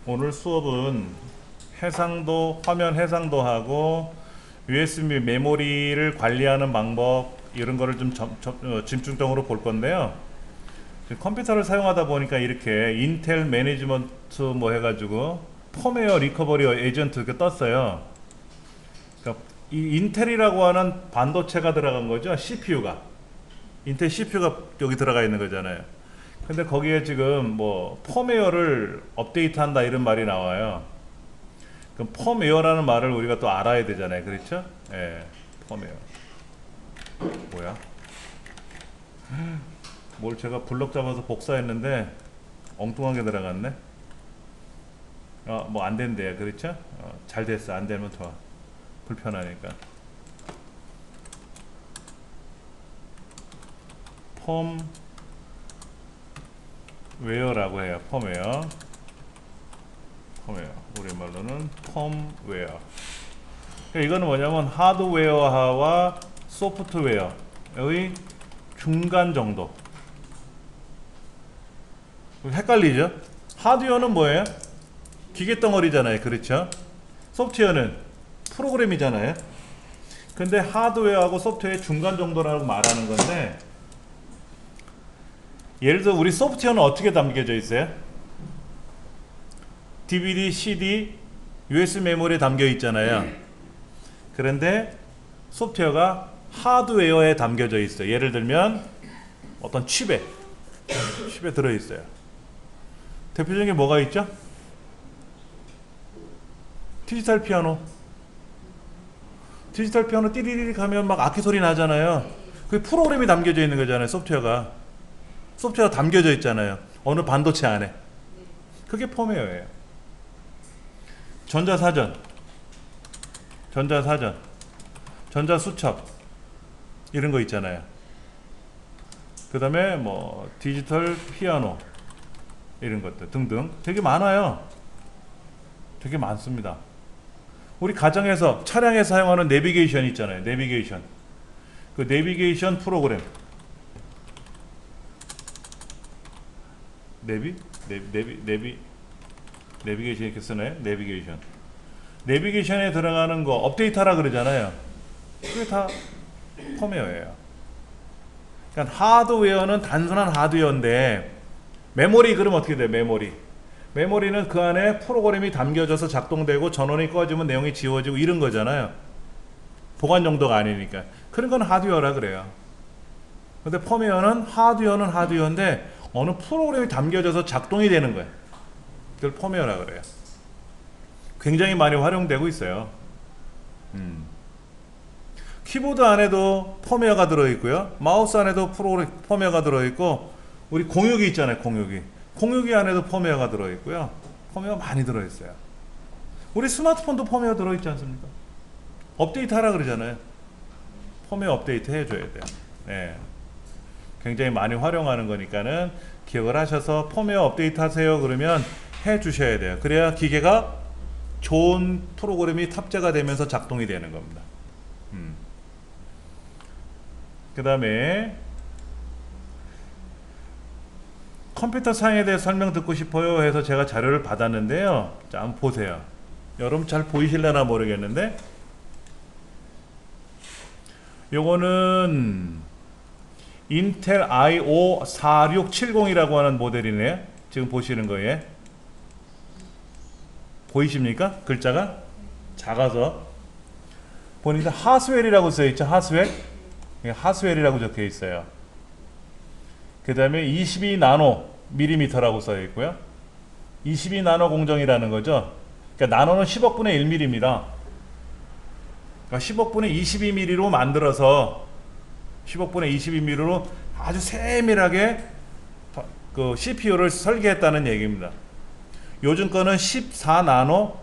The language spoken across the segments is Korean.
오늘 수업은 해상도, 화면 해상도 하고 USB 메모리를 관리하는 방법 이런 거를 좀 집중적으로 볼 건데요. 지금 컴퓨터를 사용하다 보니까 이렇게 인텔 매니지먼트 뭐 해가지고 펌웨어 리커버리 에이전트 이렇게 떴어요. 그러니까 이 인텔이라고 하는 반도체가 들어간 거죠. CPU가. 인텔 CPU가 여기 들어가 있는 거잖아요. 근데 거기에 지금 뭐 펌웨어를 업데이트한다 이런 말이 나와요. 그럼 펌웨어라는 말을 우리가 또 알아야 되잖아요. 그렇죠? 예, 펌웨어. 뭐야? 뭘 제가 블럭 잡아서 복사했는데 엉뚱하게 들어갔네. 뭐 안 된대요. 그렇죠? 잘 됐어. 안 되면 더 불편하니까. 펌웨어라고 해요. 펌웨어. 우리말로는 펌웨어. 이거는 뭐냐면 하드웨어와 소프트웨어의 중간 정도. 헷갈리죠? 하드웨어는 뭐예요? 기계 덩어리잖아요. 그렇죠? 소프트웨어는 프로그램이잖아요. 근데 하드웨어하고 소프트웨어의 중간 정도라고 말하는 건데, 예를 들어 우리 소프트웨어는 어떻게 담겨져 있어요? DVD, CD, USB 메모리에 담겨 있잖아요. 그런데 소프트웨어가 하드웨어에 담겨져 있어요. 예를 들면 어떤 칩에 들어 있어요. 대표적인 게 뭐가 있죠? 디지털 피아노 띠리리리 가면 막 악기 소리 나잖아요. 그게 프로그램이 담겨져 있는 거잖아요. 소프트웨어가 담겨져 있잖아요. 어느 반도체 안에. 그게 펌웨어예요. 전자사전, 전자수첩 이런 거 있잖아요. 그 다음에 뭐 디지털 피아노 이런 것들 등등 되게 많아요. 되게 많습니다. 우리 가정에서 차량에 사용하는 내비게이션 있잖아요. 내비게이션. 그 내비게이션 프로그램. 내비게이션 이렇게 쓰네. 내비게이션에 들어가는 거 업데이트하라 그러잖아요. 그게 다 펌웨어예요. 그러니까 하드웨어는 단순한 하드웨어인데, 메모리 그러면 어떻게 돼요? 메모리는 그 안에 프로그램이 담겨져서 작동되고 전원이 꺼지면 내용이 지워지고 이런 거잖아요. 보관 정도가 아니니까. 그런 건 하드웨어라 그래요. 근데 펌웨어는 하드웨어인데 어느 프로그램이 담겨져서 작동이 되는 거예요. 그걸 펌웨어라 그래요. 굉장히 많이 활용되고 있어요. 키보드 안에도 펌웨어가 들어있고요. 마우스 안에도 펌웨어가 들어있고, 우리 공유기 있잖아요. 공유기 안에도 펌웨어가 들어있고요. 펌웨어 많이 들어있어요. 우리 스마트폰도 펌웨어 들어있지 않습니까? 업데이트 하라 그러잖아요. 펌웨어 업데이트 해줘야 돼요. 네. 굉장히 많이 활용하는 거니까는 기억을 하셔서 펌웨어 업데이트 하세요 그러면 해주셔야 돼요. 그래야 기계가 좋은 프로그램이 탑재가 되면서 작동이 되는 겁니다. 그 다음에 컴퓨터 사용에 대해 설명 듣고 싶어요 해서 제가 자료를 받았는데요. 자, 한번 보세요. 여러분 잘 보이실려나 모르겠는데, 요거는 인텔 i5 4670이라고 하는 모델이네요. 지금 보시는 거예요. 보이십니까? 글자가 작아서 보니까 하스웰이라고 써있죠. 하스웰이라고 적혀 있어요. 그 다음에 22나노 밀리미터라고 써 있고요. 22나노 공정이라는 거죠. 그러니까 나노는 10억분의 1mm입니다. 그러니까 10억분의 22mm로 만들어서 10억분의 22mm로 아주 세밀하게 그 CPU를 설계했다는 얘기입니다. 요즘 거는 14나노,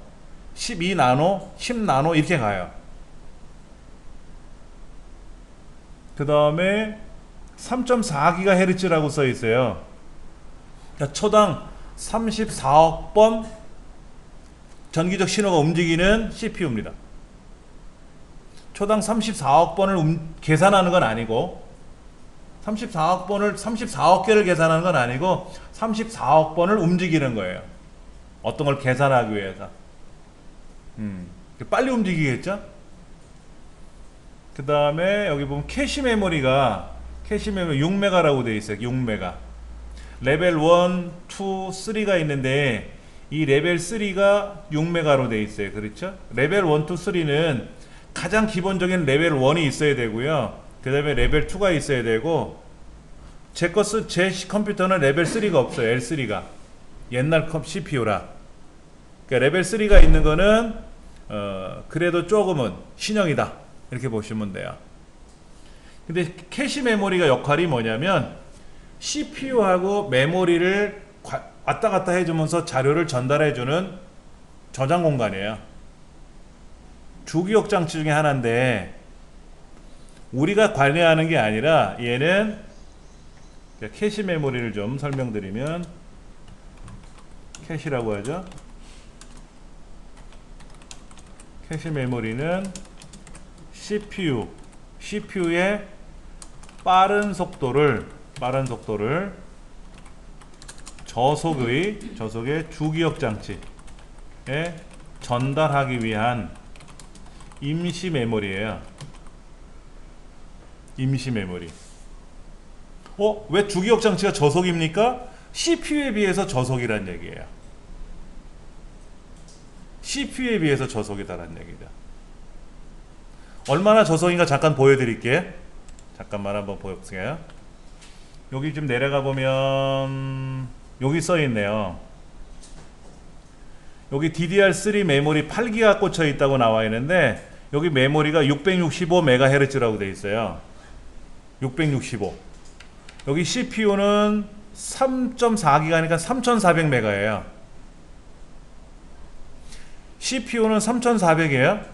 12나노, 10나노 이렇게 가요. 그 다음에 3.4GHz라고 써 있어요. 그러니까 초당 34억 번 전기적 신호가 움직이는 CPU입니다. 초당 34억 번을 계산하는 건 아니고, 34억 개를 계산하는 건 아니고 34억 번을 움직이는 거예요. 어떤 걸 계산하기 위해서. 빨리 움직이겠죠? 그 다음에 여기 보면 캐시 메모리 6메가라고 되어 있어요. 6메가. 레벨 1, 2, 3가 있는데 이 레벨 3가 6메가로 되어 있어요. 그렇죠? 레벨 1, 2, 3는 가장 기본적인 레벨 1이 있어야 되고요. 그 다음에 레벨 2가 있어야 되고, 제 컴퓨터는 레벨 3가 없어요. L3가. 옛날 CPU라. 그러니까 레벨 3가 있는 거는 그래도 조금은 신형이다. 이렇게 보시면 돼요. 근데 캐시 메모리가 역할이 뭐냐면 CPU하고 메모리를 왔다 갔다 해주면서 자료를 전달해주는 저장 공간이에요. 주기억 장치 중에 하나인데 우리가 관리하는 게 아니라 얘는 캐시 메모리를 좀 설명드리면 캐시라고 하죠. 캐시 메모리는 CPU의 빠른 속도를 저속의 주기억 장치에 전달하기 위한 임시 메모리예요. 임시 메모리. 왜 주기억 장치가 저속입니까? CPU에 비해서 저속이란 얘기예요. CPU에 비해서 저속이다라는 얘기죠. 얼마나 저속인가 잠깐 보여드릴게요. 잠깐만 한번 보여보세요. 여기 좀 내려가 보면 여기 써있네요. 여기 DDR3 메모리 8기가 꽂혀 있다고 나와 있는데 여기 메모리가 665MHz라고 되어 있어요. 665. 여기 CPU는 3.4기가니까 3400MHz예요. CPU는 3400이에요.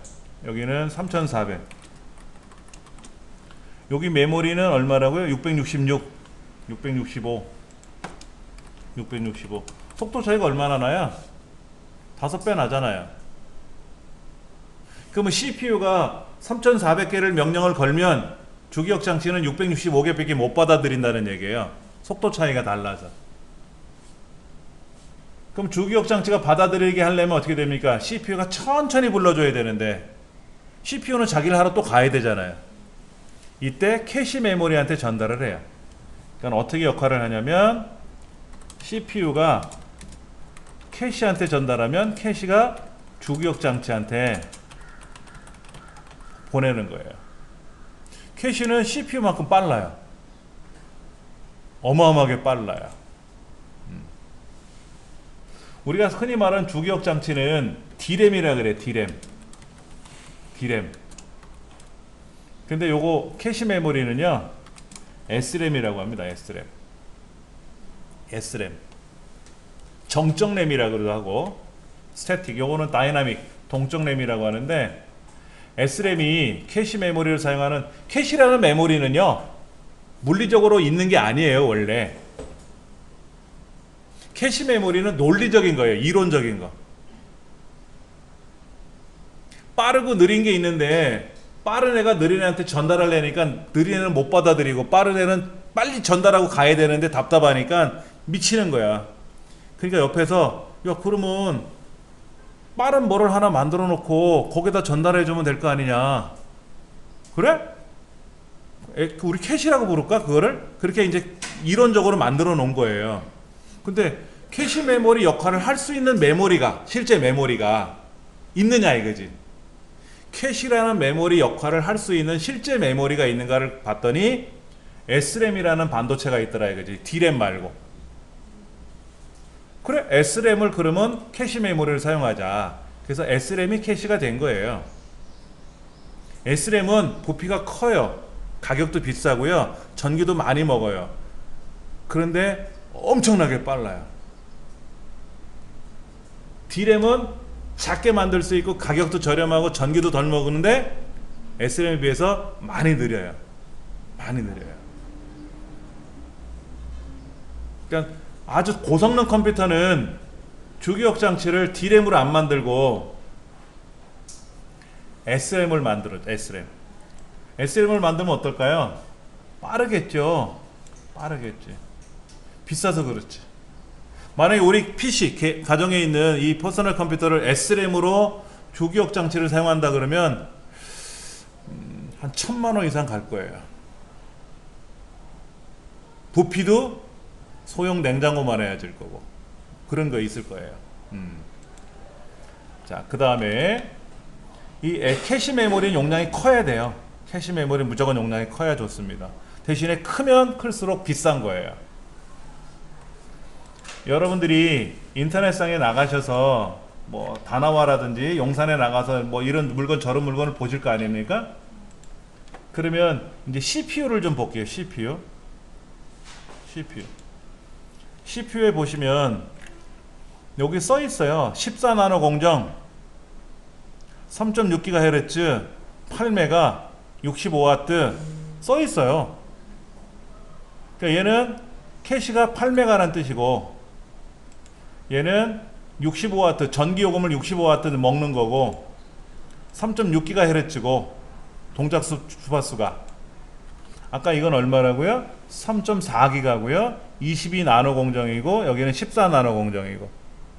여기는 3400. 여기 메모리는 얼마라고요? 665. 속도 차이가 얼마나 나요? 5배 나잖아요. 그러면 CPU가 3400개를 명령을 걸면 주기억 장치는 665개밖에 못 받아들인다는 얘기예요. 속도 차이가 달라서. 그럼 주기억 장치가 받아들이게 하려면 어떻게 됩니까? CPU가 천천히 불러줘야 되는데 CPU는 자기를 하러 또 가야 되잖아요. 이때 캐시 메모리한테 전달을 해요. 그러니까 어떻게 역할을 하냐면 CPU가 캐시한테 전달하면 캐시가 주기억 장치한테 보내는 거예요. 캐시는 CPU만큼 빨라요. 어마어마하게 빨라요. 우리가 흔히 말하는 주기억 장치는 D램이라 그래. D램. 근데 요거 캐시 메모리는요 SRAM이라고 합니다. SRAM. 정적 램이라고도 하고 스태틱, 요거는 다이나믹, 동적 램이라고 하는데 SRAM이 캐시 메모리를 사용하는, 캐시라는 메모리는요 물리적으로 있는 게 아니에요. 원래 캐시 메모리는 논리적인 거예요. 이론적인 거. 빠르고 느린 게 있는데 빠른 애가 느린 애한테 전달하려니까 느린 애는 못 받아들이고 빠른 애는 빨리 전달하고 가야 되는데 답답하니까 미치는 거야. 그러니까 옆에서 야 그러면 빠른 뭐를 하나 만들어 놓고 거기다 전달해 주면 될 거 아니냐. 그래? 우리 캐시라고 부를까 그거를? 그렇게 이제 이론적으로 만들어 놓은 거예요. 근데 캐시 메모리 역할을 할 수 있는 메모리가, 실제 메모리가 있느냐 이거지. 캐시라는 메모리 역할을 할 수 있는 실제 메모리가 있는가를 봤더니 SRAM이라는 반도체가 있더라 이거지. D램 말고. 그래, SRAM을 그러면 캐시 메모리를 사용하자. 그래서 SRAM이 캐시가 된 거예요. SRAM은 부피가 커요. 가격도 비싸고요. 전기도 많이 먹어요. 그런데 엄청나게 빨라요. D램은 작게 만들 수 있고 가격도 저렴하고 전기도 덜 먹는데 SRAM에 비해서 많이 느려요. 그러니까 아주 고성능 컴퓨터는 주기억 장치를 D램으로 안 만들고 SRAM을 만들어요. SRAM을 만들면 어떨까요? 빠르겠지. 비싸서 그렇지. 만약에 우리 PC, 가정에 있는 이 퍼스널 컴퓨터를 SRAM으로 조기억 장치를 사용한다 그러면 한 1000만원 이상 갈 거예요. 부피도 소형 냉장고만 해야질 거고 그런 거 있을 거예요. 자, 그 다음에 이 캐시 메모리 용량이 커야 돼요. 캐시 메모리 무조건 용량이 커야 좋습니다. 대신에 크면 클수록 비싼 거예요. 여러분들이 인터넷상에 나가셔서 뭐 다나와라든지 용산에 나가서 뭐 이런 물건 저런 물건을 보실 거 아닙니까? 그러면 이제 CPU를 좀 볼게요. CPU에 보시면 여기 써 있어요. 14나노 공정 3.6GHz 8메가 65W 써 있어요. 그러니까 얘는 캐시가 8메가라는 뜻이고 얘는 65W 전기 요금을 65W 먹는 거고 3.6GHz고 동작 주파수가 아까 이건 얼마라고요? 3.4기가고요 22나노 공정이고 여기는 14나노 공정이고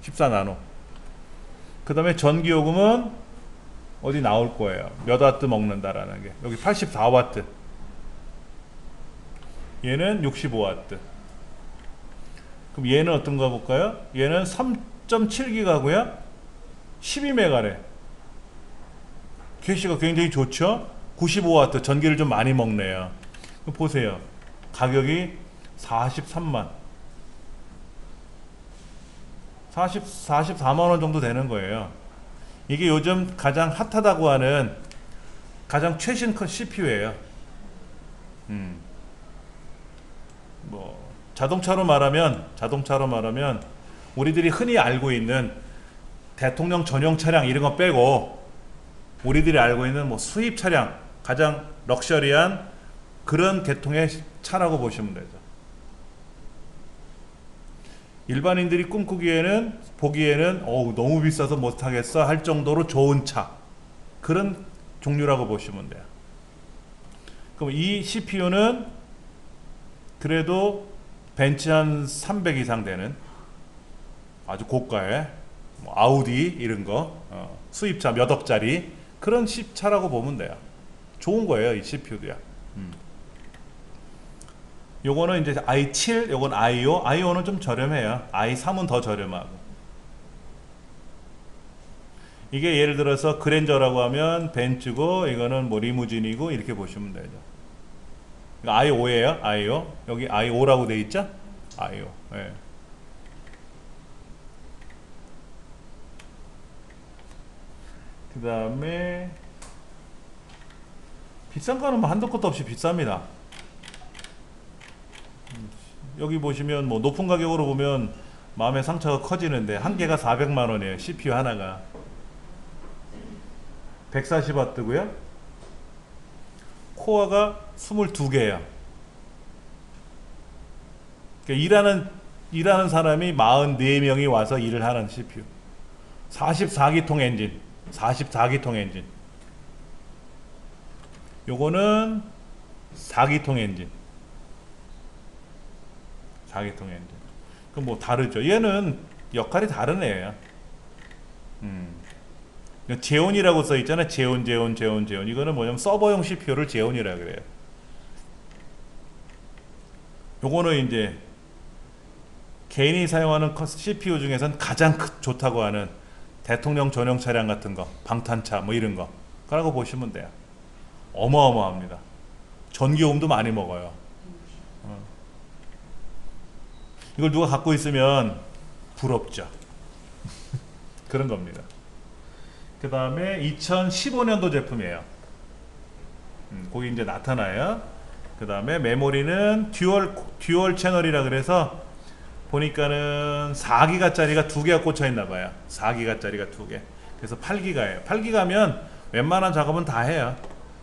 14나노. 그 다음에 전기 요금은 어디 나올 거예요. 몇 와트 먹는다라는 게 여기 84와트 얘는 65와트. 그럼 얘는 어떤 거 볼까요? 얘는 3.7기가고요 12메가래. 캐시가 굉장히 좋죠. 95와트 전기를 좀 많이 먹네요. 그럼 보세요. 가격이 44만원 정도 되는 거예요. 이게 요즘 가장 핫하다고 하는 가장 최신 CPU예요. 뭐 자동차로 말하면 우리들이 흔히 알고 있는 대통령 전용 차량 이런 거 빼고 우리들이 알고 있는 뭐 수입 차량 가장 럭셔리한 그런 계통의 차라고 보시면 되죠. 일반인들이 꿈꾸기에는 보기에는 너무 비싸서 못하겠어 할 정도로 좋은 차 그런 종류라고 보시면 돼요. 그럼 이 CPU는 그래도 벤츠 한 300 이상 되는 아주 고가의 뭐 아우디 이런 거 수입차 몇 억짜리 그런 차라고 보면 돼요. 좋은 거예요 이 CPU도요. 요거는 이제 i7, 요건 i5는 좀 저렴해요. i3은 더 저렴하고. 이게 예를 들어서 그랜저라고 하면 벤츠고 이거는 뭐 리무진이고 이렇게 보시면 되죠. i5예요. i5 여기 i5라고 돼 있죠. i5 예. 그 다음에 비싼 거는 뭐 한도 끝도 없이 비쌉니다. 여기 보시면 뭐 높은 가격으로 보면 마음의 상처가 커지는데 한 개가 400만원이에요. CPU 하나가 140W고요 코어가 22개예요. 그러니까 일하는 사람이 44명이 와서 일을 하는 CPU 44기통 엔진 요거는 4기통 엔진 그럼 뭐 다르죠. 얘는 역할이 다른 애예요. 제온이라고 써 있잖아요. 제온 이거는 뭐냐면 서버용 CPU를 제온이라 그래요. 요거는 이제 개인이 사용하는 CPU 중에선 가장 좋다고 하는 대통령 전용 차량 같은 거 방탄차 뭐 이런 거 그라고 보시면 돼요. 어마어마합니다. 전기요금도 많이 먹어요. 이걸 누가 갖고 있으면 부럽죠. 그런 겁니다. 그 다음에 2015년도 제품이에요. 거기 이제 나타나요. 그 다음에 메모리는 듀얼 채널이라 그래서 보니까는 4기가짜리가 2개가 꽂혀 있나 봐요. 4기가짜리가 2개. 그래서 8기가예요. 8기가면 웬만한 작업은 다 해요.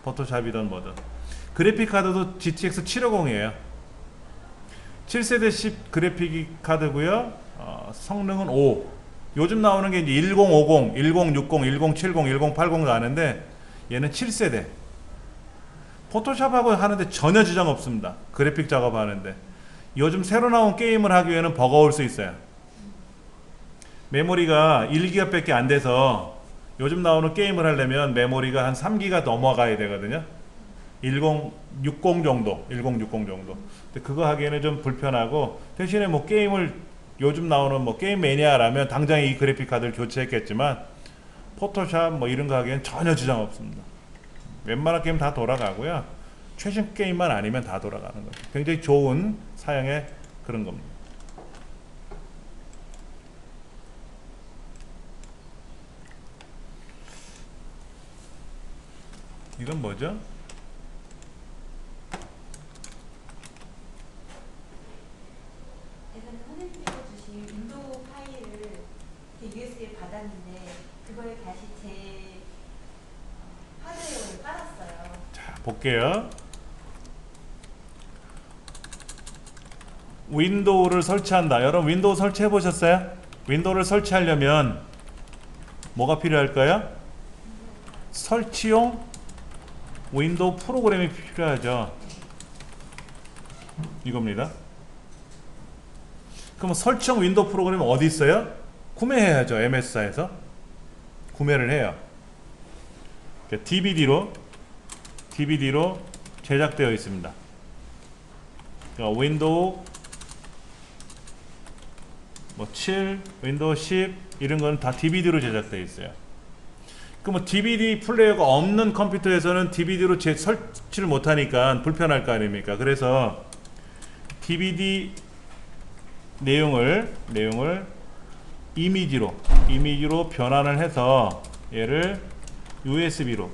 포토샵이든 뭐든. 그래픽 카드도 GTX 750이에요. 7세대 10 그래픽 카드고요. 성능은 5. 요즘 나오는 게 이제 1050, 1060, 1070, 1080 나왔는데 얘는 7세대. 포토샵하고 하는데 전혀 지장 없습니다. 그래픽 작업하는데. 요즘 새로 나온 게임을 하기 위해는 버거울 수 있어요. 메모리가 1기가 밖에 안 돼서 요즘 나오는 게임을 하려면 메모리가 한 3기가 넘어가야 되거든요. 1060 정도, 1060 정도. 근데 그거 하기에는 좀 불편하고, 대신에 뭐 게임을 요즘 나오는 뭐 게임 매니아라면 당장 이 그래픽 카드를 교체했겠지만 포토샵 뭐 이런 거 하기엔 전혀 지장 없습니다. 웬만한 게임 다 돌아가고요. 최신 게임만 아니면 다 돌아가는 거죠. 굉장히 좋은 사양의 그런 겁니다. 이건 뭐죠? 예전에 선생님께서 주신 윈도우 파일을 USB에 받았는데 그거에 다시 제 하드웨어를 깔았어요. 자, 볼게요. 윈도우를 설치한다. 여러분 윈도우 설치해 보셨어요? 윈도우를 설치하려면 뭐가 필요할까요? 설치용 윈도우 프로그램이 필요하죠. 이겁니다. 그럼 설치용 윈도우 프로그램이 어디 있어요? 구매해야죠. MS사에서 구매를 해요. DVD로 제작되어 있습니다. 그러니까 윈도우 뭐 7, 윈도우 10 이런 거는 다 DVD로 제작되어 있어요. 그럼 뭐 DVD 플레이어가 없는 컴퓨터에서는 DVD로 설치를 못하니까 불편할 거 아닙니까? 그래서 DVD 내용을 이미지로 변환을 해서 얘를 USB로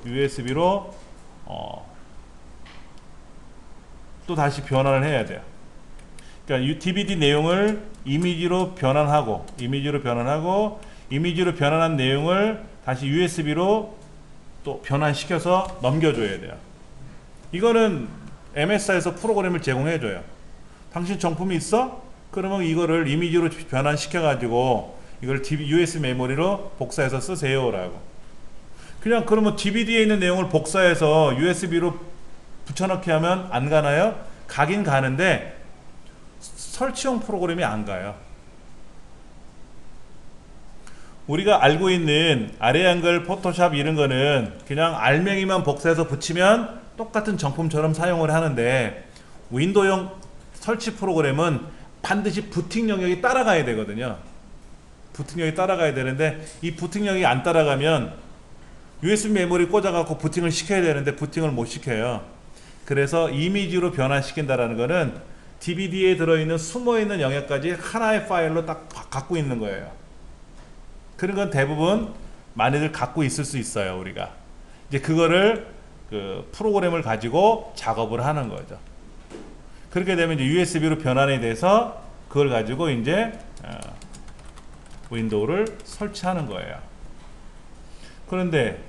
또 다시 변환을 해야 돼요. 그러니까 이 DVD 내용을 이미지로 변환하고 이미지로 변환한 내용을 다시 USB로 또 변환시켜서 넘겨줘야 돼요. 이거는 MS사에서 프로그램을 제공해줘요. 당신 정품이 있어? 그러면 이거를 이미지로 변환시켜 가지고 이걸 USB 메모리로 복사해서 쓰세요 라고. 그냥 그러면 DVD에 있는 내용을 복사해서 USB로 붙여넣기 하면 안 가나요? 가긴 가는데 설치용 프로그램이 안 가요. 우리가 알고 있는 아레안글, 포토샵 이런 거는 그냥 알맹이만 복사해서 붙이면 똑같은 정품처럼 사용을 하는데 윈도우용 설치 프로그램은 반드시 부팅 영역이 따라가야 되거든요. 부팅력이 따라가야 되는데 이 부팅력이 안 따라가면 USB 메모리 꽂아갖고 부팅을 시켜야 되는데 부팅을 못 시켜요. 그래서 이미지로 변환시킨다라는 거는 DVD에 들어있는 숨어있는 영역까지 하나의 파일로 딱 갖고 있는 거예요. 그런 건 대부분 많이들 갖고 있을 수 있어요. 우리가 이제 그거를 그 프로그램을 가지고 작업을 하는 거죠. 그렇게 되면 이제 USB로 변환이 돼서 그걸 가지고 이제 윈도우를 설치하는 거예요. 그런데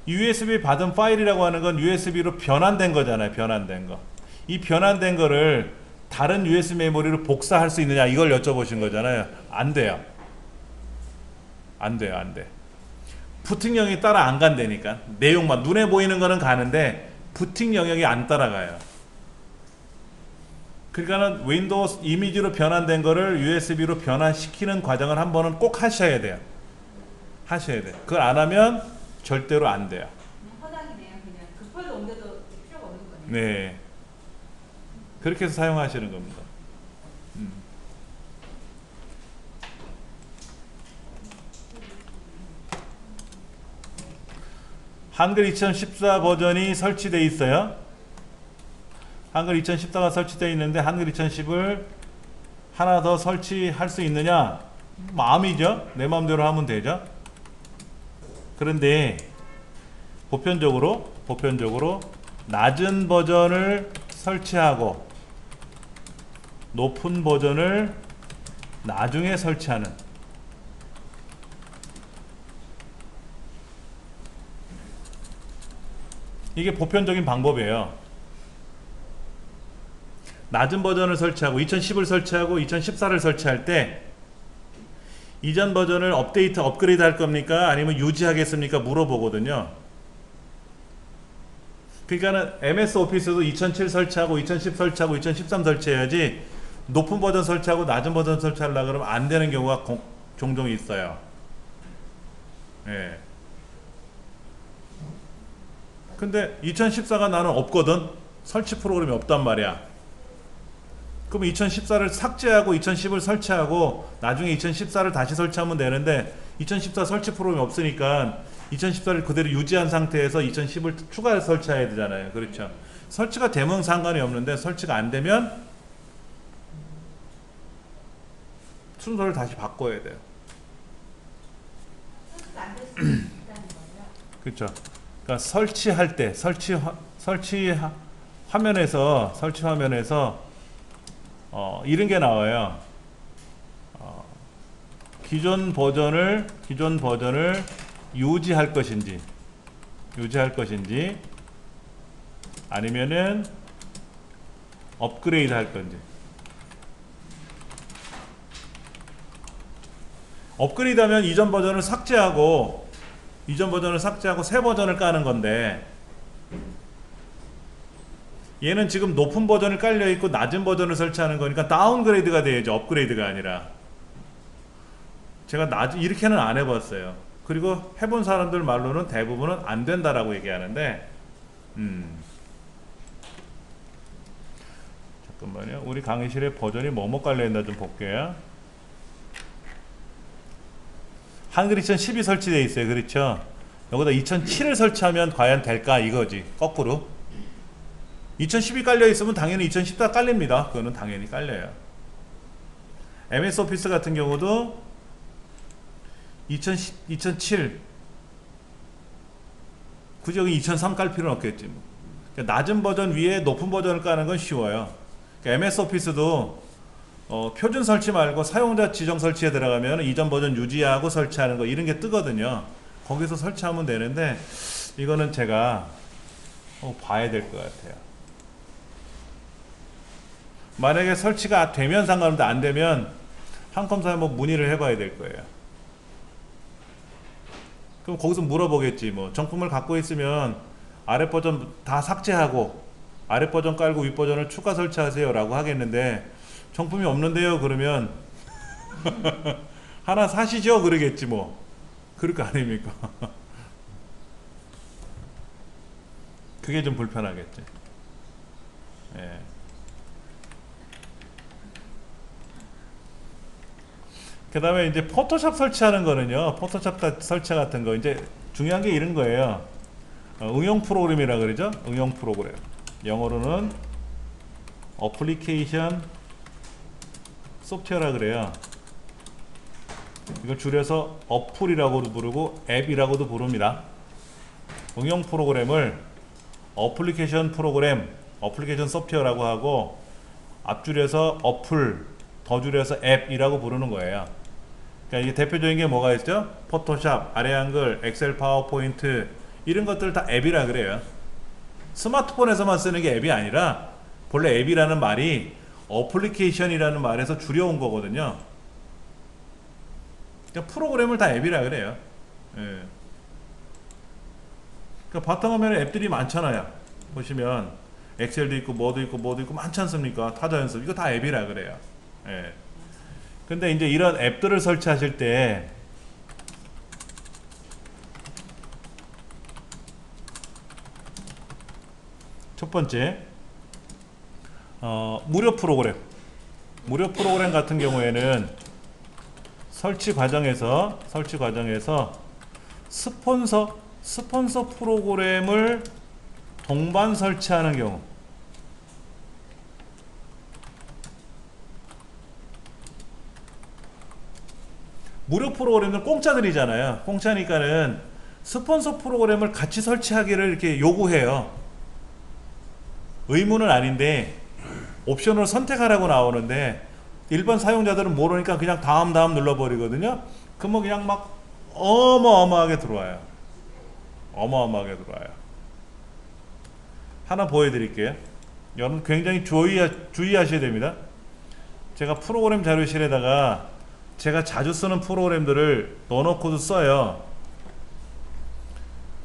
USB 받은 파일이라고 하는 건 USB로 변환된 거잖아요. 변환된 거. 이 변환된 거를 다른 USB 메모리로 복사할 수 있느냐 이걸 여쭤보신 거잖아요. 안 돼요. 안 돼요. 안 돼. 부팅 영역이 따라 안 간다니까. 내용만 눈에 보이는 거는 가는데 부팅 영역이 안 따라가요. 그러니까는 윈도우 이미지로 변환된 거를 USB로 변환시키는 과정을 한 번은 꼭 하셔야 돼요. 하셔야 돼요. 그걸 안 하면 절대로 안 돼요. 허당이네요. 그냥 급하게 옮겨도 필요가 없는 거네요. 네. 그렇게 해서 사용하시는 겁니다. 한글 2014 버전이 설치되어 있어요. 한글 2014가 설치되어 있는데 한글 2010을 하나 더 설치할 수 있느냐? 마음이죠. 내 마음대로 하면 되죠. 그런데 보편적으로 낮은 버전을 설치하고 높은 버전을 나중에 설치하는 이게 보편적인 방법이에요. 낮은 버전을 설치하고 2010을 설치하고 2014를 설치할 때 이전 버전을 업그레이드 할 겁니까? 아니면 유지하겠습니까? 물어보거든요. 그러니까는 MS 오피스도 2007 설치하고 2010 설치하고 2013 설치해야지 높은 버전 설치하고 낮은 버전 설치하려고 그러면 안 되는 경우가 종종 있어요. 예. 근데 2014가 나는 없거든. 설치 프로그램이 없단 말이야. 그럼 2014를 삭제하고 2010을 설치하고 나중에 2014를 다시 설치하면 되는데 2014 설치 프로그램이 없으니까 2014를 그대로 유지한 상태에서 2010을 추가 설치해야 되잖아요. 그렇죠. 설치가 되면 상관이 없는데 설치가 안 되면 순서를 다시 바꿔야 돼요. 설치가 안 될 수 있다는 거예요. 그렇죠. 그러니까 설치할 때 설치 화면에서 이런 게 나와요. 기존 버전을 유지할 것인지 아니면은 업그레이드 할 건지. 업그레이드 하면 이전 버전을 삭제하고 새 버전을 까는 건데, 얘는 지금 높은 버전을 깔려 있고 낮은 버전을 설치하는 거니까 다운그레이드가 돼야죠. 업그레이드가 아니라. 제가 이렇게는 안 해봤어요. 그리고 해본 사람들 말로는 대부분은 안 된다라고 얘기하는데, 잠깐만요. 우리 강의실에 버전이 뭐뭐 깔려 있나 좀 볼게요. 한글 2010이 설치되어 있어요. 그렇죠? 여기다 2007을 설치하면 과연 될까 이거지. 거꾸로 2010이 깔려 있으면 당연히 2014 깔립니다. 그거는 당연히 깔려요. MS 오피스 같은 경우도 2007 굳이 여기 2003 깔 필요는 없겠지. 그러니까 낮은 버전 위에 높은 버전을 까는 건 쉬워요. 그러니까 MS 오피스도 표준 설치 말고 사용자 지정 설치에 들어가면 이전 버전 유지하고 설치하는 거 이런 게 뜨거든요. 거기서 설치하면 되는데 이거는 제가 봐야 될 것 같아요. 만약에 설치가 되면 상관없는데 안 되면 한컴사에 뭐 문의를 해봐야 될 거예요. 그럼 거기서 물어보겠지. 뭐 정품을 갖고 있으면 아래 버전 다 삭제하고 아래 버전 깔고 윗 버전을 추가 설치하세요 라고 하겠는데, 정품이 없는데요 그러면 하나 사시죠 그러겠지. 뭐 그럴 거 아닙니까? 그게 좀 불편하겠지. 예. 그 다음에 이제 포토샵 설치하는 거는요, 포토샵 설치 같은 거 이제 중요한 게 이런 거예요. 응용 프로그램이라 그러죠. 응용 프로그램, 영어로는 어플리케이션 소프트웨어라 그래요. 이걸 줄여서 어플이라고도 부르고 앱이라고도 부릅니다. 응용 프로그램을 어플리케이션 프로그램, 어플리케이션 소프트웨어라고 하고, 앞줄여서 어플, 더 줄여서 앱이라고 부르는 거예요. 그러니까 이게 대표적인 게 뭐가 있죠? 포토샵, 아래 한글, 엑셀, 파워포인트 이런 것들 다 앱이라 그래요. 스마트폰에서만 쓰는 게 앱이 아니라 본래 앱이라는 말이 어플리케이션이라는 말에서 줄여온 거거든요. 그러니까 프로그램을 다 앱이라 그래요. 예. 그러니까 바탕화면에 앱들이 많잖아요. 보시면 엑셀도 있고 뭐도 있고 많지 않습니까? 타자 연습 이거 다 앱이라 그래요. 예. 근데 이제 이런 앱들을 설치하실 때 첫 번째 무료 프로그램 같은 경우에는 설치 과정에서 스폰서 프로그램을 동반 설치하는 경우, 무료 프로그램은 공짜들이잖아요. 공짜니까는 스폰서 프로그램을 같이 설치하기를 이렇게 요구해요. 의무는 아닌데 옵션으로 선택하라고 나오는데 일반 사용자들은 모르니까 그냥 다음 눌러버리거든요. 그러면 그냥 막 어마어마하게 들어와요. 하나 보여드릴게요. 여러분 굉장히 주의하셔야 됩니다. 제가 프로그램 자료실에다가 제가 자주 쓰는 프로그램들을 넣어놓고도 써요.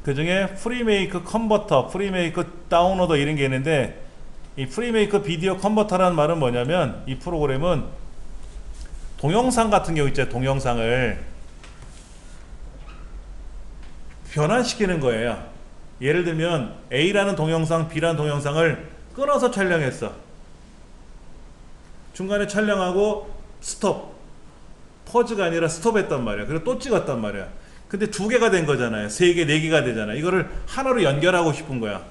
그 중에 프리메이크 컨버터, 프리메이크 다운로더 이런 게 있는데 이 프리메이크 비디오 컨버터라는 말은 뭐냐면 이 프로그램은 동영상 같은 경우 있잖아요. 동영상을 변환시키는 거예요. 예를 들면 A라는 동영상, B라는 동영상을 끊어서 촬영했어. 중간에 촬영하고 스톱. 퍼즈가 아니라 스톱했단 말이야. 그리고 또 찍었단 말이야. 근데 두 개가 된 거잖아요. 세 개, 네 개가 되잖아. 이거를 하나로 연결하고 싶은 거야.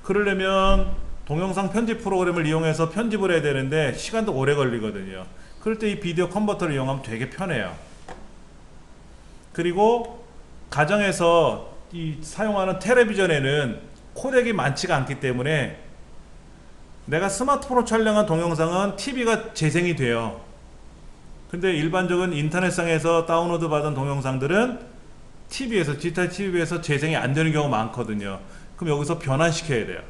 그러려면 동영상 편집 프로그램을 이용해서 편집을 해야 되는데 시간도 오래 걸리거든요. 그럴 때 이 비디오 컨버터를 이용하면 되게 편해요. 그리고 가정에서 이 사용하는 텔레비전에는 코덱이 많지가 않기 때문에 내가 스마트폰으로 촬영한 동영상은 TV가 재생이 돼요. 근데 일반적인 인터넷상에서 다운로드 받은 동영상들은 TV에서, 디지털 TV에서 재생이 안 되는 경우가 많거든요. 그럼 여기서 변환시켜야 돼요.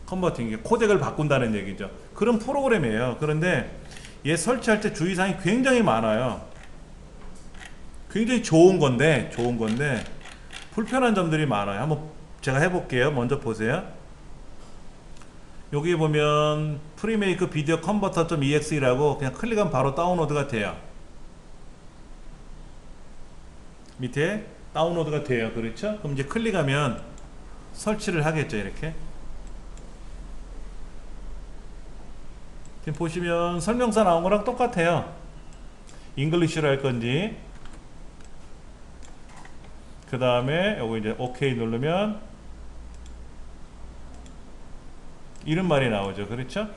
컨버팅, 코덱을 바꾼다는 얘기죠. 그런 프로그램이에요. 그런데 얘 설치할 때 주의사항이 굉장히 많아요. 굉장히 좋은 건데 불편한 점들이 많아요. 한번 제가 해볼게요. 먼저 보세요. 여기 보면 프리메이크 비디오 컨버터.exe라고 그냥 클릭하면 바로 다운로드가 돼요. 밑에 다운로드가 돼요. 그렇죠? 그럼 이제 클릭하면 설치를 하겠죠. 이렇게 지금 보시면 설명서 나온 거랑 똑같아요. 잉글리시로 할 건지, 그 다음에 요거 이제 OK 누르면 이런 말이 나오죠. 그렇죠?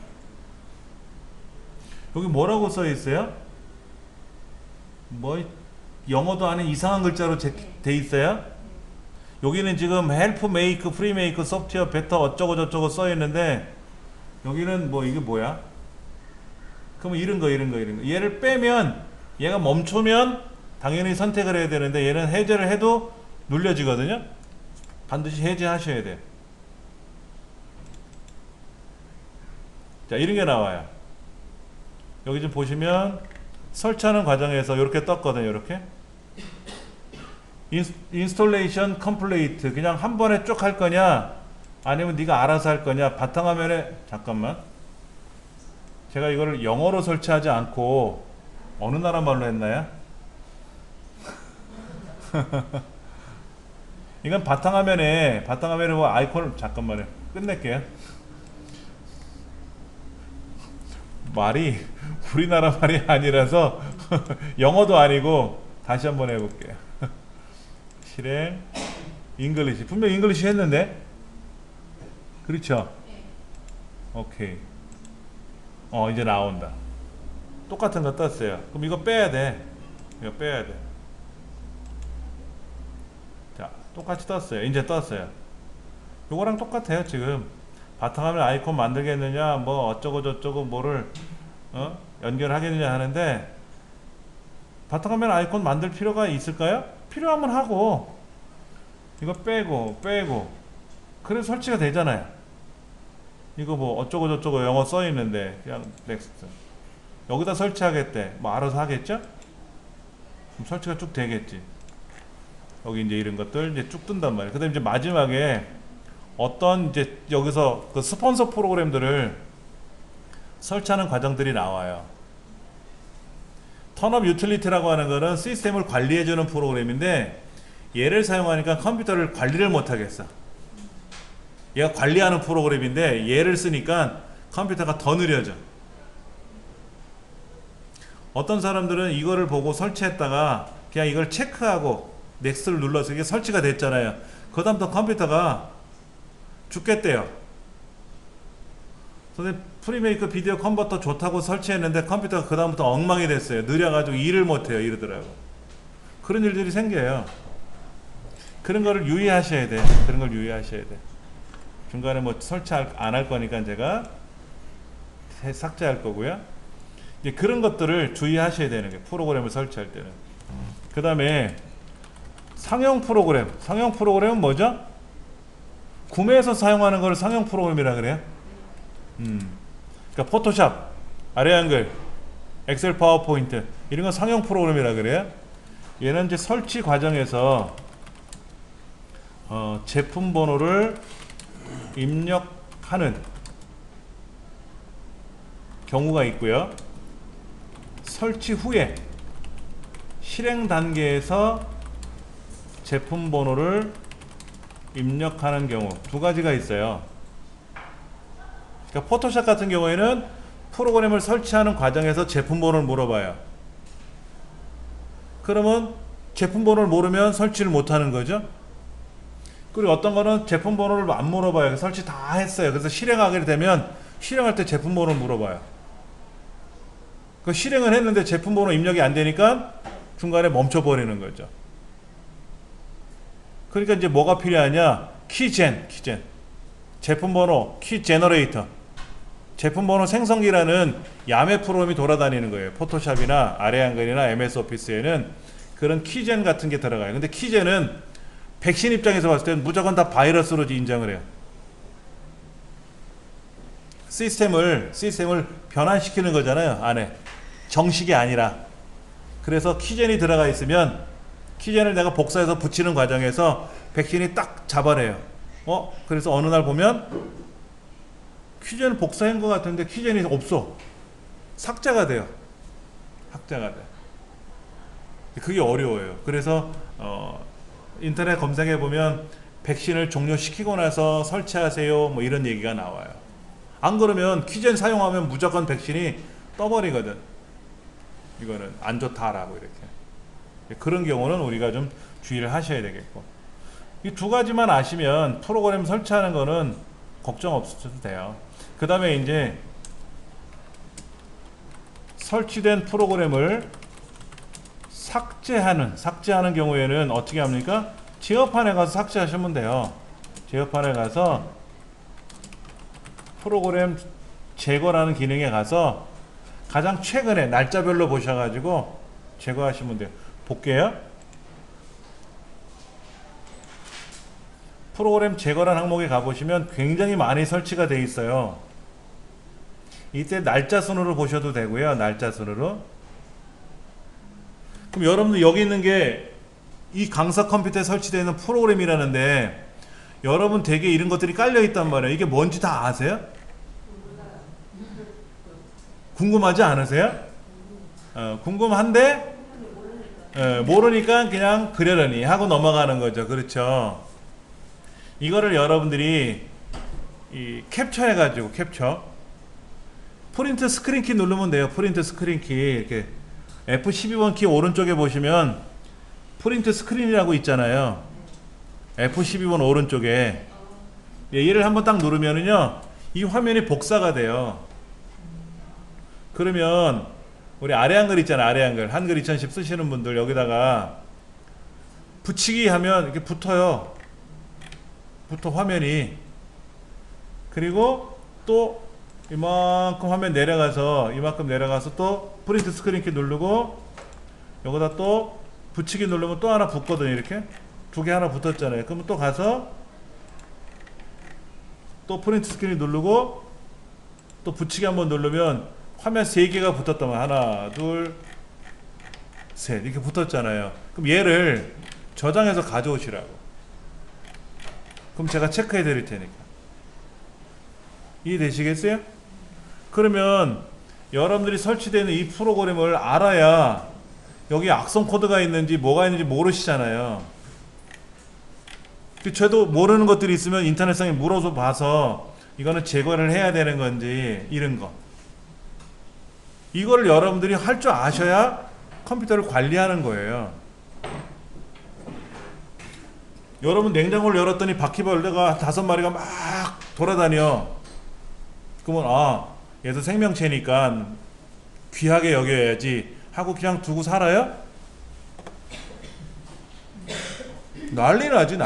여기 뭐라고 써 있어요? 뭐 영어도 아닌 이상한 글자로 돼 있어요? 여기는 지금 헬프 메이크 프리메이크 소프트웨어 베터 어쩌고 저쩌고 써 있는데 여기는 뭐 이게 뭐야? 그럼 이런 거 얘를 빼면 얘가 멈추면 당연히 선택을 해야 되는데 얘는 해제를 해도 눌려지거든요. 반드시 해제하셔야 돼요. 자, 이런 게 나와요. 여기 좀 보시면 설치하는 과정에서 이렇게 떴거든요. 이렇게 인스톨레이션 컴플레이트, 그냥 한 번에 쭉 할 거냐 아니면 네가 알아서 할 거냐. 바탕화면에 잠깐만, 제가 이거를 영어로 설치하지 않고 어느 나라 말로 했나요? 이건 바탕화면에 뭐 아이콘을 잠깐만요. 끝낼게요. 말이 우리나라 말이 아니라서 영어도 아니고 다시 한번 해볼게요. 실행 잉글리시, 분명 잉글리시 했는데 그렇죠? 오케이. 이제 나온다. 똑같은 거 떴어요. 그럼 이거 빼야 돼. 이거 빼야 돼. 자, 똑같이 떴어요. 이제 떴어요. 요거랑 똑같아요. 지금 바탕화면 아이콘 만들겠느냐, 뭐 어쩌고 저쩌고 뭐를 연결하겠느냐 하는데 바탕화면 아이콘 만들 필요가 있을까요? 필요하면 하고 이거 빼고 그래서 설치가 되잖아요. 이거 뭐 어쩌고 저쩌고 영어 써 있는데 그냥 넥스트. 여기다 설치하겠대. 뭐 알아서 하겠죠? 그럼 설치가 쭉 되겠지. 여기 이제 이런 것들 이제 쭉 뜬단 말이에요. 그다음에 이제 마지막에 어떤 이제 여기서 그 스폰서 프로그램들을 설치하는 과정들이 나와요. 턴업 유틸리티라고 하는 거는 시스템을 관리해주는 프로그램인데 얘를 사용하니까 컴퓨터를 관리를 못하겠어. 얘가 관리하는 프로그램인데 얘를 쓰니까 컴퓨터가 더 느려져. 어떤 사람들은 이거를 보고 설치했다가 그냥 이걸 체크하고 넥스트를 눌러서 이게 설치가 됐잖아요. 그 다음부터 컴퓨터가 죽겠대요. 선생님 프리메이크 비디오 컨버터 좋다고 설치했는데 컴퓨터가 그 다음부터 엉망이 됐어요. 느려가지고 일을 못해요. 이러더라고. 그런 일들이 생겨요. 그런 거를 유의하셔야 돼. 그런 걸 유의하셔야 돼. 중간에 뭐 설치 안 할 거니까 제가 삭제할 거고요. 이제 그런 것들을 주의하셔야 되는 게 프로그램을 설치할 때는. 그 다음에 상용 프로그램은 뭐죠? 구매해서 사용하는 걸 상용 프로그램이라 그래요. 그러니까 포토샵, 아래 한글, 엑셀, 파워포인트 이런 건 상용 프로그램이라 그래요. 얘는 이제 설치 과정에서 제품 번호를 입력하고 하는 경우가 있고요. 설치 후에 실행 단계에서 제품 번호를 입력하는 경우 두 가지가 있어요. 그러니까 포토샵 같은 경우에는 프로그램을 설치하는 과정에서 제품 번호를 물어봐요. 그러면 제품 번호를 모르면 설치를 못하는 거죠. 그리고 어떤 거는 제품 번호를 안 물어봐요. 설치 다 했어요. 그래서 실행하게 되면 실행할 때 제품 번호를 물어봐요. 그 실행을 했는데 제품 번호 입력이 안 되니까 중간에 멈춰버리는 거죠. 그러니까 이제 뭐가 필요하냐? 키젠. 제품 번호, 키 제너레이터. 제품 번호 생성기라는 야매 프로그램이 돌아다니는 거예요. 포토샵이나 아레안글이나 MS 오피스에는 그런 키젠 같은 게 들어가요. 근데 키젠은 백신 입장에서 봤을 때는 무조건 다 바이러스로 인정을 해요. 시스템을 변환시키는 거잖아요. 안에. 정식이 아니라. 그래서 키젠이 들어가 있으면 키젠을 내가 복사해서 붙이는 과정에서 백신이 딱 잡아내요. 그래서 어느 날 보면 키젠을 복사한 것 같은데 키젠이 없어. 삭제가 돼요. 삭제가 돼. 그게 어려워요. 그래서 인터넷 검색해 보면 백신을 종료시키고 나서 설치하세요. 뭐 이런 얘기가 나와요. 안 그러면 키젠 사용하면 무조건 백신이 떠버리거든. 이거는 안 좋다라고 이렇게. 그런 경우는 우리가 좀 주의를 하셔야 되겠고. 이 두 가지만 아시면 프로그램 설치하는 거는 걱정 없으셔도 돼요. 그 다음에 이제 설치된 프로그램을 삭제하는 경우에는 어떻게 합니까? 제어판에 가서 삭제하시면 돼요. 제어판에 가서 프로그램 제거라는 기능에 가서 가장 최근에 날짜별로 보셔가지고 제거하시면 돼요. 볼게요. 프로그램 제거라는 항목에 가보시면 굉장히 많이 설치가 되어 있어요. 이때 날짜 순으로 보셔도 되고요. 날짜 순으로. 그럼 여러분들 여기 있는 게 이 강사 컴퓨터에 설치되어 있는 프로그램이라는데 여러분 댁에 이런 것들이 깔려 있단 말이에요. 이게 뭔지 다 아세요? 궁금하지 않으세요? 궁금한데 모르니까 그냥 그러려니 하고 넘어가는 거죠. 그렇죠? 이거를 여러분들이 캡처해 가지고 프린트 스크린 키 누르면 돼요. 프린트 스크린 키 이렇게 F12번 키 오른쪽에 보시면 프린트 스크린이라고 있잖아요. F12번 오른쪽에 얘를 한번 딱 누르면은요 이 화면이 복사가 돼요. 그러면 우리 아래 한글 있잖아요. 아래 한글 한글 2010 쓰시는 분들 여기다가 붙이기 하면 이렇게 붙어요. 화면이. 그리고 또 이만큼 화면 내려가서 이만큼 내려가서 또 프린트 스크린 키 누르고 여기다 또 붙이기 누르면 또 하나 붙거든요. 이렇게 두 개 하나 붙었잖아요. 그러면 또 가서 또 프린트 스크린 누르고 또 붙이기 한번 누르면 화면 3개가 붙었단 말이에요. 하나 둘 셋 이렇게 붙었잖아요. 그럼 얘를 저장해서 가져오시라고. 그럼 제가 체크해 드릴 테니까. 이해되시겠어요? 그러면 여러분들이 설치되어 있는 이 프로그램을 알아야 여기 악성 코드가 있는지 뭐가 있는지 모르시잖아요. 저도 모르는 것들이 있으면 인터넷상에 물어서 봐서 이거는 제거를 해야 되는 건지 이런 거. 이거를 여러분들이 할 줄 아셔야 컴퓨터를 관리하는 거예요. 여러분 냉장고를 열었더니 바퀴벌레가 5마리가 막 돌아다녀. 그러면 얘도 생명체니까 귀하게 여겨야지 하고 그냥 두고 살아요? 난리 나지.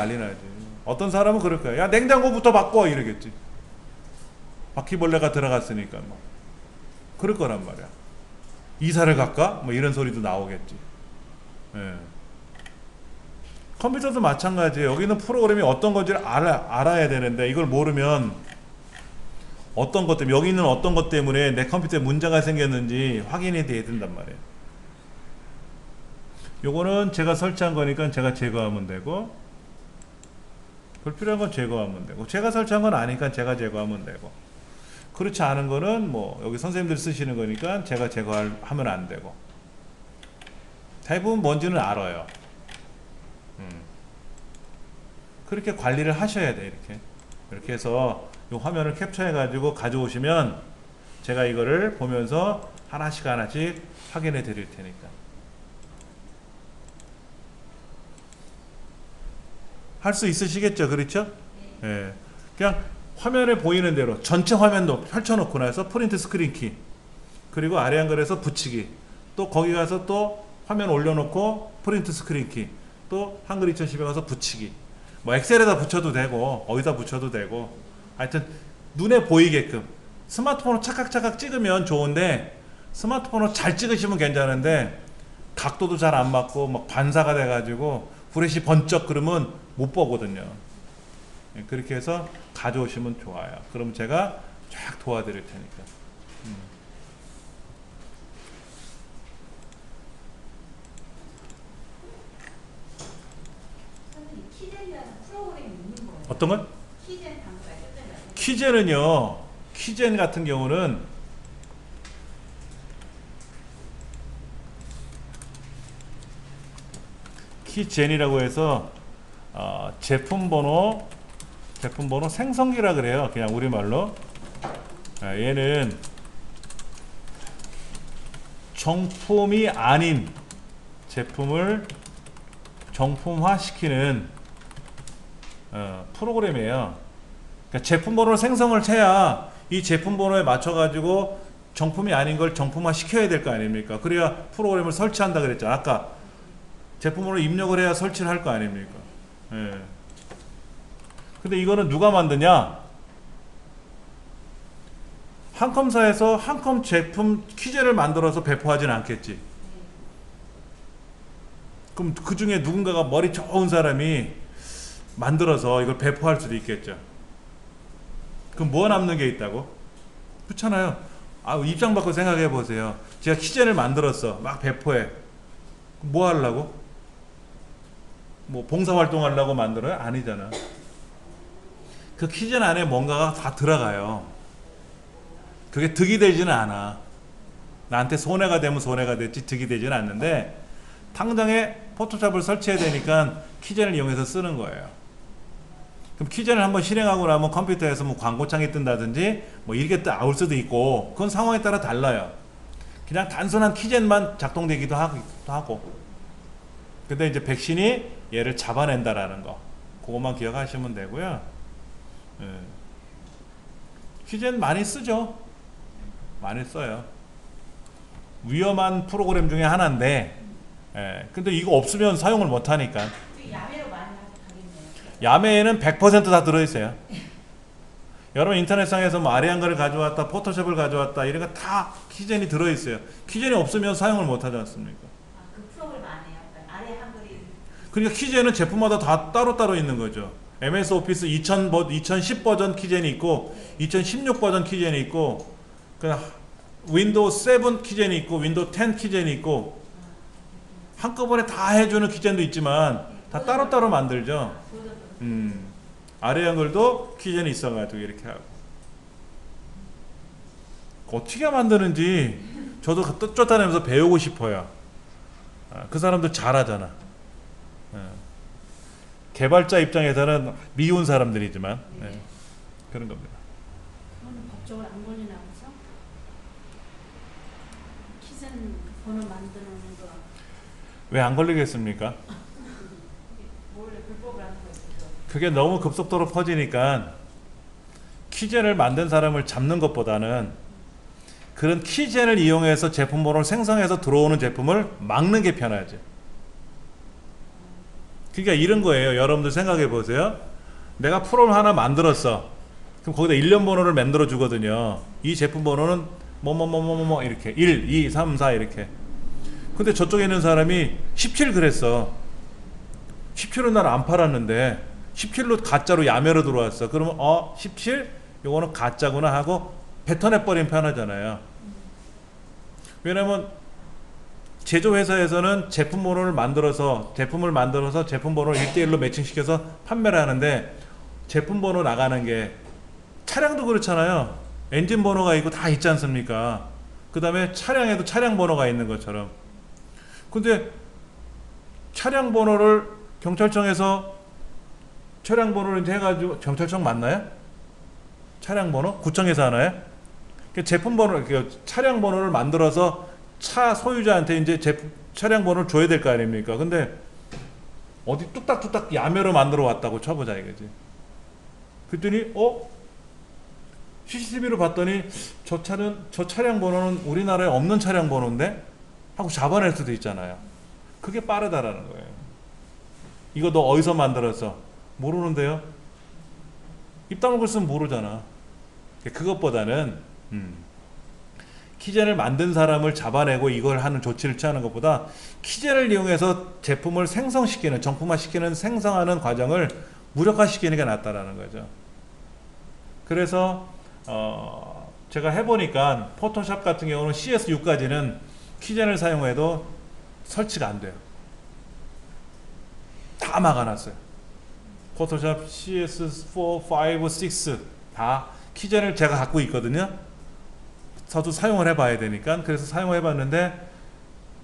어떤 사람은 그럴 거야. 야 냉장고부터 바꿔 이러겠지. 바퀴벌레가 들어갔으니까 뭐. 그럴 거란 말이야. 이사를 갈까? 뭐 이런 소리도 나오겠지. 예. 컴퓨터도 마찬가지예요. 여기 있는 프로그램이 어떤 건지를 알아야 되는데 이걸 모르면 어떤 것 때문에 여기 있는 어떤 것 때문에 내 컴퓨터에 문제가 생겼는지 확인이 돼야 된단 말이에요. 요거는 제가 설치한 거니까 제가 제거하면 되고 불필요한 건 제거하면 되고, 제가 설치한 건 아니까 제가 제거하면 되고, 그렇지 않은 거는 뭐 여기 선생님들이 쓰시는 거니까 제가 제거하면 안 되고, 대부분 뭔지는 알아요. 그렇게 관리를 하셔야 돼. 이렇게 해서 이 화면을 캡처해 가지고 가져오시면 제가 이거를 보면서 하나씩 하나씩 확인해 드릴 테니까. 할 수 있으시겠죠? 그렇죠? 예. 그냥 화면에 보이는 대로 전체 화면도 펼쳐놓고 나서 프린트 스크린 키, 그리고 아래 한글에서 붙이기, 또 거기 가서 또 화면 올려놓고 프린트 스크린 키, 또 한글 2010에 가서 붙이기, 뭐 엑셀에다 붙여도 되고 어디다 붙여도 되고, 하여튼 눈에 보이게끔 스마트폰으로 착각착각 찍으면 좋은데, 스마트폰으로 잘 찍으시면 괜찮은데 각도도 잘 안 맞고 막 반사가 돼가지고 후레쉬 번쩍 그러면 못 보거든요. 그렇게 해서 가져오시면 좋아요. 그럼 제가 쫙 도와드릴 테니까. 선생님, 키젠이라는 프로그램이 있는 거예요? 어떤 건? 키젠 방금 말씀드렸잖아요. 키젠은요, 키젠 같은 경우는 키젠이라고 해서 제품 번호 생성기라 그래요. 그냥 우리말로. 얘는 정품이 아닌 제품을 정품화 시키는 프로그램이에요. 그러니까 제품 번호를 생성을 해야 이 제품 번호에 맞춰 가지고 정품이 아닌 걸 정품화 시켜야 될 거 아닙니까? 그래야 프로그램을 설치한다 그랬잖아. 아까 제품으로 입력을 해야 설치를 할 거 아닙니까? 예. 근데 이거는 누가 만드냐? 한컴사에서 한컴 제품 키제를 만들어서 배포하진 않겠지. 그럼 그 중에 누군가가 머리 좋은 사람이 만들어서 이걸 배포할 수도 있겠죠. 그럼 뭐 남는 게 있다고? 그렇잖아요. 입장 바꿔 생각해 보세요. 제가 키젠을 만들었어. 막 배포해. 뭐 하려고? 뭐 봉사활동 하려고 만들어요? 아니잖아. 그 키젠 안에 뭔가가 다 들어가요. 그게 득이 되지는 않아. 나한테 손해가 되면 손해가 됐지 득이 되지는 않는데, 당장에 포토샵을 설치해야 되니까 키젠을 이용해서 쓰는 거예요. 그럼 키젠을 한번 실행하고 나면 컴퓨터에서 뭐 광고창이 뜬다든지 뭐 이렇게 나올 수도 있고, 그건 상황에 따라 달라요. 그냥 단순한 키젠만 작동되기도 하고. 근데 이제 백신이 얘를 잡아낸다라는 거, 그것만 기억하시면 되고요. 예. 키젠 많이 쓰죠. 많이 써요. 위험한 프로그램 중에 하나인데, 예. 근데 이거 없으면 사용을 못 하니까. 야매로 많이 하겠네요. 야매에는 100% 다 들어있어요. 여러분 인터넷상에서 뭐 아래 한글을 가져왔다, 포토샵을 가져왔다, 이런 거 다 키젠이 들어있어요. 키젠이 없으면 사용을 못 하지 않습니까? 그 프로그램 안에요. 아래 한글이. 그러니까 키젠은 제품마다 다 따로따로 있는 거죠. MS 오피스 2010 버전 키젠이 있고, 2016 버전 키젠이 있고, 그냥 윈도우 7 키젠이 있고, 윈도우 10 키젠이 있고, 한꺼번에 다 해주는 키젠도 있지만 다 따로따로 만들죠. 아래 한글도 키젠이 있어가지고 이렇게 하고. 어떻게 만드는지 저도 쫓아다니면서 배우고 싶어요. 그 사람들 잘하잖아. 개발자 입장에서는 미운 사람들이지만, 네. 그런 겁니다. 그건 법적으로 안 걸리나 보죠? 키센 번호 만드는 거. 왜 안 걸리겠습니까? 원래 불법을 하는 거죠. 그게 너무 급속도로 퍼지니까 키젠을 만든 사람을 잡는 것보다는 그런 키젠을 이용해서 제품 번호를 생성해서 들어오는 제품을 막는 게 편하지. 그러니까 이런 거예요. 여러분들 생각해 보세요. 내가 프로를 하나 만들었어. 그럼 거기다 일련 번호를 만들어 주거든요. 이 제품 번호는 뭐뭐뭐뭐뭐 이렇게 1, 2, 3, 4 이렇게. 근데 저쪽에 있는 사람이 17 그랬어. 17은 난 안 팔았는데 17로 가짜로 야매로 들어왔어. 그러면 17? 요거는 가짜구나 하고 뱉어내버리면 편하잖아요. 왜냐면 제조회사에서는 제품을 만들어서 제품 번호를 1대1로 매칭시켜서 판매를 하는데, 제품 번호 나가는 게 차량도 그렇잖아요. 엔진 번호가 있고 다 있지 않습니까? 그 다음에 차량에도 차량 번호가 있는 것처럼. 근데 차량 번호를 경찰청에서 차량 번호를 이제 해가지고 경찰청 맞나요? 차량 번호? 구청에서 하나요? 제품 번호, 차량 번호를 만들어서 차 소유자한테 이제 차량 번호를 줘야 될 거 아닙니까? 근데 어디 뚝딱뚝딱 야매로 만들어 왔다고 쳐보자 이거지. 그랬더니 CCTV로 봤더니 저 차량 번호는 우리나라에 없는 차량 번호인데 하고 잡아낼 수도 있잖아요. 그게 빠르다라는 거예요. 이거 너 어디서 만들었어? 모르는데요. 입 다물고 있으면 모르잖아. 그것보다는 키젠을 만든 사람을 잡아내고 이걸 하는 조치를 취하는 것보다 키젠을 이용해서 제품을 생성시키는, 정품화시키는, 생성하는 과정을 무력화시키는 게 낫다라는 거죠. 그래서 제가 해보니까 포토샵 같은 경우는 CS6까지는 키젠을 사용해도 설치가 안 돼요. 다 막아놨어요. 포토샵 CS4, 5, 6 다 키젠을 제가 갖고 있거든요. 저도 사용을 해봐야 되니까. 그래서 사용해봤는데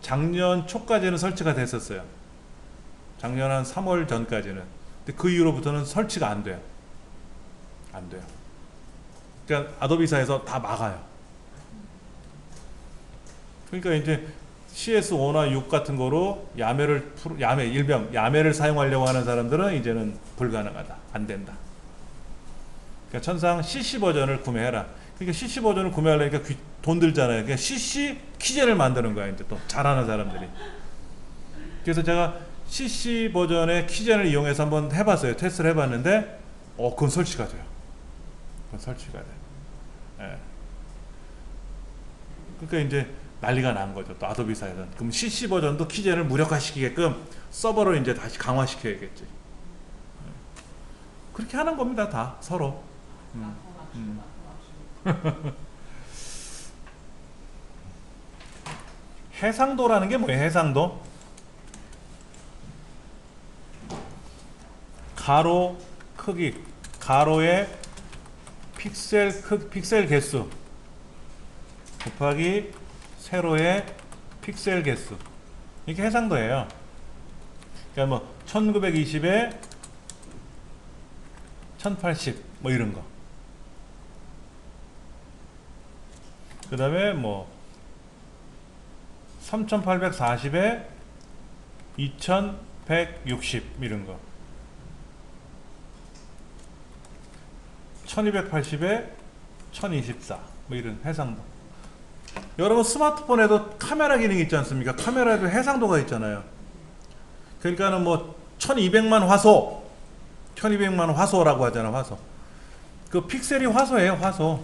작년 초까지는 설치가 됐었어요. 작년 한 3월 전까지는. 근데 그 이후로부터는 설치가 안 돼요. 안 돼요. 그러니까 아도비사에서 다 막아요. 그러니까 이제 CS5나 6 같은 거로 야매를 사용하려고 하는 사람들은 이제는 불가능하다. 안 된다. 그러니까 천상 CC 버전을 구매해라. 그러니까 CC 버전을 구매하려니까 돈 들잖아요. 그러니까 CC 키젠을 만드는 거야. 이제 또 잘하는 사람들이. 그래서 제가 CC 버전의 키젠을 이용해서 한번 해봤어요. 테스트를 해봤는데 그건 설치가 돼요. 그건 설치가 돼요. 예. 그러니까 이제 난리가 난 거죠. 또 아도비사에서는. 그럼 CC 버전도 키젠을 무력화시키게끔 서버를 이제 다시 강화시켜야겠지. 그렇게 하는 겁니다. 다 서로. 해상도라는 게 뭐예요? 해상도? 가로 크기, 가로의 픽셀 개수 곱하기 세로의 픽셀 개수, 이게 해상도예요. 그러니까 뭐 1920에 1080 뭐 이런 거. 그 다음에 뭐 3840에 2160 이런 거. 1280에 1024 뭐 이런 해상도. 여러분 스마트폰에도 카메라 기능이 있지 않습니까? 카메라에도 해상도가 있잖아요. 그러니까는 뭐 1200만 화소, 1200만 화소라고 하잖아. 화소. 그 픽셀이 화소예요. 화소.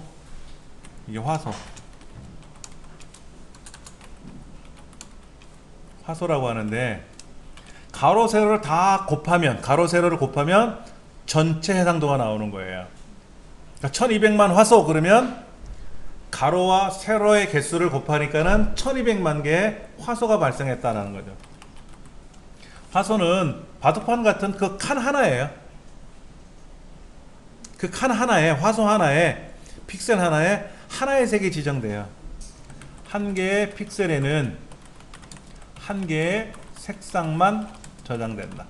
이게 화소. 화소라고 하는데 가로 세로를 다 곱하면, 가로 세로를 곱하면 전체 해상도가 나오는 거예요. 그러니까 1200만 화소 그러면 가로와 세로의 개수를 곱하니까는 1200만 개의 화소가 발생했다는 거죠. 화소는 바둑판 같은 그 칸 하나예요. 그 칸 하나에, 화소 하나에, 픽셀 하나에 하나의 색이 지정돼요. 한 개의 픽셀에는 한 개의 색상만 저장된다.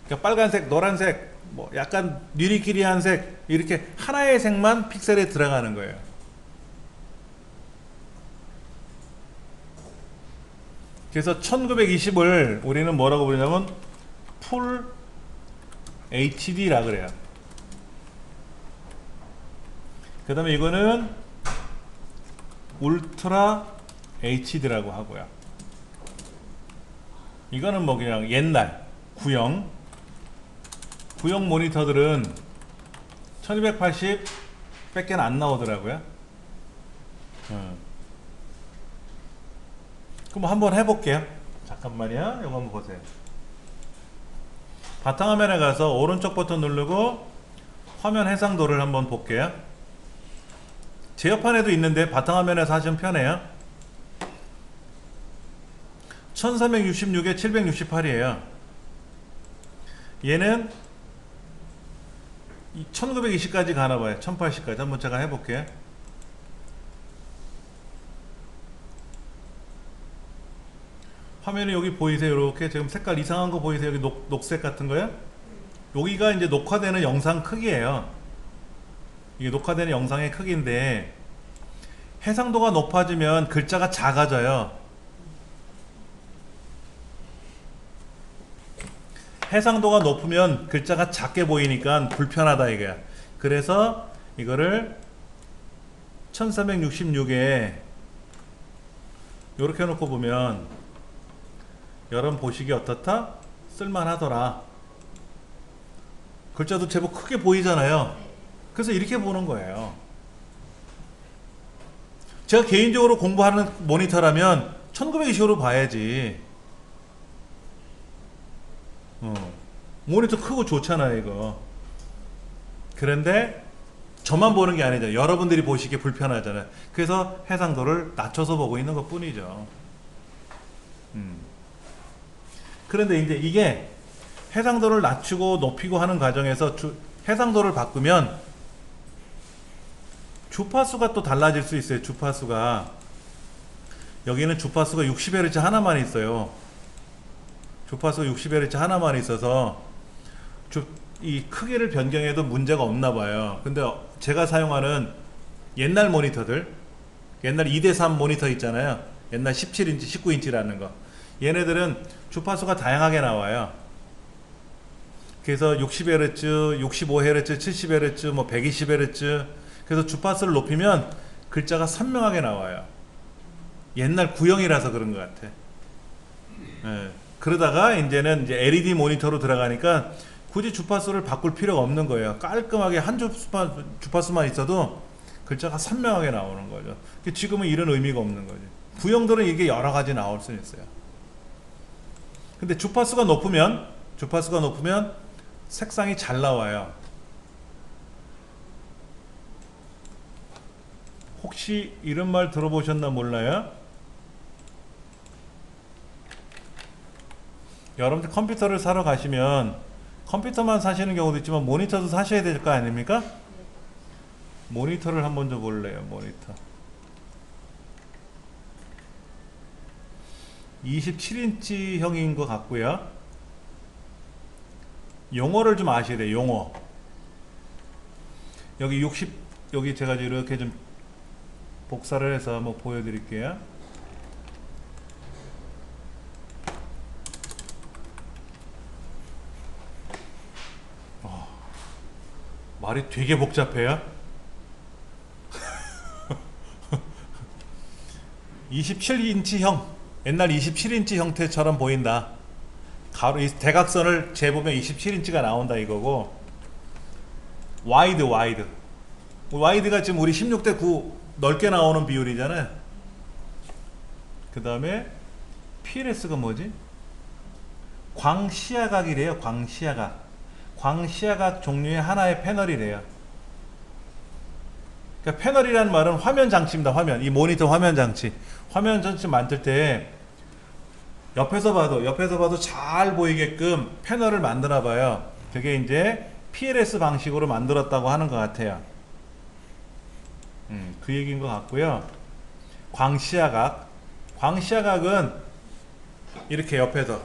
그러니까 빨간색, 노란색, 뭐 약간 느리끼리한 색, 이렇게 하나의 색만 픽셀에 들어가는 거예요. 그래서 1920을 우리는 뭐라고 부르냐면 풀 HD라 그래요. 그 다음에 이거는 울트라 HD라고 하고요. 이거는 뭐 그냥 옛날 구형 모니터들은 1280 밖에 안 나오더라고요. 그럼 한번 해볼게요. 잠깐만요. 이거 한번 보세요. 바탕화면에 가서 오른쪽 버튼 누르고 화면 해상도를 한번 볼게요. 제 옆판에도 있는데 바탕화면에서 하시면 편해요. 1366에 768이에요. 얘는 1920까지 가나봐요. 1080까지 한번 제가 해볼게요. 화면에 여기 보이세요? 이렇게 지금 색깔 이상한 거 보이세요? 여기 녹색 같은 거요? 여기가 이제 녹화되는 영상 크기예요. 이게 녹화되는 영상의 크기인데 해상도가 높아지면 글자가 작아져요. 해상도가 높으면 글자가 작게 보이니까 불편하다 이거야. 그래서 이거를 1366에 이렇게 해놓고 보면 여러분 보시기 어떻다? 쓸만하더라. 글자도 제법 크게 보이잖아요. 그래서 이렇게 보는 거예요. 제가 개인적으로 공부하는 모니터라면 1920으로 봐야지. 모니터 크고 좋잖아요 이거. 그런데 저만 보는 게 아니죠. 여러분들이 보시기에 불편하잖아요. 그래서 해상도를 낮춰서 보고 있는 것 뿐이죠. 그런데 이제 이게 해상도를 낮추고 높이고 하는 과정에서 해상도를 바꾸면 주파수가 또 달라질 수 있어요. 주파수가 여기는 주파수가 60Hz 하나만 있어요. 주파수가 60Hz 하나만 있어서 이 크기를 변경해도 문제가 없나 봐요. 근데 제가 사용하는 옛날 모니터들, 옛날 2:3 모니터 있잖아요. 옛날 17인치, 19인치라는 거. 얘네들은 주파수가 다양하게 나와요. 그래서 60Hz, 65Hz, 70Hz, 뭐 120Hz. 그래서 주파수를 높이면 글자가 선명하게 나와요. 옛날 구형이라서 그런 것 같아. 네. 그러다가 이제는 이제 LED 모니터로 들어가니까 굳이 주파수를 바꿀 필요가 없는 거예요. 깔끔하게 한 주파수만 있어도 글자가 선명하게 나오는 거죠. 지금은 이런 의미가 없는 거죠. 구형들은 이게 여러 가지 나올 수 있어요. 근데 주파수가 높으면 색상이 잘 나와요. 혹시 이런 말 들어보셨나 몰라요? 여러분들 컴퓨터를 사러 가시면 컴퓨터만 사시는 경우도 있지만 모니터도 사셔야 될 거 아닙니까? 모니터를 한번 더 볼래요. 모니터 27인치 형인 것 같고요. 용어를 좀 아셔야 돼요. 용어 여기 제가 이렇게 좀 복사를 해서 한번 보여드릴게요. 말이 되게 복잡해요. 27인치형, 옛날 27인치 형태처럼 보인다. 가로 대각선을 재보면 27인치가 나온다 이거고, 와이드가 지금 우리 16:9 넓게 나오는 비율이잖아요. 그 다음에 PLS가 뭐지? 광시야각이래요. 광시야각 종류의 하나의 패널이래요. 그러니까 패널이라는 말은 화면 장치입니다. 이 모니터 화면 장치 만들 때 옆에서 봐도 잘 보이게끔 패널을 만드나 봐요. 그게 이제 PLS 방식으로 만들었다고 하는 것 같아요. 그 얘기인 것 같고요. 광시야각은 이렇게 옆에서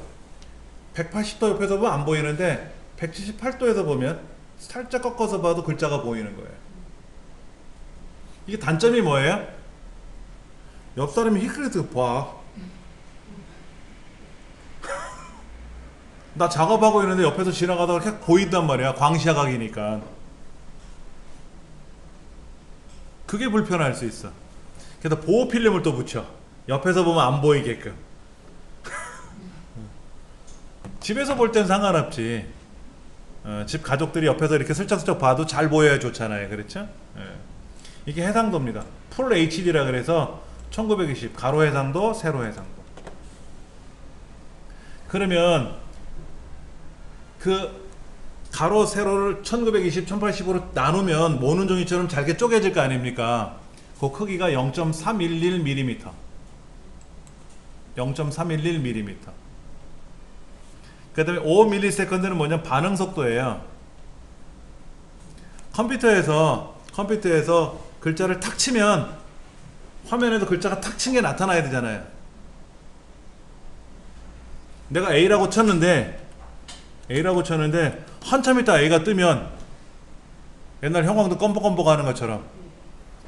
180도 옆에서 보면 안 보이는데 178도에서 보면 살짝 꺾어서 봐도 글자가 보이는 거예요. 이게 단점이 뭐예요? 옆 사람이 히크레트 봐. 나 작업하고 있는데 옆에서 지나가다가 이렇게 보인단 말이야. 광시야각이니까. 그게 불편할 수 있어. 그래서 보호 필름을 또 붙여. 옆에서 보면 안 보이게끔. 집에서 볼 땐 상관없지. 집 가족들이 옆에서 이렇게 슬쩍슬쩍 봐도 잘 보여야 좋잖아요. 그렇죠? 이게 해상도입니다. 풀 HD라 그래서 1920 가로 해상도, 세로 해상도. 그러면 그 가로 세로를 1920, 1080으로 나누면 모눈 종이처럼 잘게 쪼개질 거 아닙니까? 그 크기가 0.311mm. 0.311mm. 그 다음에 5ms는 뭐냐면 반응 속도예요. 컴퓨터에서 글자를 탁 치면 화면에도 글자가 탁 친 게 나타나야 되잖아요. 내가 A라고 쳤는데 한참 있다 A가 뜨면 옛날 형광등 껌뻑껌뻑 하는 것처럼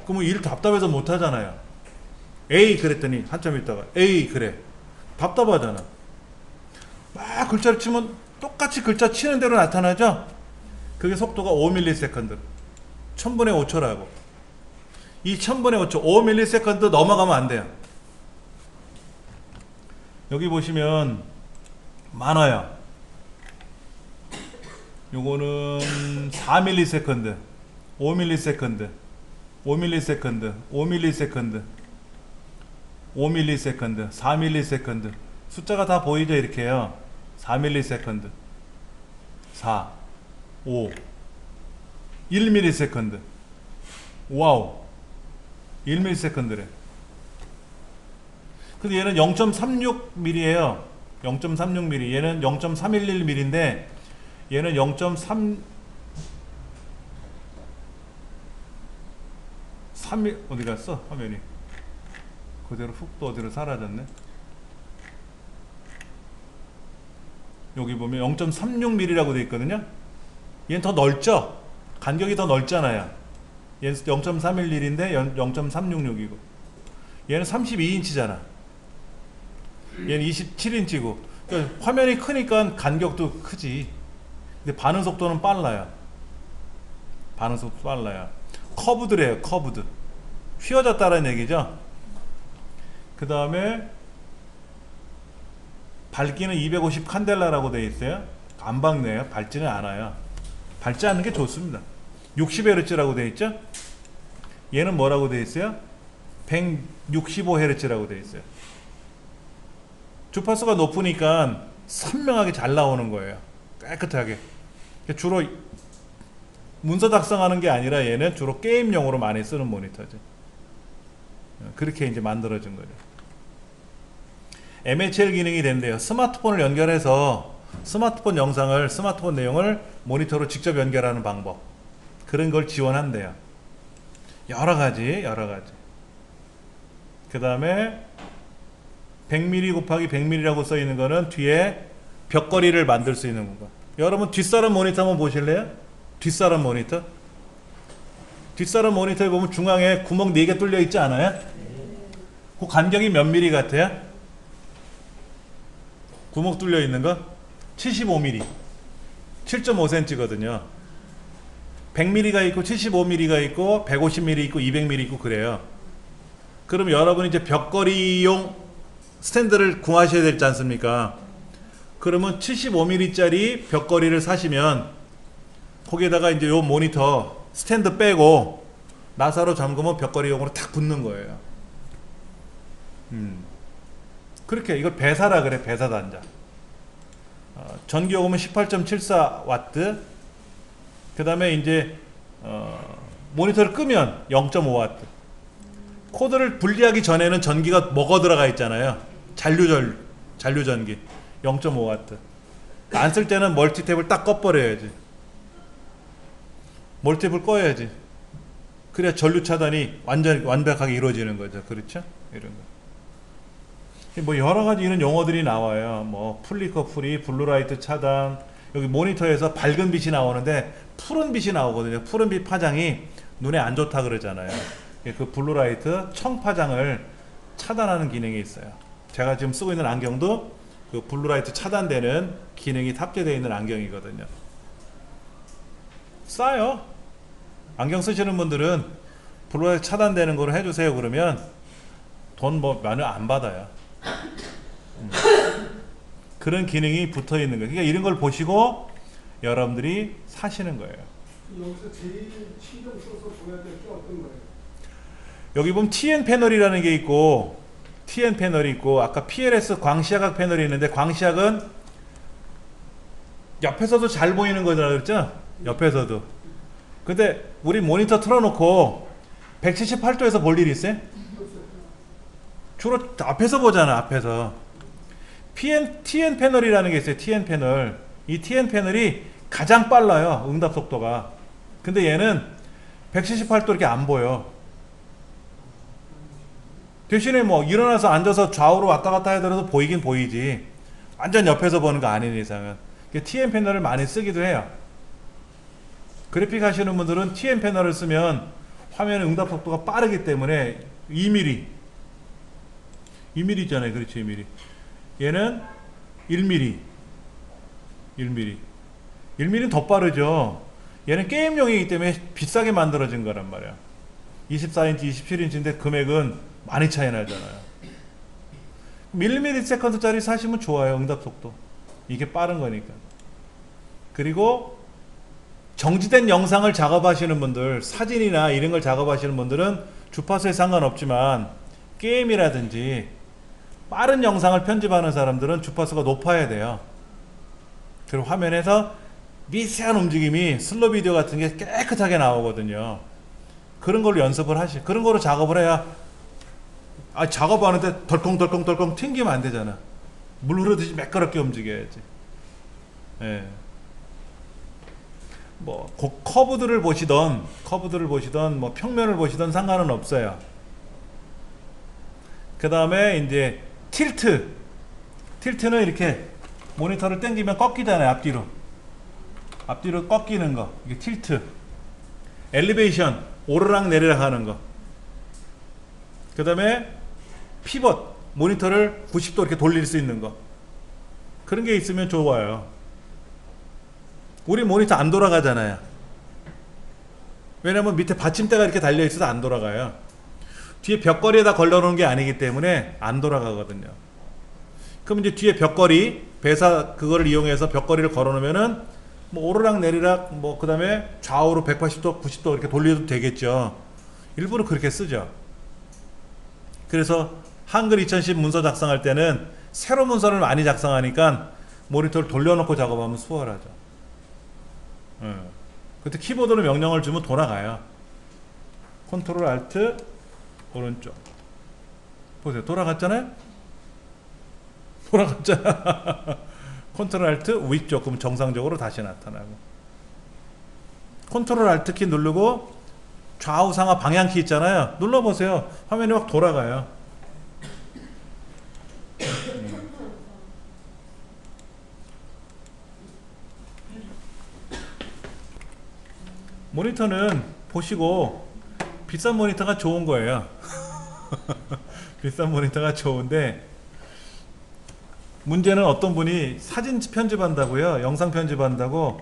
그러면 일 답답해서 못 하잖아요. A 그랬더니 한참 있다가 A 그래. 답답하잖아. 막 글자를 치면 똑같이 글자 치는 대로 나타나죠? 그게 속도가 5ms 1000분의 5초라고. 이 1000분의 5초 5ms 넘어가면 안 돼요. 여기 보시면 많아요. 요거는 4ms 5ms 5ms 5ms 5ms 4ms 숫자가 다 보이죠? 이렇게요. 4ms 4 5 1ms 와우 1ms래. 근데 얘는 0.36mm예요. 0.36mm. 얘는 0.311mm인데 얘는 0.3 어디 갔어? 화면이 그대로 훅 또 어디로 사라졌네. 여기 보면 0.36mm라고 되어 있거든요. 얘는 더 넓죠? 간격이 더 넓잖아요. 얘는 0.311인데 0.366이고 얘는 32인치잖아. 얘는 27인치고 그러니까 화면이 크니까 간격도 크지. 근데 반응 속도는 빨라요. 반응 속도 빨라요. 커브드래요. 커브드. 휘어졌다는 얘기죠. 그 다음에 밝기는 250 칸델라라고 되어 있어요. 안 밝네요. 밝지는 않아요. 밝지 않는 게 좋습니다. 60Hz라고 되어 있죠. 얘는 뭐라고 되어 있어요? 165Hz라고 되어 있어요. 주파수가 높으니까 선명하게 잘 나오는 거예요. 깨끗하게. 주로 문서 작성하는 게 아니라 얘는 주로 게임용으로 많이 쓰는 모니터죠. 그렇게 이제 만들어진 거죠. MHL 기능이 된대요. 스마트폰을 연결해서 스마트폰 영상을, 스마트폰 내용을 모니터로 직접 연결하는 방법. 그런 걸 지원한대요. 여러 가지. 그 다음에 100mm 곱하기 100mm라고 써 있는 거는 뒤에 벽걸이를 만들 수 있는 거. 여러분 뒷사람 모니터 한번 보실래요? 뒷사람 모니터. 뒷사람 모니터에 보면 중앙에 구멍 4개 뚫려 있지 않아요? 그 간격이 몇 mm 같아요? 구멍 뚫려 있는 거? 75mm. 7.5cm거든요. 100mm가 있고 75mm가 있고 150mm 있고 200mm 있고 그래요. 그럼 여러분이 이제 벽걸이용 스탠드를 구하셔야 되지 않습니까? 그러면 75mm짜리 벽걸이를 사시면 거기에다가 이제 요 모니터 스탠드 빼고 나사로 잠그면 벽걸이용으로 탁 붙는 거예요. 그렇게 이걸 배사라 그래. 배사 단자. 전기요금은 18.74W. 그 다음에 이제 모니터를 끄면 0.5W. 코드를 분리하기 전에는 전기가 먹어 들어가 있잖아요. 잔류전기 0.5W. 안 쓸 때는 멀티탭을 딱 꺼버려야지. 멀티탭을 꺼야지. 그래야 전류 차단이 완벽하게 이루어지는 거죠. 그렇죠? 이런 거. 뭐 여러 가지 이런 용어들이 나와요. 뭐 플리커 프리, 블루라이트 차단. 여기 모니터에서 밝은 빛이 나오는데 푸른 빛이 나오거든요. 푸른 빛 파장이 눈에 안 좋다 그러잖아요. 그 블루라이트 청파장을 차단하는 기능이 있어요. 제가 지금 쓰고 있는 안경도 그 블루라이트 차단되는 기능이 탑재되어 있는 안경이거든요. 싸요. 안경 쓰시는 분들은 블루라이트 차단되는 거를 해주세요 그러면 돈 뭐 많이 안 받아요. 그런 기능이 붙어 있는 거예요. 그러니까 이런 걸 보시고 여러분들이 사시는 거예요. 여기서 제일 신경 써서 보여야 될 게 어떤 거예요? 여기 보면 TN 패널이라는 게 있고 TN 패널이 있고 아까 PLS 광시야각 패널이 있는데 광시약은 옆에서도 잘 보이는 거잖아 그랬죠? 옆에서도. 근데 우리 모니터 틀어놓고 178도에서 볼 일이 있어요? 주로 앞에서 보잖아. 앞에서 TN 패널이라는 게 있어요. TN 패널. 이 TN 패널이 가장 빨라요. 응답 속도가. 근데 얘는 178도 이렇게 안 보여. 대신에 뭐 일어나서 앉아서 좌우로 왔다 갔다 하더라도 보이긴 보이지. 완전 옆에서 보는 거 아닌 이상은. TN 패널을 많이 쓰기도 해요. 그래픽 하시는 분들은 TN 패널을 쓰면 화면의 응답 속도가 빠르기 때문에 2mm 2mm잖아요. 그렇죠. 2mm. 얘는 1mm 1mm는 더 빠르죠. 얘는 게임용이기 때문에 비싸게 만들어진 거란 말이야. 24인치 27인치인데 금액은 많이 차이 나잖아요. 밀리미터세컨드짜리 사시면 좋아요. 응답 속도 이게 빠른 거니까. 그리고 정지된 영상을 작업하시는 분들, 사진이나 이런 걸 작업하시는 분들은 주파수에 상관없지만 게임이라든지 빠른 영상을 편집하는 사람들은 주파수가 높아야 돼요. 그리고 화면에서 미세한 움직임이 슬로 비디오 같은 게 깨끗하게 나오거든요. 그런 걸로 연습을 그런 거로 작업을 해야, 작업하는데 덜컹덜컹 튕기면 안 되잖아. 물 흐르듯이 매끄럽게 움직여야지. 예. 뭐 커브들을 보시던 뭐 평면을 보시던 상관은 없어요. 그 다음에 이제 틸트는 이렇게 모니터를 당기면 꺾이잖아요. 앞뒤로 꺾이는 거, 이게 틸트. 엘리베이션, 오르락 내리락 하는 거. 그 다음에 피벗, 모니터를 90도 이렇게 돌릴 수 있는 거. 그런 게 있으면 좋아요. 우리 모니터 안 돌아가잖아요. 왜냐면 밑에 받침대가 이렇게 달려 있어서 안 돌아가요. 뒤에 벽걸이에다 걸러놓은 게 아니기 때문에 안 돌아가거든요. 그럼 이제 뒤에 벽걸이, 배사 그거를 이용해서 벽걸이를 걸어놓으면은 뭐 오르락 내리락 뭐 그 다음에 좌우로 180도, 90도 이렇게 돌려도 되겠죠. 일부러 그렇게 쓰죠. 그래서 한글 2010 문서 작성할 때는 세로 문서를 많이 작성하니까 모니터를 돌려놓고 작업하면 수월하죠. 그때 키보드로 명령을 주면 돌아가요. 컨트롤 알트 오른쪽 보세요. 돌아갔잖아요. 컨트롤 알트 위쪽, 그럼 정상적으로 다시 나타나고, 컨트롤 알트 키 누르고 좌우 상하 방향 키 있잖아요. 눌러보세요. 화면이 막 돌아가요. 모니터는 보시고 비싼 모니터가 좋은 거예요. 비싼 모니터가 좋은데 문제는 어떤 분이 사진 편집한다고요, 영상 편집한다고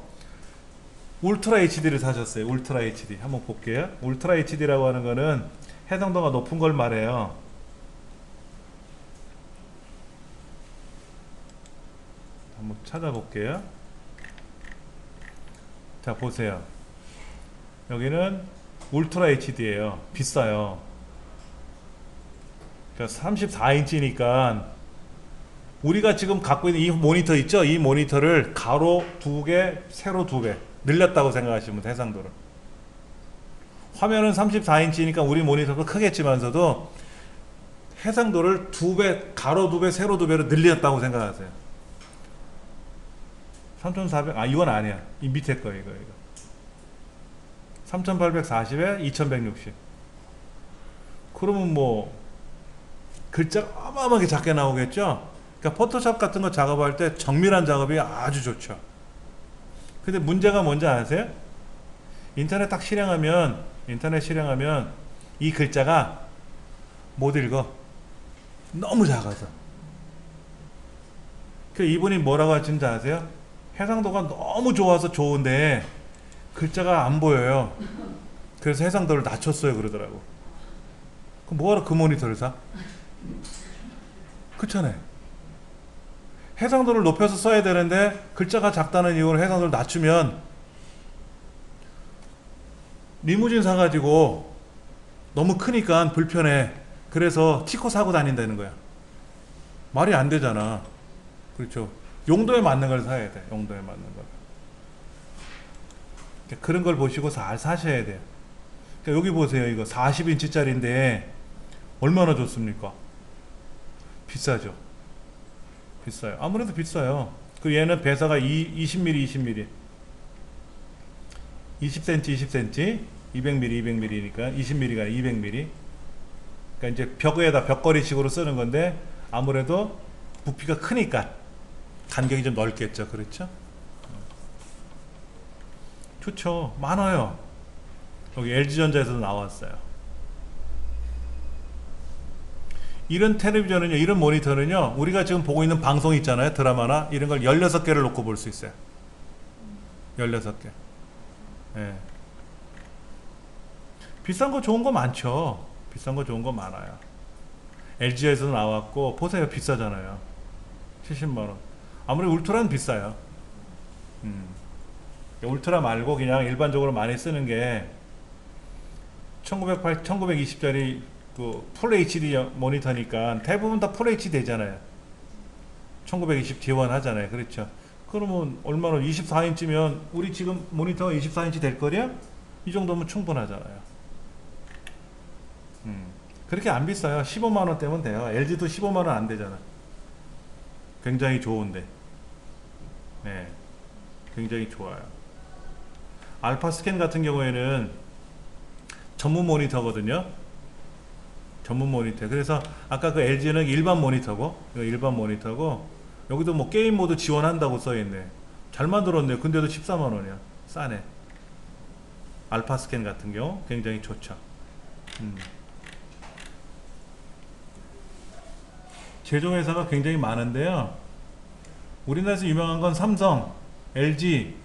울트라 HD를 사셨어요. 울트라 HD 한번 볼게요. 울트라 HD라고 하는 거는 해상도가 높은 걸 말해요. 한번 찾아볼게요. 자 보세요. 여기는 울트라 HD예요. 비싸요. 그러니까 34인치니까 우리가 지금 갖고 있는 이 모니터 있죠? 이 모니터를 가로 2개, 세로 2배 늘렸다고 생각하시면 돼요. 해상도를. 화면은 34인치니까 우리 모니터도 크겠지만서도 해상도를 2배, 가로 2배, 세로 2배로 늘렸다고 생각하세요. 3400, 이건 아니야. 이 밑에 거 이거. 3840에 2160. 그러면 뭐 글자가 어마어마하게 작게 나오겠죠? 그러니까 포토샵 같은 거 작업할 때 정밀한 작업이 아주 좋죠. 근데 문제가 뭔지 아세요? 인터넷 실행하면 이 글자가 못 읽어. 너무 작아서. 그 이분이 뭐라고 하시는지 아세요? 해상도가 너무 좋아서 좋은데 글자가 안 보여요. 그래서 해상도를 낮췄어요 그러더라고. 그럼 뭐하러 그 모니터를 사? 그렇잖아요. 해상도를 높여서 써야 되는데 글자가 작다는 이유로 해상도를 낮추면 리무진 사가지고 너무 크니까 불편해. 그래서 티코 사고 다닌다는 거야. 말이 안 되잖아. 그렇죠. 용도에 맞는 걸 사야 돼. 용도에 맞는 걸. 그런 걸 보시고 잘 사셔야 돼요. 그러니까 여기 보세요. 이거 40인치짜리인데 얼마나 좋습니까? 비싸죠. 비싸요. 아무래도 비싸요. 그리고 얘는 배사가 20mm, 20mm. 20cm, 20cm, 200mm, 200mm니까 20mm가 200mm. 그러니까 이제 벽에다 벽걸이식으로 쓰는 건데 아무래도 부피가 크니까 간격이 좀 넓겠죠. 그렇죠? 좋죠. 많아요. 여기 LG전자에서도 나왔어요. 이런 텔레비전은요, 이런 모니터는요, 우리가 지금 보고 있는 방송 있잖아요. 드라마나 이런 걸 16개를 놓고 볼 수 있어요. 16개. 예. 비싼 거 좋은 거 많죠. 비싼 거 좋은 거 많아요. LG에서도 나왔고, 보세요. 비싸잖아요. 70만원. 아무래도 울트라는 비싸요. 울트라 말고 그냥 일반적으로 많이 쓰는 게 1920짜리 그 풀 HD 모니터니까 대부분 다 풀 HD 되잖아요. 1920 지원하잖아요. 그렇죠. 그러면 얼마나 24인치면 우리 지금 모니터가 24인치 될 거냐? 이 정도면 충분하잖아요. 그렇게 안 비싸요. 15만원대면 돼요. LG도 15만원 안 되잖아. 굉장히 좋은데. 네. 굉장히 좋아요. 알파스캔 같은 경우에는 전문 모니터거든요. 전문 모니터. 그래서 아까 그 LG는 일반 모니터고, 이거 일반 모니터고, 여기도 뭐 게임 모드 지원한다고 써있네. 잘 만들었네. 근데도 14만원이야. 싸네. 알파스캔 같은 경우 굉장히 좋죠. 제조회사가 굉장히 많은데요. 우리나라에서 유명한 건 삼성, LG,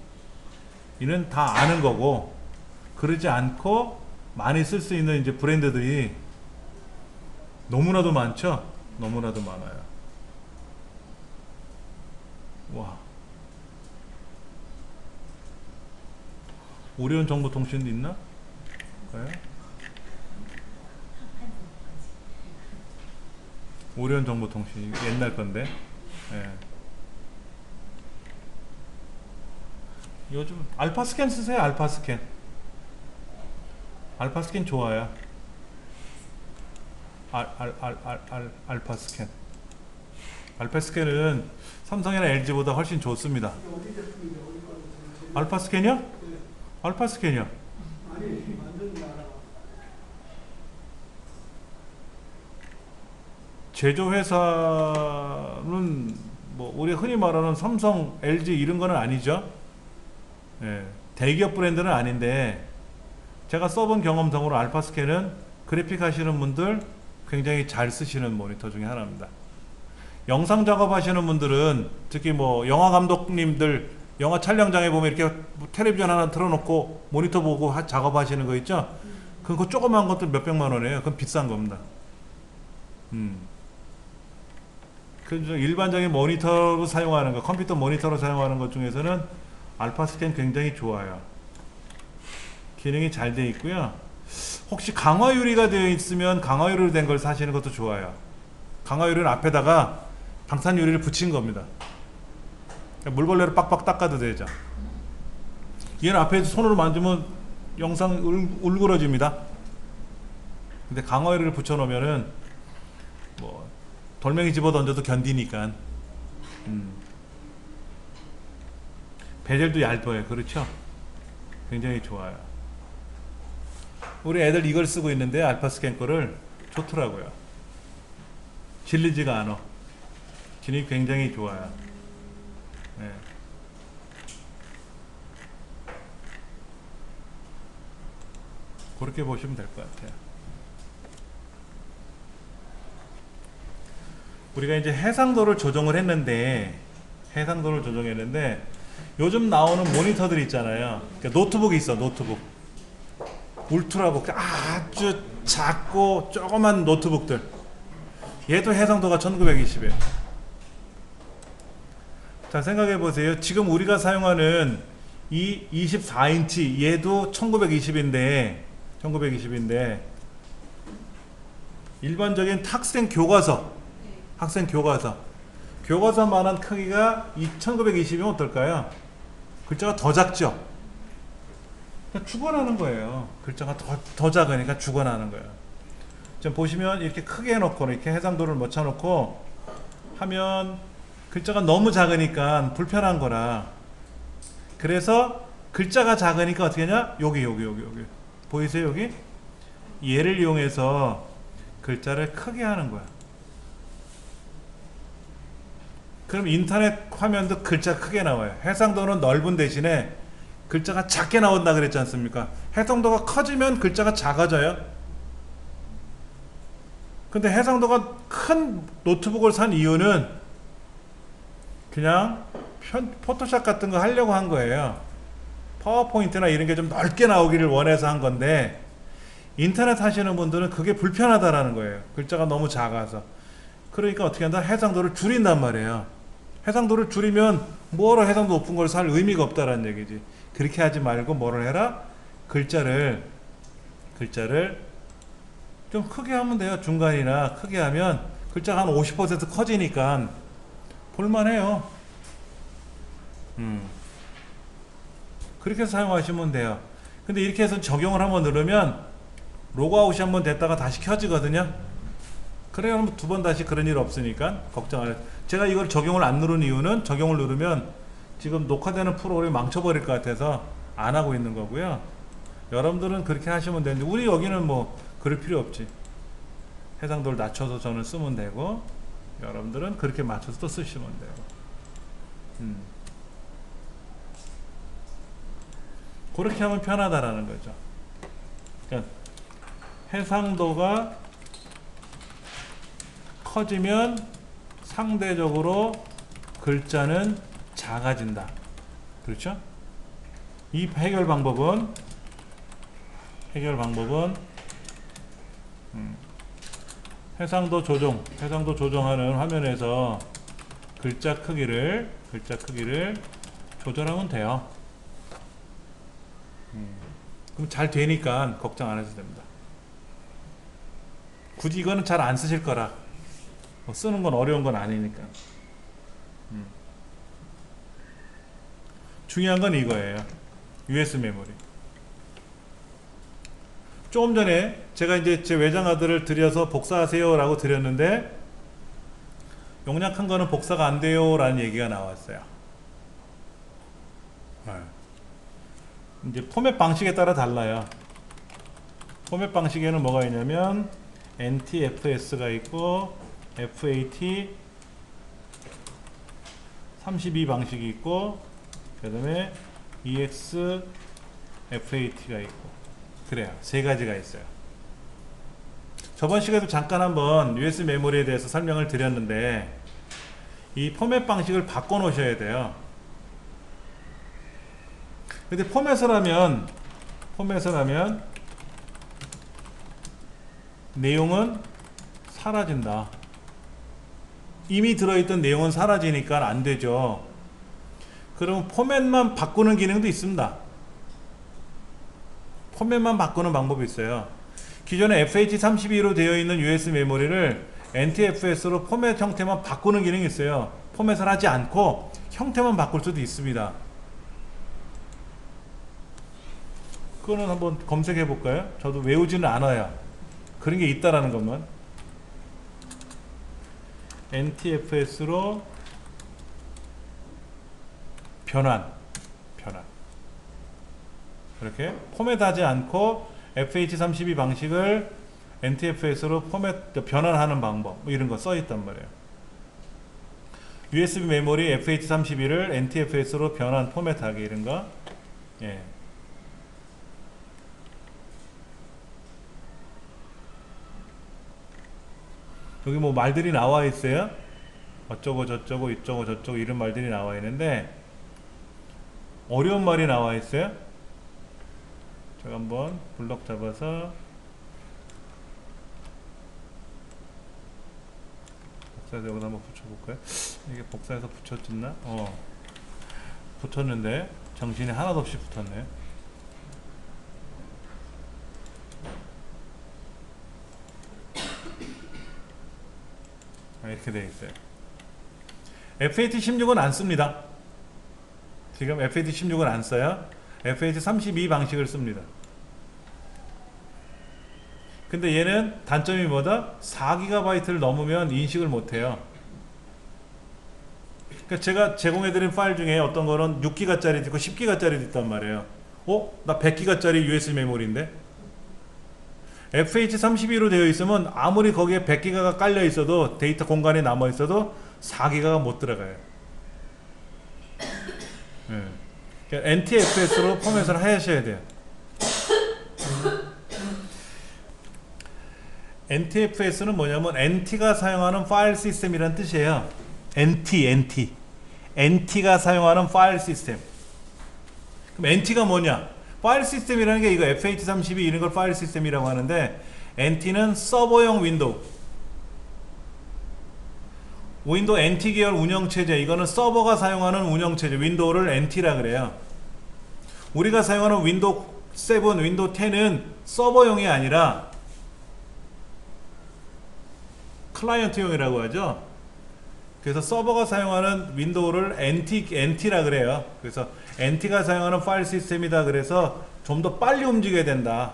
이는 다 아는 거고, 그러지 않고 많이 쓸 수 있는 이제 브랜드들이 너무나도 많죠? 너무나도 많아요. 와. 오리온 정보통신도 있나? 네. 오리온 정보통신 옛날 건데. 네. 요즘 알파스캔 쓰세요. 알파스캔. 알파스캔 좋아요. 알파스캔. 알파스캔은 삼성이나 LG보다 훨씬 좋습니다. 어디 제품인데 어디 거는 알파스캔이요? 네. 알파스캔이요. 아니 만드는 나라. 제조회사는 뭐 우리가 흔히 말하는 삼성, LG 이런 거는 아니죠. 예, 대기업 브랜드는 아닌데 제가 써본 경험상으로 알파스캔은 그래픽 하시는 분들 굉장히 잘 쓰시는 모니터 중에 하나입니다. 영상 작업하시는 분들은 특히 뭐 영화 감독님들 영화 촬영장에 보면 이렇게 텔레비전 하나 틀어놓고 모니터 보고 작업하시는 거 있죠? 그거 조그만 것들 몇백만 원이에요. 그건 비싼 겁니다. 그래서 일반적인 모니터로 사용하는 거, 컴퓨터 모니터로 사용하는 것 중에서는 알파스캔 굉장히 좋아요. 기능이 잘 되어 있고요. 혹시 강화 유리가 되어 있으면 강화 유리로 된 걸 사시는 것도 좋아요. 강화 유리는 앞에다가 방탄 유리를 붙인 겁니다. 물걸레로 빡빡 닦아도 되죠. 얘는 앞에 손으로 만지면 영상 울그러집니다. 근데 강화 유리를 붙여 놓으면은 뭐 돌멩이 집어 던져도 견디니까. 베젤도 얇아요. 그렇죠? 굉장히 좋아요. 우리 애들 이걸 쓰고 있는데 알파스캔 거를 좋더라고요. 질리지가 않아. 기능이 굉장히 좋아요. 네. 그렇게 보시면 될 것 같아요. 우리가 이제 해상도를 조정을 했는데 요즘 나오는 모니터들 있잖아요. 그러니까 노트북이 있어. 노트북 울트라북 아주 작고 조그만 노트북들, 얘도 해상도가 1920이에요. 자, 생각해 보세요. 지금 우리가 사용하는 이 24인치 얘도 1920인데 일반적인 학생 교과서만한 크기가 1920이면 어떨까요? 글자가 더 작죠? 그러니까 죽어나는 거예요. 글자가 더 작으니까 죽어나는 거예요. 지금 보시면 이렇게 크게 해놓고 이렇게 해상도를 맞춰놓고 하면 글자가 너무 작으니까 불편한 거라. 그래서 글자가 작으니까 어떻게 하냐? 여기 보이세요? 여기 얘를 이용해서 글자를 크게 하는 거야. 그럼 인터넷 화면도 글자 크게 나와요. 해상도는 넓은 대신에 글자가 작게 나온다 그랬지 않습니까? 해상도가 커지면 글자가 작아져요. 근데 해상도가 큰 노트북을 산 이유는 그냥 포토샵 같은 거 하려고 한 거예요. 파워포인트나 이런 게 좀 넓게 나오기를 원해서 한 건데, 인터넷 하시는 분들은 그게 불편하다라는 거예요. 글자가 너무 작아서. 그러니까 어떻게 한다? 해상도를 줄인단 말이에요. 해상도를 줄이면 뭐로 해상도 높은 걸 살 의미가 없다라는 얘기지. 그렇게 하지 말고 뭐를 해라? 글자를 좀 크게 하면 돼요. 중간이나 크게 하면 글자가 한 50% 커지니까 볼만해요. 그렇게 해서 사용하시면 돼요. 근데 이렇게 해서 적용을 한번 누르면 로그아웃이 한번 됐다가 다시 켜지거든요. 그래야 두 번 다시 그런 일 없으니까 걱정 안 해요. 제가 이걸 적용을 안 누른 이유는 적용을 누르면 지금 녹화되는 프로그램이 망쳐버릴 것 같아서 안 하고 있는 거고요. 여러분들은 그렇게 하시면 되는데, 우리 여기는 뭐 그럴 필요 없지. 해상도를 낮춰서 저는 쓰면 되고, 여러분들은 그렇게 맞춰서 또 쓰시면 되고. 그렇게 하면 편하다라는 거죠. 그러니까 해상도가 커지면 상대적으로 글자는 작아진다. 그렇죠? 이 해결 방법은 해상도 조정하는 화면에서 글자 크기를 조절하면 돼요. 그럼 잘 되니까 걱정 안 해도 됩니다. 굳이 이거는 잘 안 쓰실 거라, 뭐 쓰는 건 어려운 건 아니니까. 중요한 건 이거예요. USB 메모리. 조금 전에 제가 이제 제 외장하드를 들여서 복사하세요 라고 드렸는데, 용량 큰 거는 복사가 안 돼요 라는 얘기가 나왔어요. 이제 포맷 방식에 따라 달라요. 포맷 방식에는 뭐가 있냐면 NTFS가 있고 FAT 32 방식이 있고, 그 다음에 EX FAT가 있고, 그래요. 세 가지가 있어요. 저번 시간에도 잠깐 한번 USB 메모리에 대해서 설명을 드렸는데, 이 포맷 방식을 바꿔 놓으셔야 돼요. 근데 포맷을 하면 내용은 사라진다. 이미 들어있던 내용은 사라지니까 안 되죠. 그럼 포맷만 바꾸는 기능도 있습니다. 포맷만 바꾸는 방법이 있어요. 기존에 FH32로 되어 있는 USB 메모리를 NTFS로 포맷 형태만 바꾸는 기능이 있어요. 포맷을 하지 않고 형태만 바꿀 수도 있습니다. 그거는 한번 검색해 볼까요? 저도 외우지는 않아요. 그런 게 있다라는 것만. NTFS로 변환. 이렇게 포맷하지 않고 FH32 방식을 NTFS로 변환하는 방법, 뭐 이런 거 써 있단 말이에요. USB 메모리 FH32를 NTFS로 변환, 포맷하기, 이런 거. 예. 여기 뭐 말들이 나와 있어요. 어쩌고 저쩌고 이쩌고 저쩌고 이런 말들이 나와 있는데, 어려운 말이 나와 있어요. 제가 한번 블럭 잡아서 복사해서 여기다 한번 붙여볼까요? 이게 복사해서 붙여졌나? 붙었는데 정신이 하나도 없이 붙었네. 이렇게 되어 있어요. FAT16은 안 씁니다. 지금 FAT16은 안 써요. FAT32 방식을 씁니다. 근데 얘는 단점이 뭐다? 4GB를 넘으면 인식을 못해요. 그러니까 제가 제공해드린 파일 중에 어떤 거는 6기가짜리 있고 10기가짜리 있단 말이에요. 나 100기가짜리 USB 메모리인데? FH32로 되어 있으면 아무리 거기에 100기가가 깔려 있어도 데이터 공간이 남아 있어도 4기가가 못 들어가요. 네. 그러니까 NTFS로 포맷을 하셔야 돼요. NTFS는 뭐냐면 NT가 사용하는 파일 시스템이란 뜻이에요. NT가 사용하는 파일 시스템. 그럼 NT가 뭐냐? 파일 시스템이라는 게 이거 FH32 이런 걸 파일 시스템이라고 하는데, NT는 서버용 윈도우 NT 계열 운영체제, 이거는 서버가 사용하는 운영체제, 윈도우를 NT라 그래요. 우리가 사용하는 윈도우 7, 윈도우 10은 서버용이 아니라 클라이언트용이라고 하죠. 그래서 서버가 사용하는 윈도우를 NT라 그래요. 그래서 NT가 사용하는 파일 시스템이다. 그래서 좀 더 빨리 움직여야 된다.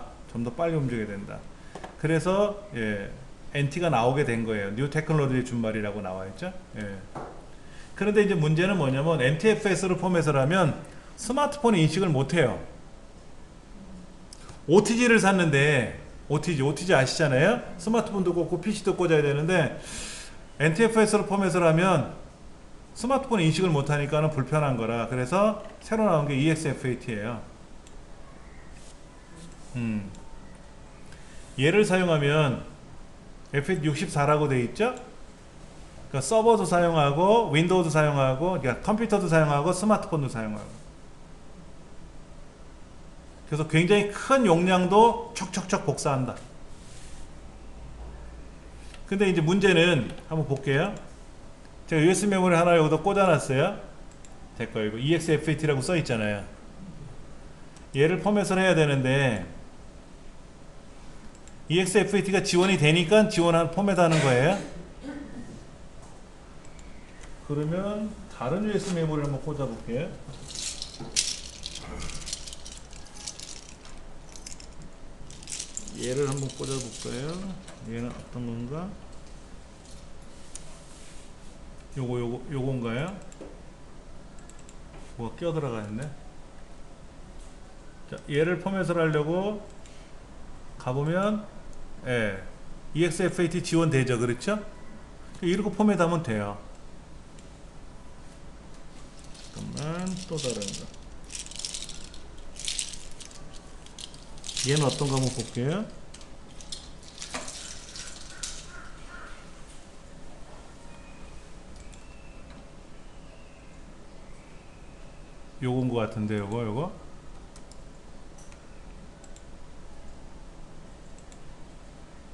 그래서 NT가 나오게 된 거예요. 뉴 테크놀로지 준말이라고 나와 있죠. 그런데 이제 문제는 뭐냐면 NTFS로 포맷을 하면 스마트폰이 인식을 못 해요. OTG를 샀는데 OTG 아시잖아요? 스마트폰도 꽂고 PC도 꽂아야 되는데 NTFS로 포맷을 하면 스마트폰 인식을 못하니까 불편한 거라. 그래서 새로 나온 게 EXF8예요. 얘를 사용하면 FX64라고 되어 있죠? 그러니까 서버도 사용하고 윈도우도 사용하고 그러니까 컴퓨터도 사용하고 스마트폰도 사용하고, 그래서 굉장히 큰 용량도 척척척 복사한다. 근데 이제 문제는 한번 볼게요. 제가 USB 메모리 하나 여기다 꽂아놨어요. 됐고 이거 EXF8라고 써 있잖아요. 얘를 포맷을 해야 되는데 EXF8가 지원이 되니까 포맷하는 거예요. 그러면 다른 USB 메모리를 한번 꽂아볼게요. 얘를 한번 꽂아볼까요? 얘는 어떤 건가? 요건가요? 뭐가 껴들어가 있네. 자, 얘를 포맷을 하려고 가보면 EXF8 지원되죠. 그렇죠? 이렇게 포맷하면 돼요. 잠깐만, 또 다른 거. 얘는 어떤 거 한번 볼게요. 요건 거 같은데, 요거.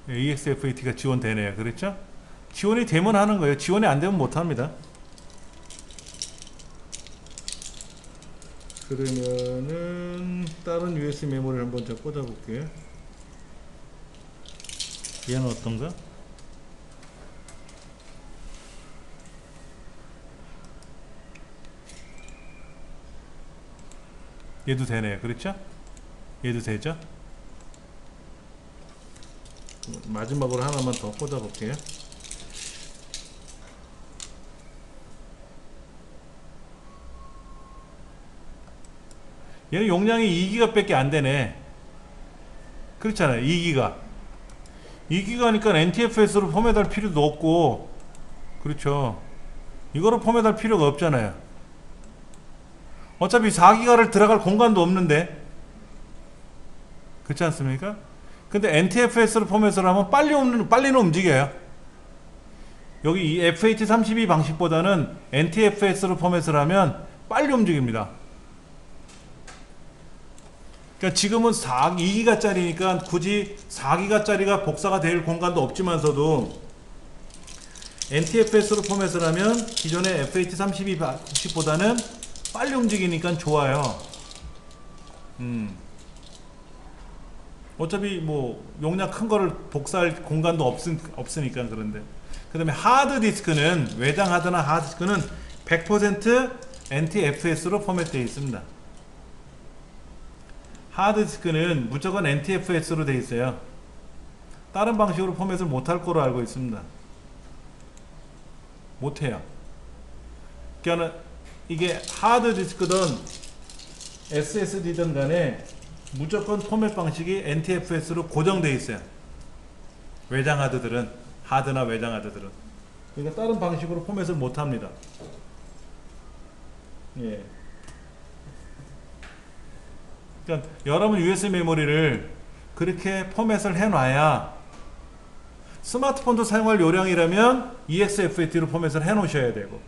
EXF8가 지원되네요. 그렇죠? 지원이 되면 하는 거예요. 지원이 안 되면 못 합니다. 그러면은 다른 USB 메모리를 한번 더 꽂아 볼게요. 얘는 어떤가? 얘도 되네요. 그렇죠? 얘도 되죠? 마지막으로 하나만 더 꽂아 볼게요. 얘는 용량이 2기가 밖에 안 되네. 그렇잖아요. 2기가니까 NTFS로 포맷할 필요도 없고, 그렇죠. 이거로 포맷할 필요가 없잖아요. 어차피 4기가를 들어갈 공간도 없는데, 그렇지 않습니까? 근데 NTFS로 포맷을 하면 빨리는 움직여요. 여기 이 FH32 방식보다는 NTFS로 포맷을 하면 빨리 움직입니다. 그러니까 지금은 2기가짜리니까 굳이 4기가짜리가 복사가 될 공간도 없지만서도 NTFS로 포맷을 하면 기존의 FH32 방식보다는 빨리 움직이니까 좋아요. 어차피 뭐 용량 큰 거를 복사할 공간도 없으니까. 그런데 그 다음에 하드디스크는, 외장 하드나 하드디스크는 100% NTFS로 포맷되어 있습니다. 하드디스크는 무조건 NTFS로 되어 있어요. 다른 방식으로 포맷을 못할 거로 알고 있습니다. 못해요. 그러니까 이게 하드 디스크든 SSD든 간에 무조건 포맷 방식이 NTFS로 고정되어 있어요. 외장 하드들은, 하드나 외장 하드들은. 그러니까 다른 방식으로 포맷을 못 합니다. 예. 그러니까 여러분 USB 메모리를 그렇게 포맷을 해놔야 스마트폰도 사용할 요량이라면 EXFAT로 포맷을 해놓으셔야 되고,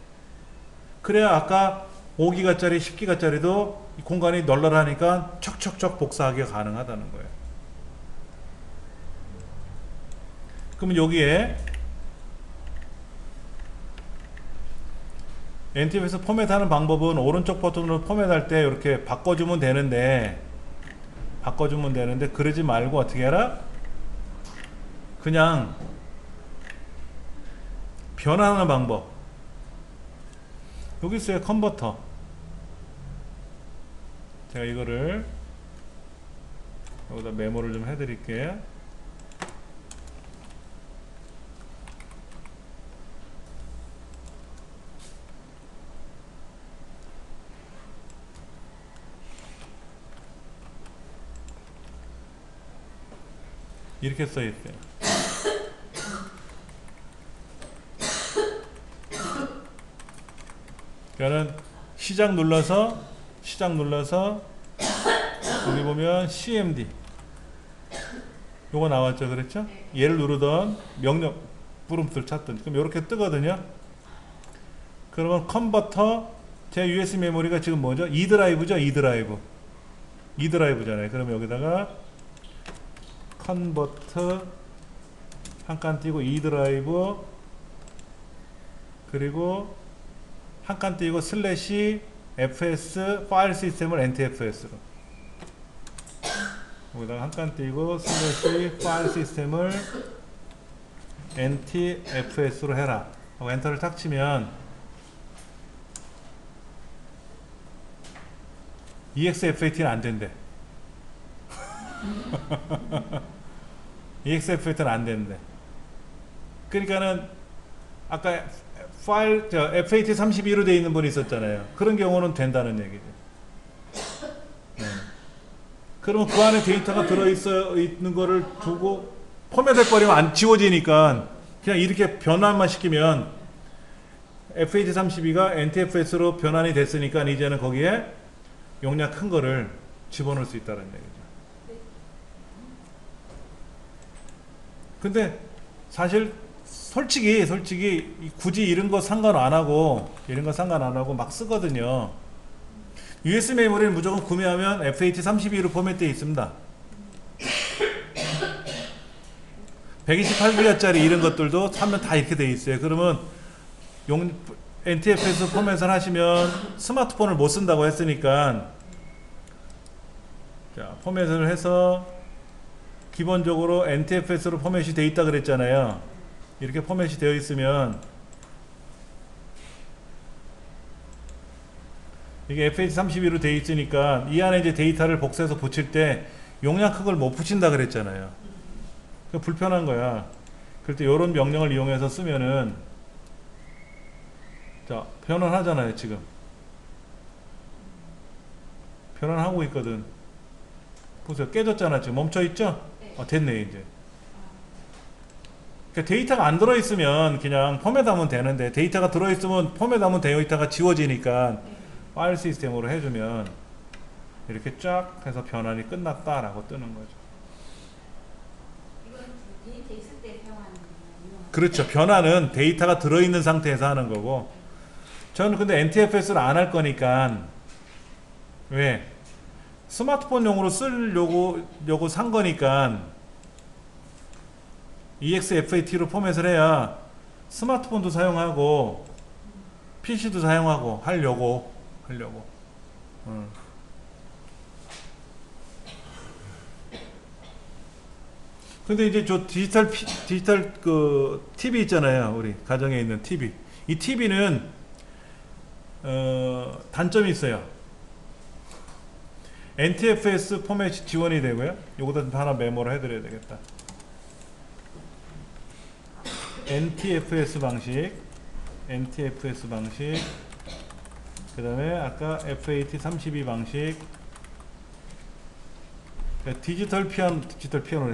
그래야 아까 5기가짜리 10기가짜리도 공간이 널널하니까 척척척 복사하기가 가능하다는 거예요. 그러면 여기에 NTFS 포맷하는 방법은 오른쪽 버튼으로 포맷할 때 이렇게 바꿔주면 되는데 그러지 말고 어떻게 해라? 그냥 변환하는 방법. 여기 있어요. 컨버터. 제가 이거를 여기다 메모를 좀 해드릴게요. 이렇게 써 있어요. 그러니까는 시작 눌러서 여기 보면 CMD 요거 나왔죠, 그랬죠? 얘를 누르던 명령 부름표를 찾던 그럼 이렇게 뜨거든요. 그러면 컨버터 제 USB 메모리가 지금 뭐죠? E 드라이브죠, E 드라이브잖아요. 그럼 여기다가 컨버터 한 칸 띄고 E 드라이브 그리고 한 칸 띄고 슬래시 FS 파일 시스템을 NTFS로 여기다가 한 칸 띄고 슬래시 파일 시스템을 NTFS로 해라 하고 엔터를 탁 치면 EXFAT는 안 된대. EXFAT는 안 되는데. 그러니까는 아까 파일 FAT32로 되어 있는 분이 있었잖아요. 그런 경우는 된다는 얘기죠. 네. 그러면 그 안에 데이터가 들어있는 거를 두고 포맷을 버리면 안 지워지니까 그냥 이렇게 변환만 시키면 FAT32가 NTFS로 변환이 됐으니까 이제는 거기에 용량 큰 거를 집어넣을 수 있다는 얘기죠. 근데 사실 솔직히 굳이 이런 거 상관 안 하고 막 쓰거든요. USB 메모리를 무조건 구매하면 FAT32로 포맷되어 있습니다. 128기가짜리 이런 것들도 사면 다 이렇게 되어 있어요. 그러면 NTFS 포맷을 하시면 스마트폰을 못 쓴다고 했으니까 자, 포맷을 해서 기본적으로 NTFS로 포맷이 되어 있다 그랬잖아요. 이렇게 포맷이 되어 있으면 이게 FAT32로 되어 있으니까 이 안에 이제 데이터를 복사해서 붙일 때 용량 큰 걸 못 붙인다 그랬잖아요. 그 불편한 거야. 그럴 때 이런 명령을 이용해서 쓰면은 자, 변환하잖아요. 지금 변환하고 있거든. 보세요. 깨졌잖아. 지금 멈춰있죠? 됐네 이제. 그러니까 데이터가 안 들어있으면 그냥 포맷하면 되는데 데이터가 들어있으면 포맷하면 데이터가 지워지니까 파일 시스템으로 해주면 이렇게 쫙 해서 변환이 끝났다라고 뜨는 거죠. 이건 데이터 있을 때 사용하는 거예요. 그렇죠. 변환은 데이터가 들어있는 상태에서 하는 거고 저는 근데 NTFS를 안 할 거니까 왜? 스마트폰용으로 쓰려고 산 거니까 EXFAT로 포맷을 해야 스마트폰도 사용하고 PC도 사용하고 하려고. 근데 이제 저 디지털 그 TV 있잖아요. 우리 가정에 있는 TV. 이 TV는 단점이 있어요. NTFS 포맷이 지원이 되고요. 요거다 하나 메모를 해드려야 되겠다. NTFS 방식 그 다음에 아까 FAT32 방식, 디지털 피아노네.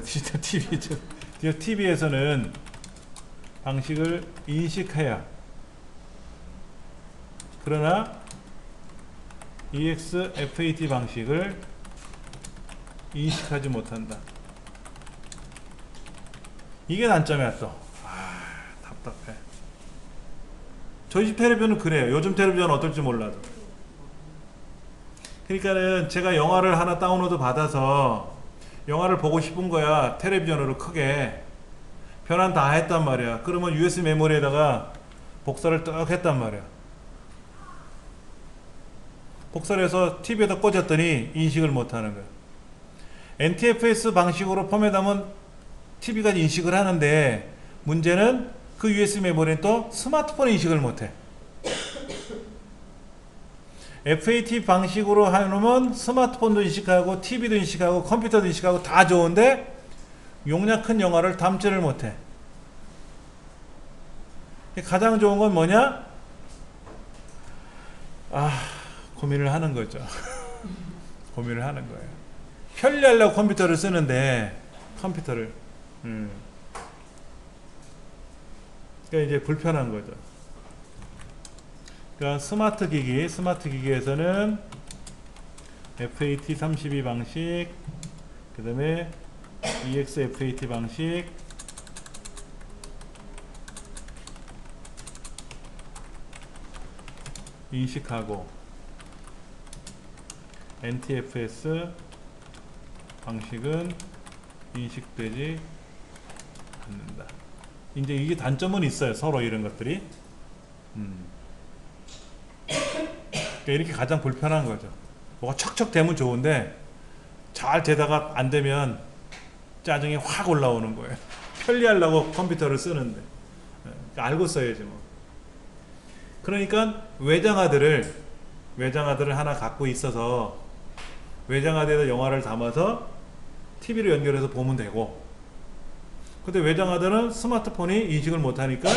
디지털 TV. 디지털 TV에서는 방식을 인식해야, 그러나 EX FAT 방식을 인식하지 못한다. 이게 단점이야 또. 답답해. 저희 집 텔레비전은 그래요. 요즘 텔레비전은 어떨지 몰라도. 그러니까는 제가 영화를 하나 다운로드 받아서 영화를 보고 싶은 거야. 텔레비전으로 크게. 변환 다 했단 말이야. 그러면 USB 메모리에다가 복사를 딱 했단 말이야. 복사를 해서 TV에다 꽂았더니 인식을 못하는 거야. NTFS 방식으로 포맷하면 TV가 인식을 하는데, 문제는 그 USB 메모리는 또 스마트폰 인식을 못해. FAT 방식으로 해놓으면 스마트폰도 인식하고 TV도 인식하고 컴퓨터도 인식하고 다 좋은데 용량 큰 영화를 담지를 못해. 가장 좋은 건 뭐냐? 고민을 하는 거죠. 고민을 하는 거예요. 편리하려고 컴퓨터를 쓰는데, 컴퓨터를 그러니까 이제 불편한 거죠. 그러니까 스마트 기기에서는 FAT32 방식, 그 다음에 EX FAT 방식, 인식하고, NTFS 방식은 인식되지 않는다. 이제 이게 단점은 있어요. 서로 이런 것들이. 그러니까 이렇게 가장 불편한 거죠. 뭐가 척척 되면 좋은데 잘 되다가 안 되면 짜증이 확 올라오는 거예요. 편리하려고 컴퓨터를 쓰는데. 그러니까 알고 써야지 뭐. 그러니까 외장하드를 하나 갖고 있어서 외장하드에다 영화를 담아서 TV로 연결해서 보면 되고, 근데 외장하드는 스마트폰이 인식을 못하니까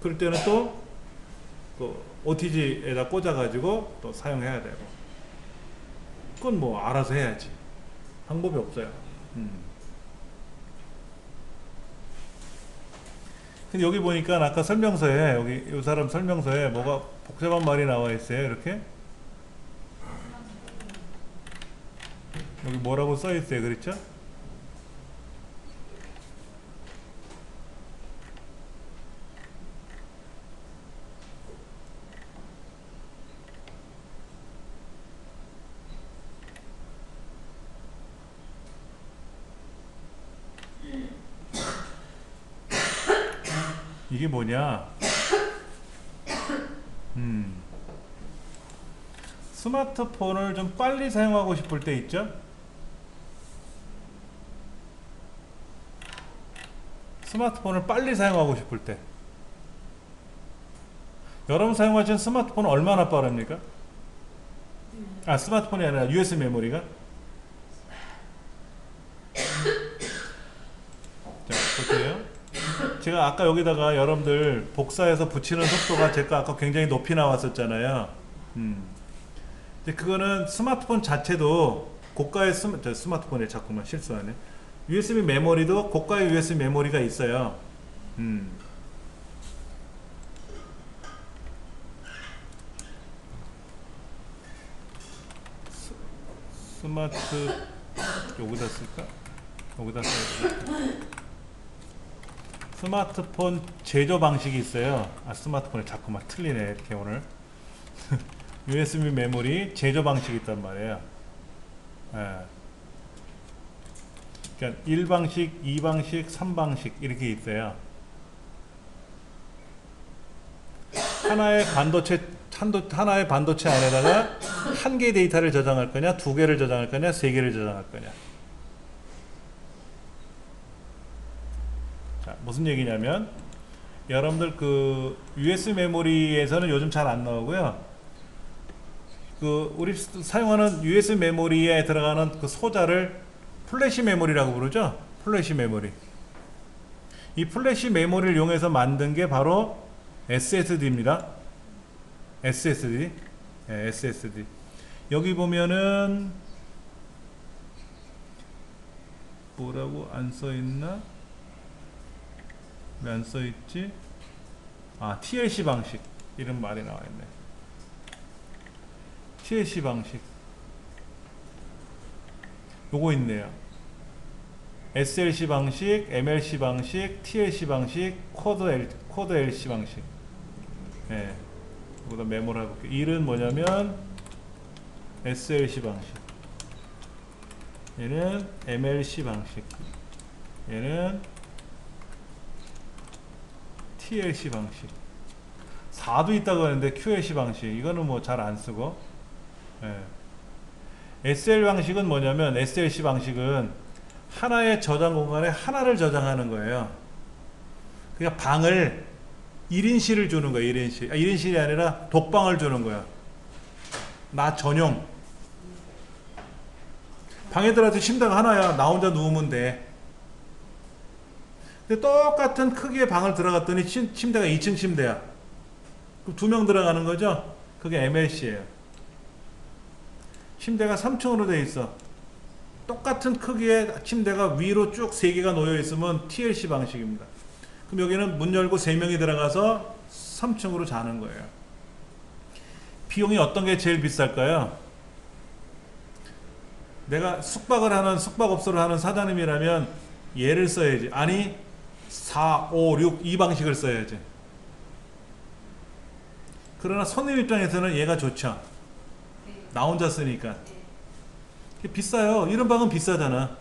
그럴 때는 또 그 OTG에다 꽂아가지고 또 사용해야 되고, 그건 뭐 알아서 해야지. 방법이 없어요. 근데 여기 보니까 아까 설명서에, 여기 이 사람 설명서에 뭐가 복잡한 말이 나와 있어요. 이렇게 여기 뭐라고 써 있어요. 그렇죠? 이게 뭐냐? 스마트폰을 좀 빨리 사용하고 싶을 때 있죠? 스마트폰을 빨리 사용하고 싶을 때, 여러분 사용하시는 스마트폰은 얼마나 빠릅니까? 스마트폰이 아니라 USB 메모리가? 자, 볼게요. 제가 아까 여기다가 여러분들 복사해서 붙이는 속도가 제가 아까 굉장히 높이 나왔었잖아요. 근데 그거는 스마트폰 자체도 고가의 스마트폰에 자꾸만 실수하네. USB 메모리도 고가의 USB 메모리가 있어요. 스마트, 여기다 쓸까? 여기다 써야 스마트폰 제조 방식이 있어요. 스마트폰에 자꾸만 틀리네 이렇게 오늘. USB 메모리 제조 방식이 있단 말이에요. 그러니까 1방식, 2방식, 3방식 이렇게 있어요. 하나의 반도체 안에다가 한 개의 데이터를 저장할 거냐, 두 개를 저장할 거냐, 세 개를 저장할 거냐. 자, 무슨 얘기냐면, 여러분들 그 USB 메모리에서는 요즘 잘 안 나오고요. 그 우리 사용하는 USB 메모리에 들어가는 그 소자를 플래시 메모리라고 부르죠. 플래시 메모리. 이 플래시 메모리를 이용해서 만든 게 바로 SSD입니다. SSD. 예, SSD. 여기 보면은 뭐라고 안 써있나? 왜 안 써있지? 아, TLC 방식 이런 말이 나와있네. TLC 방식 요거 있네요. SLC 방식, MLC 방식, TLC 방식, 코드 LC 방식. 예. 여기다 메모를 해볼게요. 1은 뭐냐면 SLC 방식, 얘는 MLC 방식, 얘는 TLC 방식. 4도 있다고 하는데 QLC 방식, 이거는 뭐 잘 안 쓰고. 예. SL 방식은 뭐냐면, SLC 방식은 하나의 저장 공간에 하나를 저장하는 거예요. 그러니까 방을 1인실을 주는 거예요. 1인실. 1인실이 아니라 독방을 주는 거야. 나 전용. 방에 들어가서 침대가 하나야. 나 혼자 누우면 돼. 근데 똑같은 크기의 방을 들어갔더니 침대가 2층 침대야. 그럼 2명 들어가는 거죠? 그게 MLC예요. 침대가 3층으로 돼 있어. 똑같은 크기의 침대가 위로 쭉 3개가 놓여 있으면 TLC 방식입니다. 그럼 여기는 문 열고 3명이 들어가서 3층으로 자는 거예요. 비용이 어떤 게 제일 비쌀까요? 내가 숙박업소를 하는 사장님이라면 얘를 써야지. 아니 4, 5, 6 이 방식을 써야지. 그러나 손님 입장에서는 얘가 좋죠. 나 혼자 쓰니까. 비싸요. 이런 방은 비싸잖아.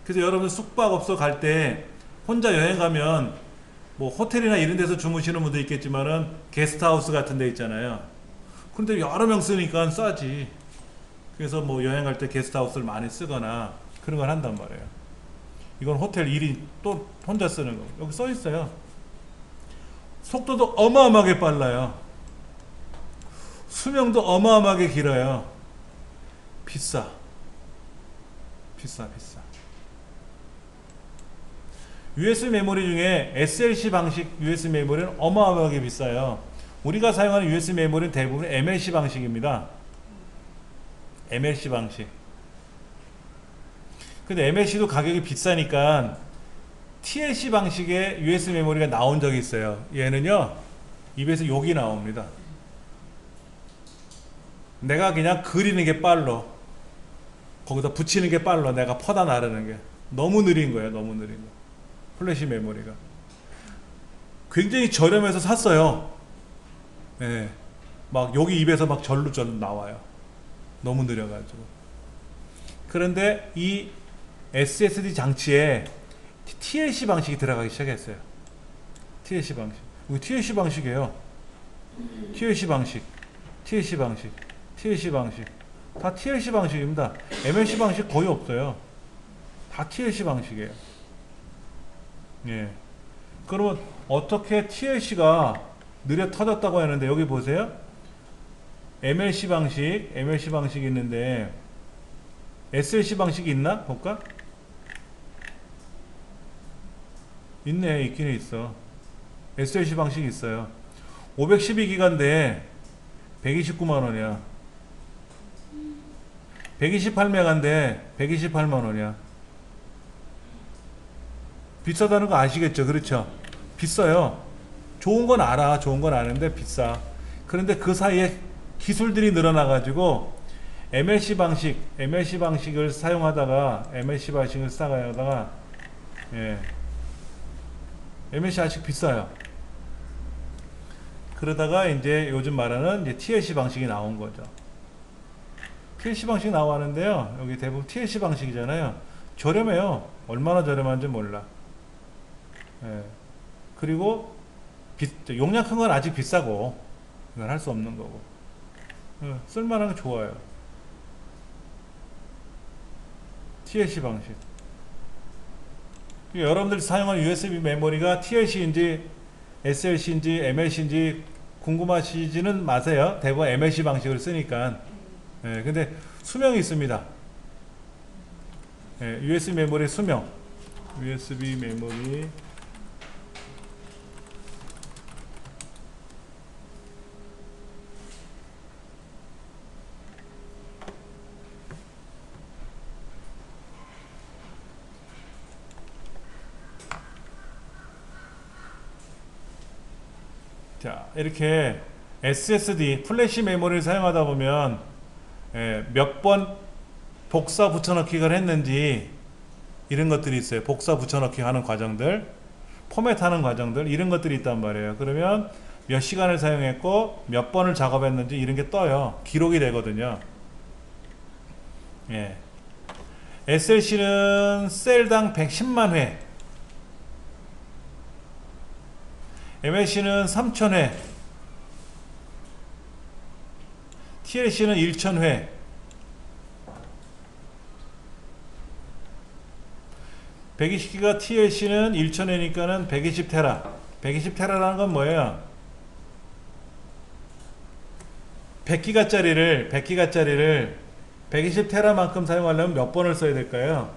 그래서 여러분 숙박업소 갈 때 혼자 여행 가면 뭐 호텔이나 이런 데서 주무시는 분도 있겠지만은 게스트하우스 같은 데 있잖아요. 근데 여러 명 쓰니까 싸지. 그래서 뭐 여행 갈 때 게스트하우스를 많이 쓰거나 그런 걸 한단 말이에요. 이건 호텔 1인 또 혼자 쓰는 거. 여기 써 있어요. 속도도 어마어마하게 빨라요. 수명도 어마어마하게 길어요. 비싸. USB 메모리 중에 SLC 방식 USB 메모리는 어마어마하게 비싸요. 우리가 사용하는 USB 메모리는 대부분 MLC 방식입니다. MLC 방식. 근데 MLC도 가격이 비싸니까 TLC 방식의 USB 메모리가 나온 적이 있어요. 얘는요, 입에서 욕이 나옵니다. 내가 그냥 그리는 게 빨라. 거기다 붙이는 게 빨라. 내가 퍼다 나르는 게. 너무 느린 거예요. 너무 느린 거. 플래시 메모리가. 굉장히 저렴해서 샀어요. 예. 막 여기 입에서 막 절로 나와요. 너무 느려가지고. 그런데 이 SSD 장치에 TLC 방식이 들어가기 시작했어요. TLC 방식. 이거 TLC 방식이에요. TLC 방식. TLC 방식. TLC 방식. 다 TLC 방식입니다. MLC 방식 거의 없어요. 다 TLC 방식이에요. 예. 그러면 어떻게 TLC가 느려 터졌다고 하는데 여기 보세요. MLC 방식이 있는데 SLC 방식이 있나? 볼까? 있네. 있긴 있어. SLC 방식이 있어요. 512기가인데 129만원이야. 128메가인데 128만원이야. 비싸다는 거 아시겠죠? 그렇죠? 비싸요. 좋은 건 알아. 좋은 건 아는데 비싸. 그런데 그 사이에 기술들이 늘어나가지고 MLC 방식을 사용하다가 예. MLC 아직 비싸요. 그러다가 이제 요즘 말하는 이제 TLC 방식이 나온 거죠. TLC 방식이 나왔는데요. 여기 대부분 TLC 방식이잖아요. 저렴해요. 얼마나 저렴한지 몰라. 예. 그리고 용량 큰 건 아직 비싸고 이건 할 수 없는 거고. 예. 쓸만한 게 좋아요. TLC 방식. 여러분들이 사용하는 USB 메모리가 TLC인지 SLC인지 MLC인지 궁금하시지는 마세요. 대부분 MLC 방식을 쓰니까. 예, 근데 수명이 있습니다. 예, USB 메모리 수명. USB 메모리 자, 이렇게 SSD 플래시 메모리를 사용하다 보면 몇 번 복사 붙여넣기를 했는지 이런 것들이 있어요. 복사 붙여넣기 하는 과정들, 포맷하는 과정들, 이런 것들이 있단 말이에요. 그러면 몇 시간을 사용했고 몇 번을 작업했는지 이런 게 떠요. 기록이 되거든요. 예. SLC는 셀당 110만 회, MLC는 3000회, TLC는 1000회, (120기가) TLC는 1000회니까는 120테라. 120테라라는 건 뭐예요? 100기가짜리를 120테라만큼 사용하려면 몇 번을 써야 될까요?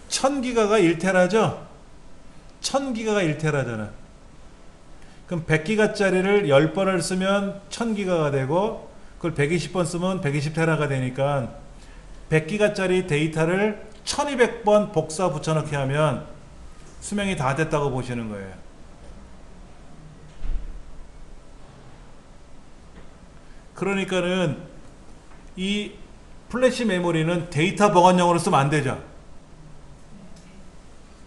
1000기가가 1테라죠? 1000기가가 1테라잖아. 그럼 100기가짜리를 10번을 쓰면 1000기가가 되고, 그걸 120번 쓰면 120테라가 되니까 100기가짜리 데이터를 1200번 복사 붙여넣기 하면 수명이 다 됐다고 보시는 거예요. 그러니까는 이 플래시 메모리는 데이터 보관용으로 쓰면 안 되죠.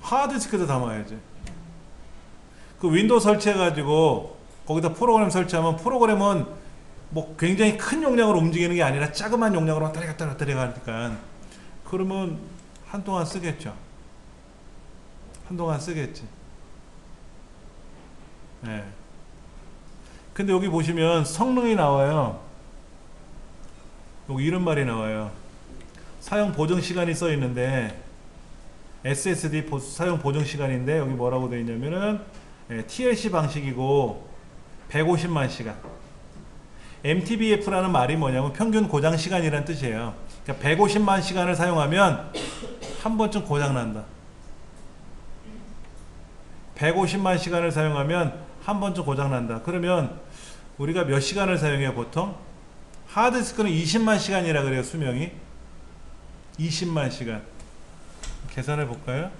하드디스크에도 담아야지. 그 윈도우 설치해가지고 거기다 프로그램 설치하면 프로그램은 뭐 굉장히 큰 용량으로 움직이는 게 아니라 자그마한 용량으로 왔다리 갔다리 왔다리 가니까 그러면 한동안 쓰겠죠. 한동안 쓰겠지. 네. 근데 여기 보시면 성능이 나와요. 여기 이런 말이 나와요. 사용 보정 시간이 써 있는데 SSD 사용 보정 시간인데 여기 뭐라고 되어 있냐면은 TLC 방식이고 150만 시간. MTBF라는 말이 뭐냐면 평균 고장 시간이라는 뜻이에요. 그러니까 150만 시간을 사용하면 한 번쯤 고장 난다. 150만 시간을 사용하면 한 번쯤 고장 난다. 그러면 우리가 몇 시간을 사용해요 보통? 하드디스크는 20만 시간이라 그래요. 수명이 20만 시간. 계산해 볼까요?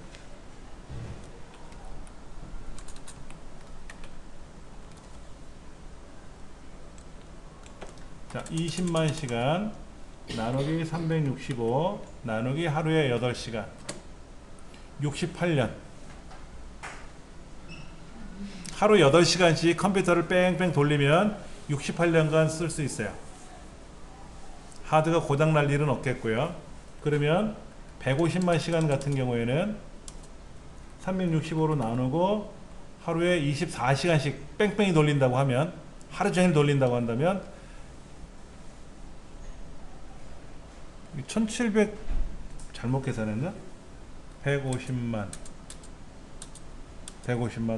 자, 20만 시간 나누기 365 나누기 하루에 8시간 68년. 하루 8시간씩 컴퓨터를 뺑뺑 돌리면 68년간 쓸 수 있어요. 하드가 고장날 일은 없겠고요. 그러면 150만 시간 같은 경우에는 365로 나누고 하루에 24시간씩 뺑뺑이 돌린다고 하면, 하루 종일 돌린다고 한다면 1700 잘못 계산했나? 150만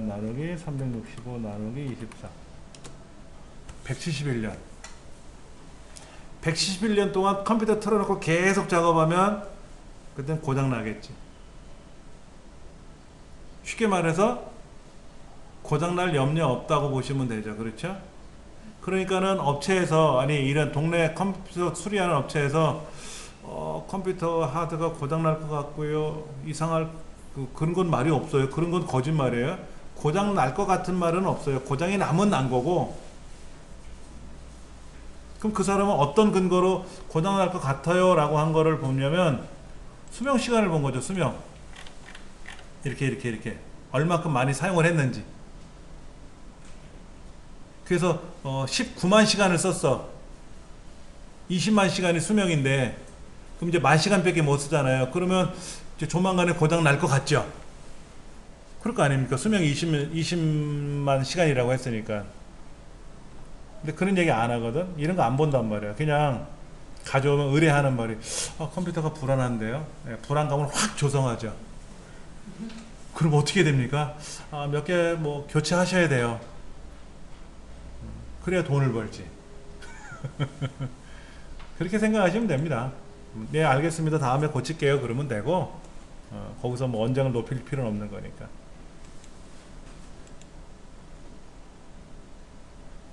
나누기 365 나누기 24 171년 171년 동안 컴퓨터 틀어놓고 계속 작업하면 그땐 고장 나겠지. 쉽게 말해서 고장 날 염려 없다고 보시면 되죠. 그렇죠? 그러니까는 업체에서, 아니 이런 동네 컴퓨터 수리하는 업체에서 컴퓨터 하드가 고장 날 것 같고요, 이상할 그런 건 말이 없어요. 그런 건 거짓말이에요. 고장 날 것 같은 말은 없어요. 고장이 나면 난 거고. 그럼 그 사람은 어떤 근거로 고장 날 것 같아요 라고 한 거를 보냐면 수명 시간을 본 거죠. 수명. 이렇게 얼마큼 많이 사용을 했는지. 그래서 19만 시간을 썼어. 20만 시간이 수명인데 그럼 이제 10,000시간밖에 못 쓰잖아요. 그러면 이제 조만간에 고장 날 것 같죠. 그럴 거 아닙니까? 수명이 20만 시간이라고 했으니까. 근데 그런 얘기 안 하거든. 이런 거 안 본단 말이야. 그냥 가져오면 의뢰하는 말이 컴퓨터가 불안한데요. 네, 불안감을 확 조성하죠. 그럼 어떻게 됩니까? 몇 개 뭐 교체하셔야 돼요. 그래야 돈을 벌지. 그렇게 생각하시면 됩니다. 네, 알겠습니다. 다음에 고칠게요. 그러면 되고 거기서 뭐 언쟁을 높일 필요는 없는 거니까.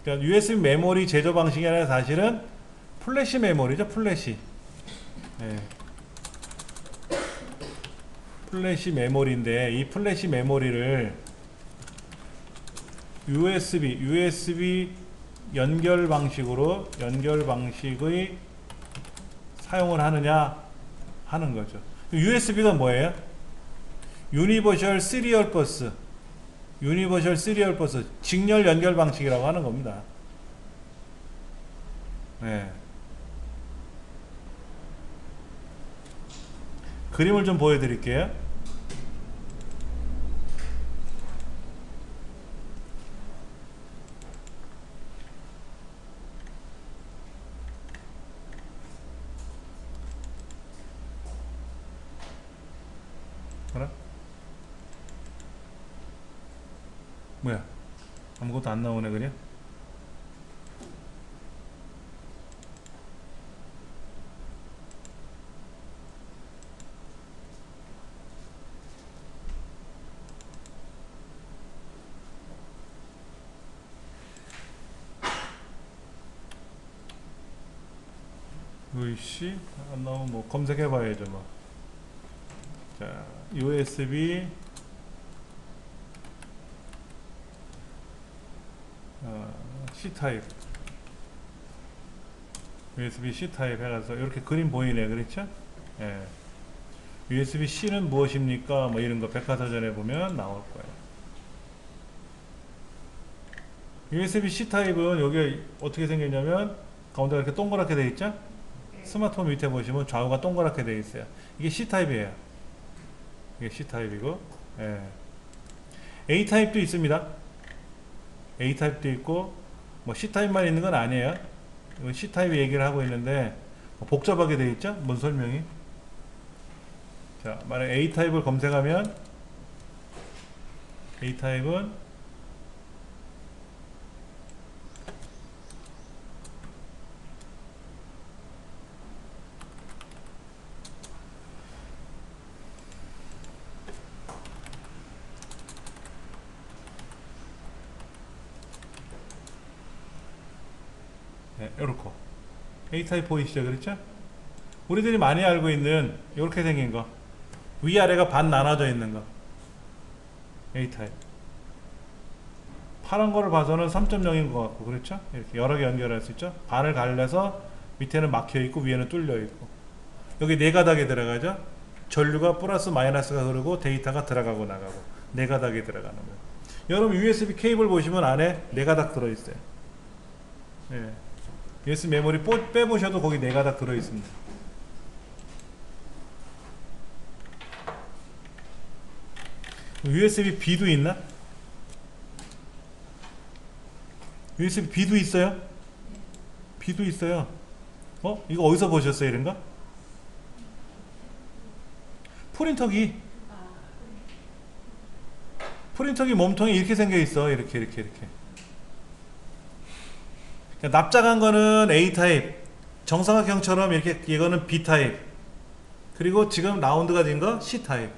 그러니까 USB 메모리 제조 방식이 아니라 사실은 플래시 메모리죠. 플래시. 네. 플래시 메모리인데 이 플래시 메모리를 USB 연결 방식의 사용을 하느냐 하는 거죠. USB가 뭐예요? 유니버셜 시리얼 버스, 직렬 연결 방식이라고 하는 겁니다. 네. 그림을 좀 보여드릴게요. 알아? 뭐야? 아무것도 안 나오네 그냥? 으이씨 안 나오면 뭐 검색해 봐야죠 뭐. 자, USB C 타입, USB C 타입 해가서 이렇게 그림 보이네, 그렇죠? 예. USB C는 무엇입니까? 뭐 이런 거 백과사전에 보면 나올 거예요. USB C 타입은 여기 어떻게 생겼냐면 가운데가 이렇게 동그랗게 돼 있죠? 스마트폰 밑에 보시면 좌우가 동그랗게 돼 있어요. 이게 C 타입이에요. 이게 C 타입이고, 예. A 타입도 있습니다. A 타입도 있고, 뭐 C 타입만 있는 건 아니에요. 이건 C 타입 얘기를 하고 있는데 복잡하게 돼 있죠? 뭔 설명이? 자, 만약 A 타입을 검색하면 A 타입은 네, 요렇고 A타입 보이시죠? 그렇죠? 우리들이 많이 알고 있는 이렇게 생긴 거, 위아래가 반 나눠져 있는 거, A타입. 파란 거를 봐서는 3.0인 것 같고, 그렇죠? 이렇게 여러 개 연결할 수 있죠? 반을 갈래서 밑에는 막혀 있고 위에는 뚫려 있고, 여기 네 가닥에 들어가죠? 전류가 플러스 마이너스가 흐르고 데이터가 들어가고 나가고 네 가닥에 들어가는 거예요. 여러분 USB 케이블 보시면 안에 네 가닥 들어있어요. 예. USB 메모리 빼보셔도 거기 네 가닥 들어있습니다. USB B도 있나? USB B도 있어요? B도 있어요. 이거 어디서 보셨어요, 이런가? 프린터기 몸통이 이렇게 생겨 있어. 이렇게. 납작한 거는 A 타입, 정사각형처럼 이렇게, 이거는 B 타입, 그리고 지금 라운드가 된 거 C 타입.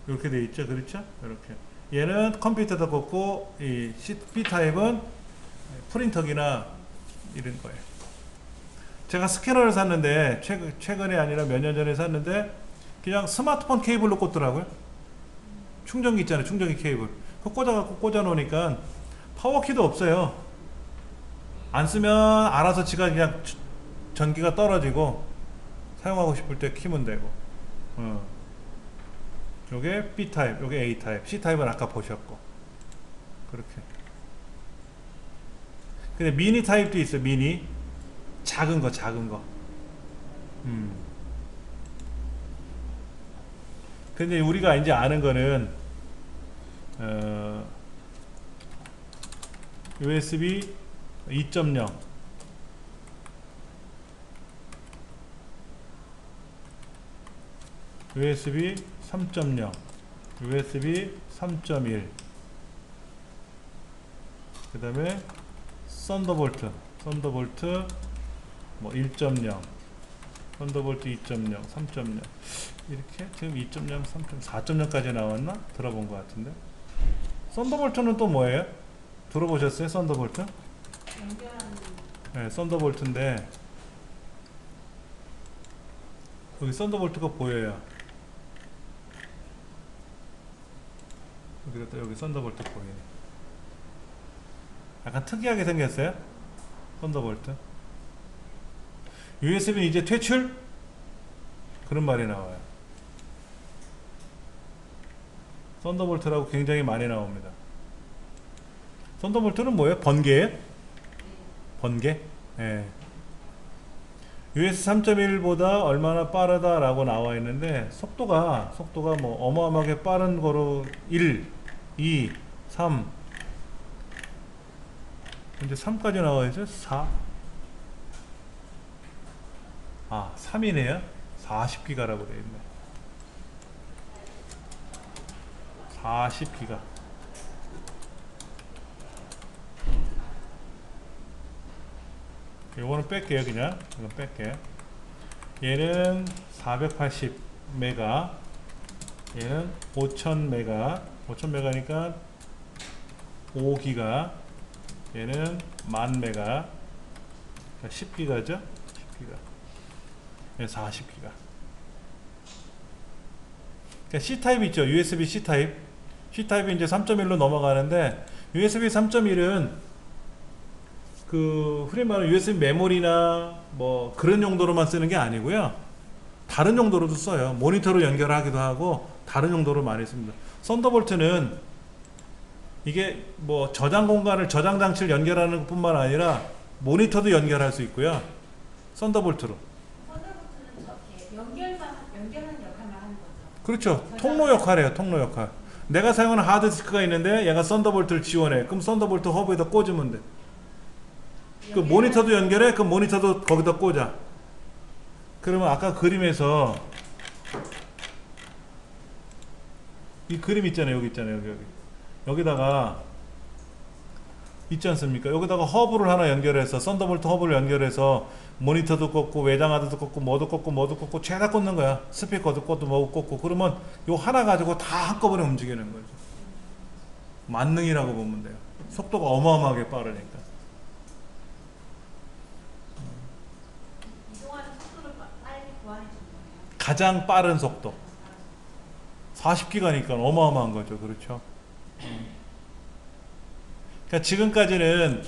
이렇게 돼 있죠, 그렇죠? 이렇게. 얘는 컴퓨터도 꽂고, 이 B 타입은 프린터기나 이런 거예요. 제가 스캐너를 샀는데 최근에 아니라 몇 년 전에 샀는데 그냥 스마트폰 케이블로 꽂더라고요. 충전기 있잖아요, 충전기 케이블. 그거 꽂아 놓으니까 파워키도 없어요. 안 쓰면 알아서 지가 그냥 전기가 떨어지고 사용하고 싶을 때 키면 되고. 요게 B 타입, 요게 A 타입, C 타입은 아까 보셨고. 그렇게. 근데 미니 타입도 있어요. 미니 작은 거. 근데 우리가 이제 아는 거는 USB 2.0, USB 3.0, USB 3.1, 그 다음에 썬더볼트 뭐 1.0, 썬더볼트 2.0, 3.0 이렇게 지금 2.0, 3.0, 4.0까지 나왔나? 들어본 것 같은데. 썬더볼트는 또 뭐예요? 들어보셨어요? 썬더볼트? 연결하는 네, 썬더볼트인데 여기 썬더볼트가 보여요. 그리고 또 여기 썬더볼트 보이네. 약간 특이하게 생겼어요. 썬더볼트. USB는 이제 퇴출? 그런 말이 나와요. 썬더볼트라고 굉장히 많이 나옵니다. 썬더볼트는 뭐예요? 번개예요? 번개? 예. US 3.1보다 얼마나 빠르다라고 나와 있는데 속도가 뭐 어마어마하게 빠른 거로 1, 2, 3 이제 3까지 나와 있어요. 4 3이네요. 40기가라고 되어 있네. 40기가. 요거는 뺄게요. 그냥 이건 뺄게요. 얘는 480메가, 얘는 5000메가. 5000메가니까 5기가, 얘는 10,000메가. 10기가죠? 10기가. 얘 40기가. 그러니까 C타입 있죠? USB C타입. C타입이 이제 3.1로 넘어가는데 USB 3.1은 그 흔히 말하는 USB 메모리나 뭐 그런 용도로만 쓰는 게 아니고요. 다른 용도로도 써요. 모니터로 연결하기도 하고 다른 용도로 많이 씁니다. 썬더볼트는 이게 뭐 저장 공간을 저장 장치를 연결하는 것뿐만 아니라 모니터도 연결할 수 있고요. 썬더볼트로. 썬더볼트는 저렇게 연결하는 역할만 하는 거죠. 그렇죠. 통로 역할이에요. 통로 역할. 내가 사용하는 하드디스크가 있는데 얘가 썬더볼트를 지원해. 그럼 썬더볼트 허브에다 꽂으면 돼. 그 모니터도 연결해. 그 모니터도 거기다 꽂아. 그러면 아까 그림에서 이 그림 있잖아요. 여기 있잖아요. 여기. 여기다가 있지 않습니까? 여기다가 허브를 하나 연결해서 썬더볼트 허브를 연결해서 모니터도 꽂고 외장 하드도 꽂고 뭐도 꽂고 죄다 꽂는 거야. 스피커도 꽂고 뭐도 꽂고. 그러면 요 하나 가지고 다 한꺼번에 움직이는 거죠. 만능이라고 보면 돼요. 속도가 어마어마하게 빠르니까. 이동하는 속도를 빨리 구하는 거예요. 가장 빠른 속도. 40기가니까 어마어마한 거죠. 그렇죠. 그러니까 지금까지는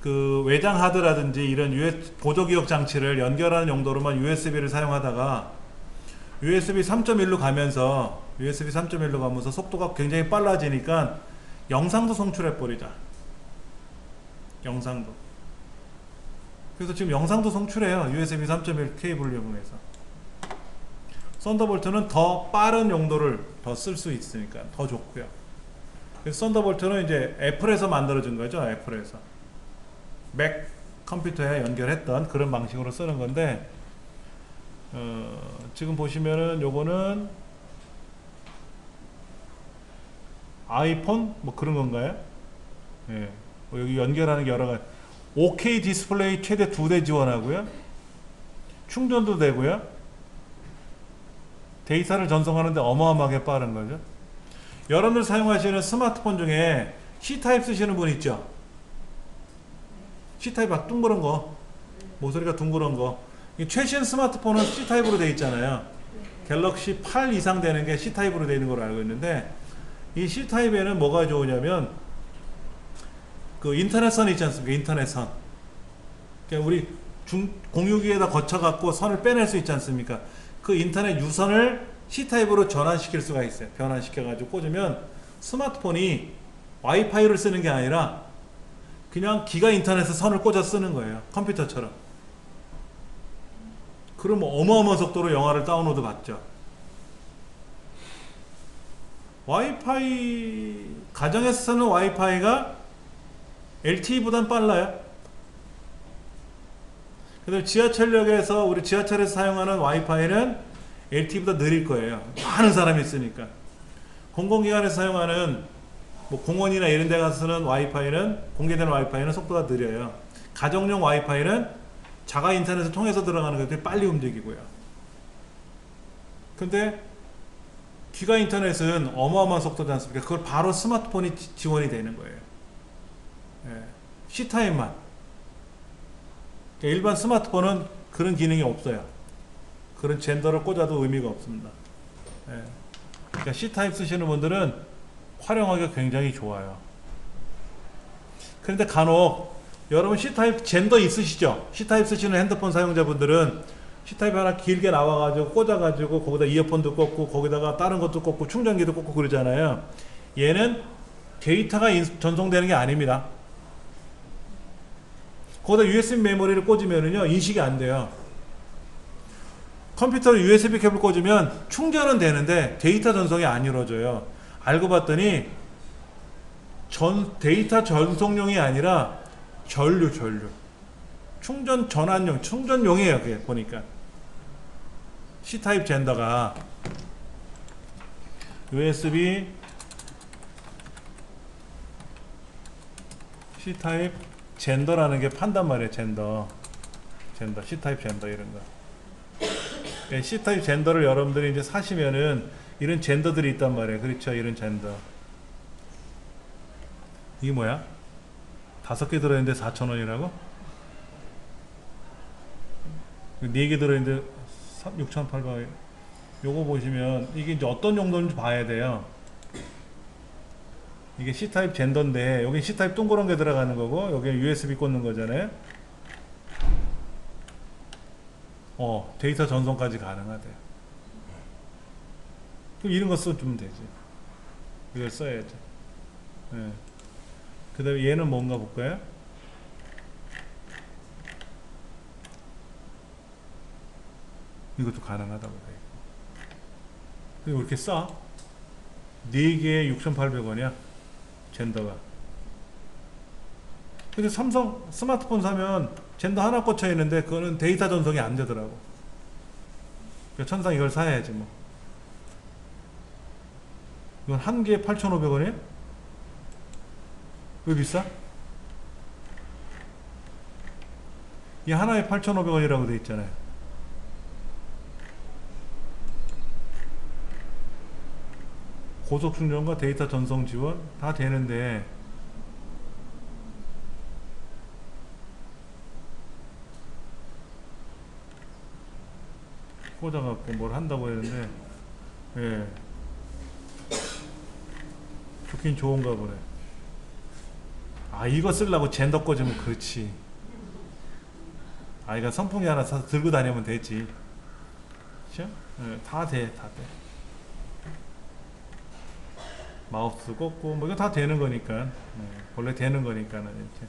그 외장 하드라든지 이런 보조기억 장치를 연결하는 용도로만 USB를 사용하다가 USB 3.1로 가면서 속도가 굉장히 빨라지니까 영상도 송출해 버리자. 영상도. 그래서 지금 영상도 송출해요. USB 3.1 케이블을 이용해서. 썬더볼트는 더 빠른 용도를 더 쓸 수 있으니까 더 좋고요. 그래서 썬더볼트는 이제 애플에서 만들어진 거죠. 애플에서 맥 컴퓨터에 연결했던 그런 방식으로 쓰는 건데 지금 보시면은 요거는 아이폰 뭐 그런 건가요? 예. 여기 연결하는 게 여러 가지. OK 디스플레이 최대 2대 지원하고요. 충전도 되고요. 데이터를 전송하는데 어마어마하게 빠른 거죠. 여러분들 사용하시는 스마트폰 중에 C타입 쓰시는 분 있죠? C타입 막 둥그런 거, 모서리가 둥그런 거. 최신 스마트폰은 C타입으로 되어 있잖아요. 갤럭시 8 이상 되는 게 C타입으로 되어 있는 걸로 알고 있는데 이 C타입에는 뭐가 좋으냐면 그 인터넷선 있지 않습니까? 인터넷선. 그러니까 우리 공유기에다 거쳐갖고 선을 빼낼 수 있지 않습니까? 그 인터넷 유선을 C타입으로 전환시킬 수가 있어요. 변환시켜가지고 꽂으면 스마트폰이 와이파이를 쓰는 게 아니라 그냥 기가 인터넷에 선을 꽂아 쓰는 거예요. 컴퓨터처럼. 그럼 어마어마한 속도로 영화를 다운로드 받죠. 와이파이, 가정에서 쓰는 와이파이가 LTE보단 빨라요. 그다음에 지하철역에서 우리 지하철에서 사용하는 와이파이는 LTE보다 느릴 거예요. 많은 사람이 있으니까. 공공기관에서 사용하는 뭐 공원이나 이런 데 가서 쓰는 와이파이는 공개되는 와이파이는 속도가 느려요. 가정용 와이파이는 자가 인터넷을 통해서 들어가는 것들이 빨리 움직이고요. 근데 기가 인터넷은 어마어마한 속도지 않습니까? 그걸 바로 스마트폰이 지원이 되는 거예요. 예. C타입만. 일반 스마트폰은 그런 기능이 없어요. 그런 젠더를 꽂아도 의미가 없습니다. 예. 그러니까 C타입 쓰시는 분들은 활용하기가 굉장히 좋아요. 그런데 간혹 여러분 C타입 젠더 있으시죠? C타입 쓰시는 핸드폰 사용자분들은 C타입 하나 길게 나와가지고 꽂아가지고 거기다 이어폰도 꽂고 거기다가 다른 것도 꽂고 충전기도 꽂고 그러잖아요. 얘는 데이터가 전송되는 게 아닙니다. 거기다 USB 메모리를 꽂으면은요 인식이 안 돼요. 컴퓨터에 USB 케이블 꽂으면 충전은 되는데 데이터 전송이 안 이루어져요. 알고 봤더니 데이터 전송용이 아니라 전류 충전 전환용 충전용이에요. 그게 보니까 C타입 젠더가 USB C타입 젠더라는 게 판단 말이에요. 젠더 C타입 젠더 이런 거. 그러니까 C타입 젠더를 여러분들이 이제 사시면은 이런 젠더들이 있단 말이에요. 그렇죠? 이런 젠더. 이게 뭐야? 5개 들어있는데 4,000원이라고? 4개 들어있는데 6,800원. 요거 보시면 이게 이제 어떤 용도인지 봐야 돼요. 이게 C타입 젠더인데 여기 C타입 동그란 게 들어가는 거고 여기 USB 꽂는 거잖아요. 데이터 전송까지 가능하대요. 그럼 이런 거 써주면 되지. 이걸 써야죠. 네. 그 다음에 얘는 뭔가 볼까요? 이것도 가능하다고 돼. 왜 이렇게 싸? 4개에 6,800원이야. 젠더가. 근데 삼성 스마트폰 사면 젠더 하나 꽂혀 있는데 그거는 데이터 전송이 안 되더라고. 그러니까 천상 이걸 사야지 뭐. 이건 한 개에 8,500원이에요? 왜 비싸? 이 하나에 8,500원이라고 돼 있잖아요. 고속 충전과 데이터 전송 지원 다 되는데 꽂아갖고 뭘 한다고 했는데 예. 좋긴 좋은가 보네. 아 이거 쓰려고 젠더 꽂으면 그렇지. 아 이거 선풍기 하나 사서 들고 다니면 되지. 그쵸? 예, 다 돼. 마우스 꽂고 뭐 이거 다 되는 거니까. 예, 원래 되는 거니까는 이렇게.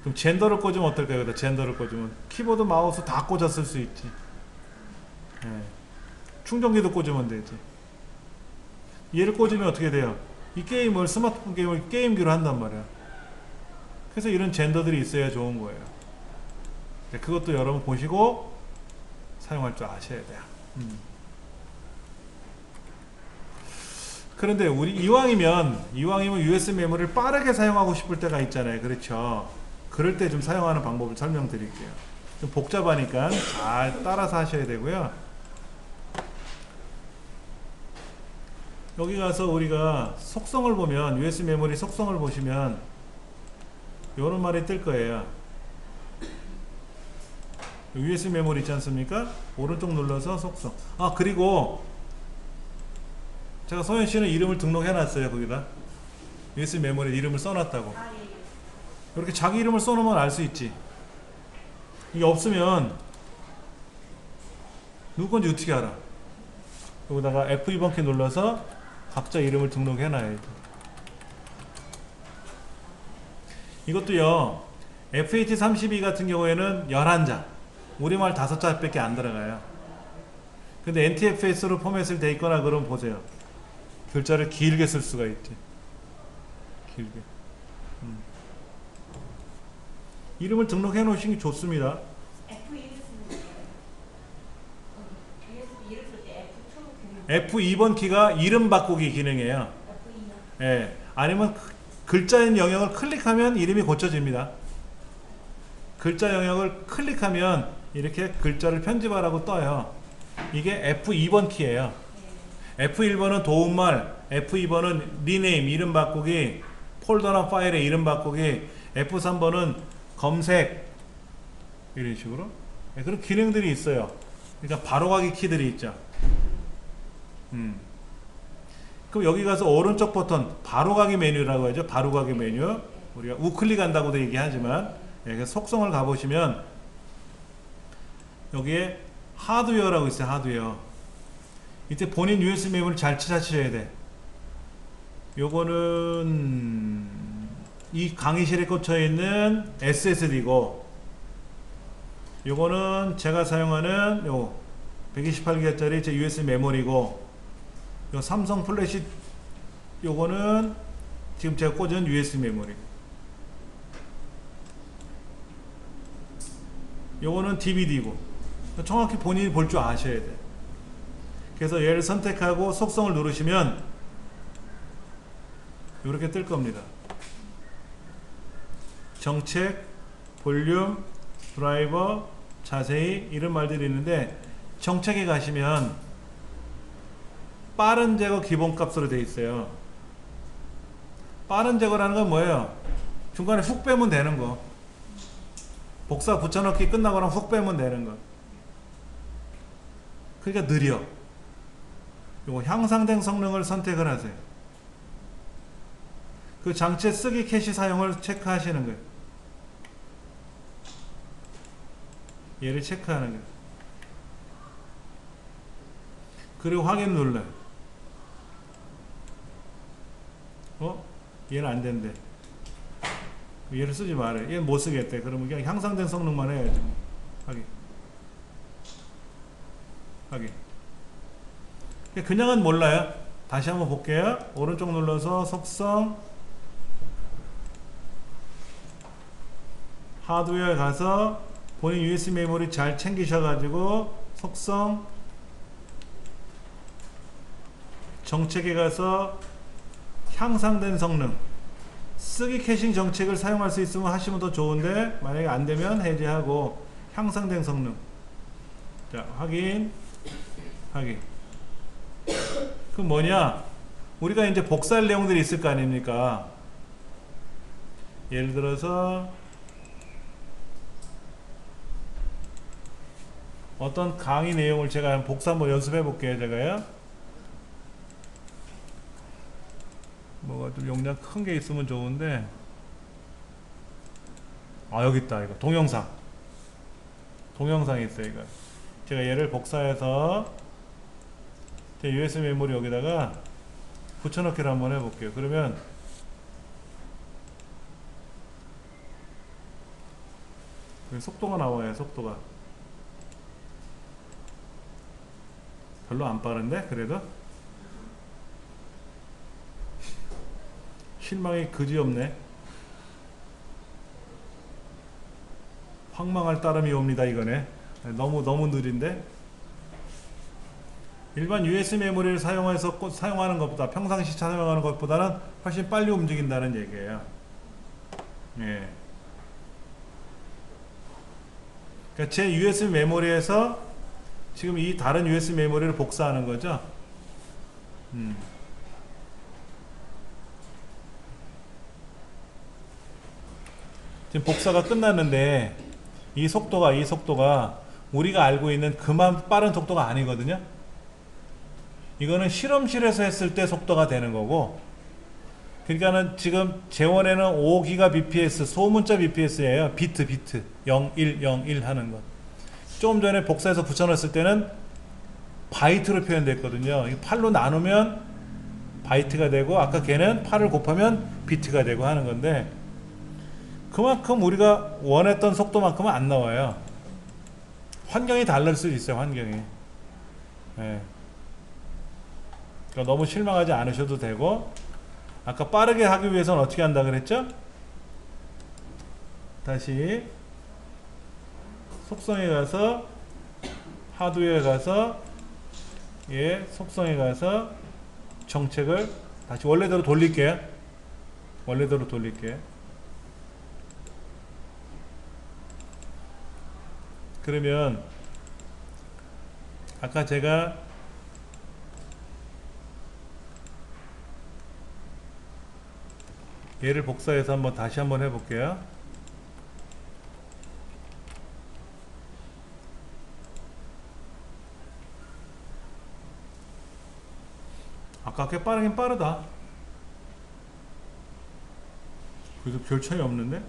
그럼 젠더를 꽂으면 어떨까요? 여기다 젠더를 꽂으면 키보드 마우스 다 꽂아 쓸 수 있지. 예. 충전기도 꽂으면 되지. 얘를 꽂으면 어떻게 돼요? 이 게임을 스마트폰 게임을 게임기로 한단 말이야. 그래서 이런 젠더들이 있어야 좋은 거예요. 그것도 여러분 보시고 사용할 줄 아셔야 돼요. 그런데 우리 이왕이면 USB 메모리를 빠르게 사용하고 싶을 때가 있잖아요. 그렇죠? 그럴 때 좀 사용하는 방법을 설명드릴게요. 좀 복잡하니까 잘 따라서 하셔야 되고요. 여기 가서 우리가 속성을 보면 USB 메모리 속성을 보시면 이런 말이 뜰 거예요. USB 메모리 있지 않습니까? 오른쪽 눌러서 속성. 아 그리고 제가 소연씨는 이름을 등록해 놨어요. 거기다 USB 메모리 이름을 써놨다고. 이렇게 자기 이름을 써놓으면 알 수 있지. 이게 없으면 누구 건지 어떻게 알아? 여기다가 F2번 키 눌러서 각자 이름을 등록해 놔야죠. 이것도요 FH32 같은 경우에는 11자 우리말 5자 밖에 안 들어가요. 근데 NTFS로 포맷을 돼 있거나 그러면 보세요. 글자를 길게 쓸 수가 있지. 길게. 이름을 등록해 놓으시는 게 좋습니다. F2번 키가 이름 바꾸기 기능이에요. 예. 아니면 글자인 영역을 클릭하면 이름이 고쳐집니다. 글자 영역을 클릭하면 이렇게 글자를 편집하라고 떠요. 이게 F2번 키예요. F1번은 도움말, F2번은 리네임 이름 바꾸기, 폴더나 파일의 이름 바꾸기, F3번은 검색 이런 식으로 그런 기능들이 있어요. 그러니까 바로가기 키들이 있죠. 그럼 여기 가서 오른쪽 버튼 바로가기 메뉴라고 하죠. 바로가기 메뉴. 우리가 우클릭한다고도 얘기하지만 그래서 속성을 가보시면 여기에 하드웨어라고 있어요. 하드웨어. 이때 본인 USB 메모를 잘 찾으셔야 돼. 요거는 이 강의실에 꽂혀 있는 SSD고, 요거는 제가 사용하는 요 128기가짜리 제 USB 메모리고, 요 삼성 플래시 요거는 지금 제가 꽂은 USB 메모리. 요거는 DVD고. 정확히 본인이 볼 줄 아셔야 돼. 그래서 얘를 선택하고 속성을 누르시면 이렇게 뜰 겁니다. 정책, 볼륨, 드라이버, 자세히 이런 말들이 있는데, 정책에 가시면 빠른 제거 기본값으로 되어 있어요. 빠른 제거라는 건 뭐예요? 중간에 훅 빼면 되는 거. 복사 붙여넣기 끝나고 나면 훅 빼면 되는 거. 그러니까 느려. 요거 향상된 성능을 선택을 하세요. 그 장치의 쓰기 캐시 사용을 체크하시는 거예요. 얘를 체크하는 거예요. 그리고 확인 눌러요. 얘는 안 된대. 얘를 쓰지 말아요. 얘는 못 쓰겠대. 그러면 그냥 향상된 성능만 해야지. 확인. 확인. 그냥은 몰라요. 다시 한번 볼게요. 오른쪽 눌러서 속성, 하드웨어에 가서 본인 USB 메모리 잘 챙기셔가지고 속성, 정책에 가서 향상된 성능, 쓰기 캐싱 정책을 사용할 수 있으면 하시면 더 좋은데, 만약에 안되면 해제하고 향상된 성능. 자, 확인. 확인. 그럼 뭐냐, 우리가 이제 복사할 내용들이 있을 거 아닙니까? 예를 들어서 어떤 강의 내용을 제가 복사 한번 연습해 볼게요. 제가요, 뭐가 좀 용량 큰 게 있으면 좋은데, 여기 있다. 이거 동영상이 있어요. 이거 제가 얘를 복사해서 제 USB 메모리 여기다가 붙여넣기를 한번 해볼게요. 그러면 속도가 나와요. 속도가 별로 안 빠른데 그래도 실망이 그지없네. 황망할 따름이 옵니다. 이거네. 너무 느린데. 일반 USB 메모리를 사용하는 것보다, 평상시 사용하는 것보다는 훨씬 빨리 움직인다는 얘기예요. 예. 그러니까 제 USB 메모리에서 지금 이 다른 USB 메모리를 복사하는 거죠. 지금 복사가 끝났는데 이 속도가 우리가 알고 있는 그만 빠른 속도가 아니거든요. 이거는 실험실에서 했을 때 속도가 되는 거고, 그러니까는 지금 재원에는 5GBps 소문자 bps예요. 비트 0101 하는 거. 조금 전에 복사해서 붙여놨을 때는 바이트로 표현됐거든요. 8로 나누면 바이트가 되고, 아까 걔는 8을 곱하면 비트가 되고 하는 건데, 그만큼 우리가 원했던 속도만큼은 안 나와요. 환경이 다를 수 있어요. 환경이. 네. 그러니까 너무 실망하지 않으셔도 되고, 아까 빠르게 하기 위해서는 어떻게 한다 그랬죠? 다시 속성에 가서, 하드웨어에 가서, 속성에 가서 정책을 다시 원래대로 돌릴게요. 원래대로 돌릴게요. 그러면 아까 제가 얘를 복사해서 다시 한번 해볼게요. 아까 꽤 빠르긴 빠르다. 그래도 별 차이 없는데?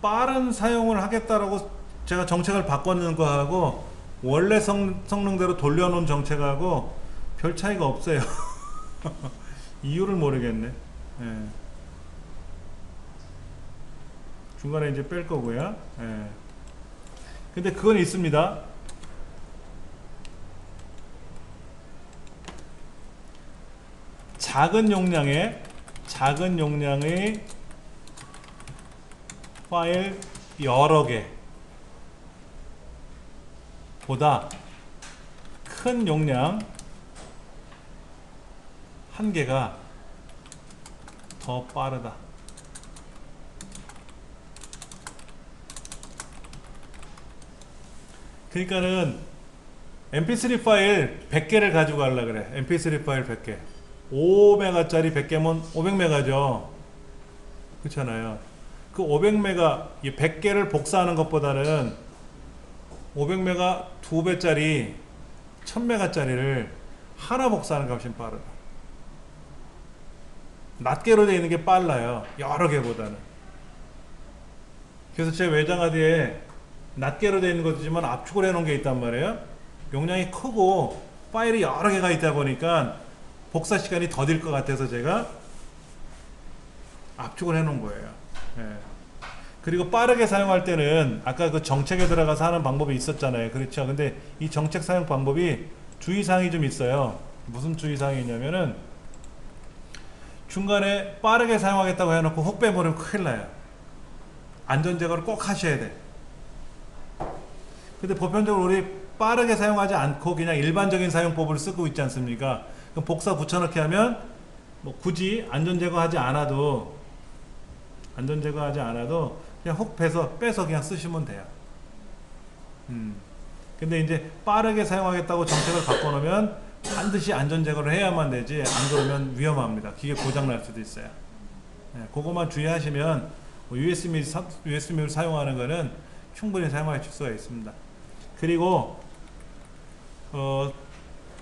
빠른 사용을 하겠다라고 제가 정책을 바꿔놓은 거하고 원래 성능대로 돌려놓은 정책하고 별 차이가 없어요. 이유를 모르겠네. 예. 중간에 이제 뺄 거고요. 예. 근데 그건 있습니다. 작은 용량의 파일 여러 개 보다 큰 용량 한 개가 더 빠르다. 그러니까는 mp3 파일 100개를 가지고 가려 그래. mp3 파일 100개. 5메가짜리 100개면 500메가죠. 그렇잖아요. 그 500메가, 이 100개를 복사하는 것보다는 500메가 2배짜리 1000메가짜리를 하나 복사하는 게 훨씬 빠르다. 낱개로 되어 있는 게 빨라요. 여러 개보다는. 그래서 제 외장하드에 낱개로 되어 있는 것이지만 압축을 해 놓은 게 있단 말이에요. 용량이 크고 파일이 여러 개가 있다 보니까 복사 시간이 더딜 것 같아서 제가 압축을 해 놓은 거예요. 예. 그리고 빠르게 사용할 때는 아까 그 정책에 들어가서 하는 방법이 있었잖아요. 그렇죠. 근데 이 정책 사용 방법이 주의사항이 좀 있어요. 무슨 주의사항이 있냐면은 중간에 빠르게 사용하겠다고 해놓고 훅 빼버리면 큰일 나요. 안전 제거를 꼭 하셔야 돼. 근데 보편적으로 우리 빠르게 사용하지 않고 그냥 일반적인 사용법을 쓰고 있지 않습니까? 그럼 복사 붙여넣기 하면 뭐 굳이 안전 제거하지 않아도 그냥 훅 빼서 그냥 쓰시면 돼요. 근데 이제 빠르게 사용하겠다고 정책을 바꿔놓으면 반드시 안전 제거를 해야만 되지, 안 그러면 위험합니다. 기계 고장 날 수도 있어요. 네, 그것만 주의하시면 뭐 USB를 사용하는 거는 충분히 사용하실 수가 있습니다. 그리고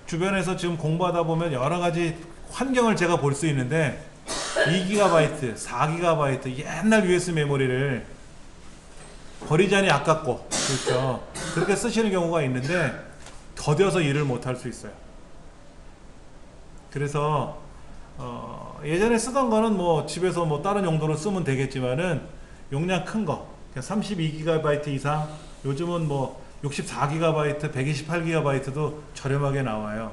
주변에서 지금 공부하다 보면 여러 가지 환경을 제가 볼 수 있는데 2GB, 4GB 옛날 USB 메모리를 버리자니 아깝고, 그렇죠. 그렇게 쓰시는 경우가 있는데 더뎌서 일을 못 할 수 있어요. 그래서 예전에 쓰던 거는 뭐 집에서 뭐 다른 용도로 쓰면 되겠지만은 용량 큰 거 32GB 이상, 요즘은 뭐 64GB, 128GB도 저렴하게 나와요.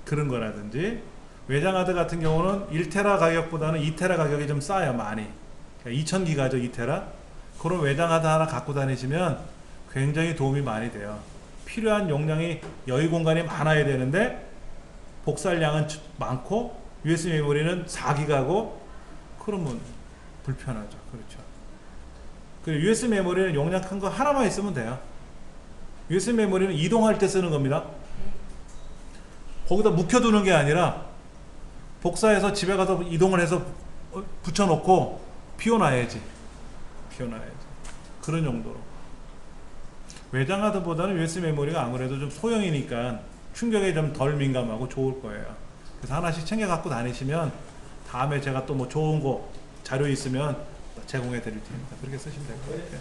그런 거라든지 외장하드 같은 경우는 1테라 가격보다는 2테라 가격이 좀 싸요. 많이. 2000기가죠 2테라. 그런 외장하드 하나 갖고 다니시면 굉장히 도움이 많이 돼요. 필요한 용량이 여유 공간이 많아야 되는데 복사량은 많고 USB 메모리는 4기가고 그러면 불편하죠. 그렇죠. 그리고 USB 메모리는 용량 큰 거 하나만 있으면 돼요. USB 메모리는 이동할 때 쓰는 겁니다. 거기다 묵혀두는 게 아니라 복사해서 집에 가서 이동을 해서 붙여놓고 비워놔야지. 그런 용도로. 외장하드보다는 USB 메모리가 아무래도 좀 소형이니까 충격에 좀 덜 민감하고 좋을 거예요. 그래서 하나씩 챙겨 갖고 다니시면 다음에 제가 또 뭐 좋은 거 자료 있으면 제공해 드릴 테니까 그렇게 쓰시면 될 것 같아요.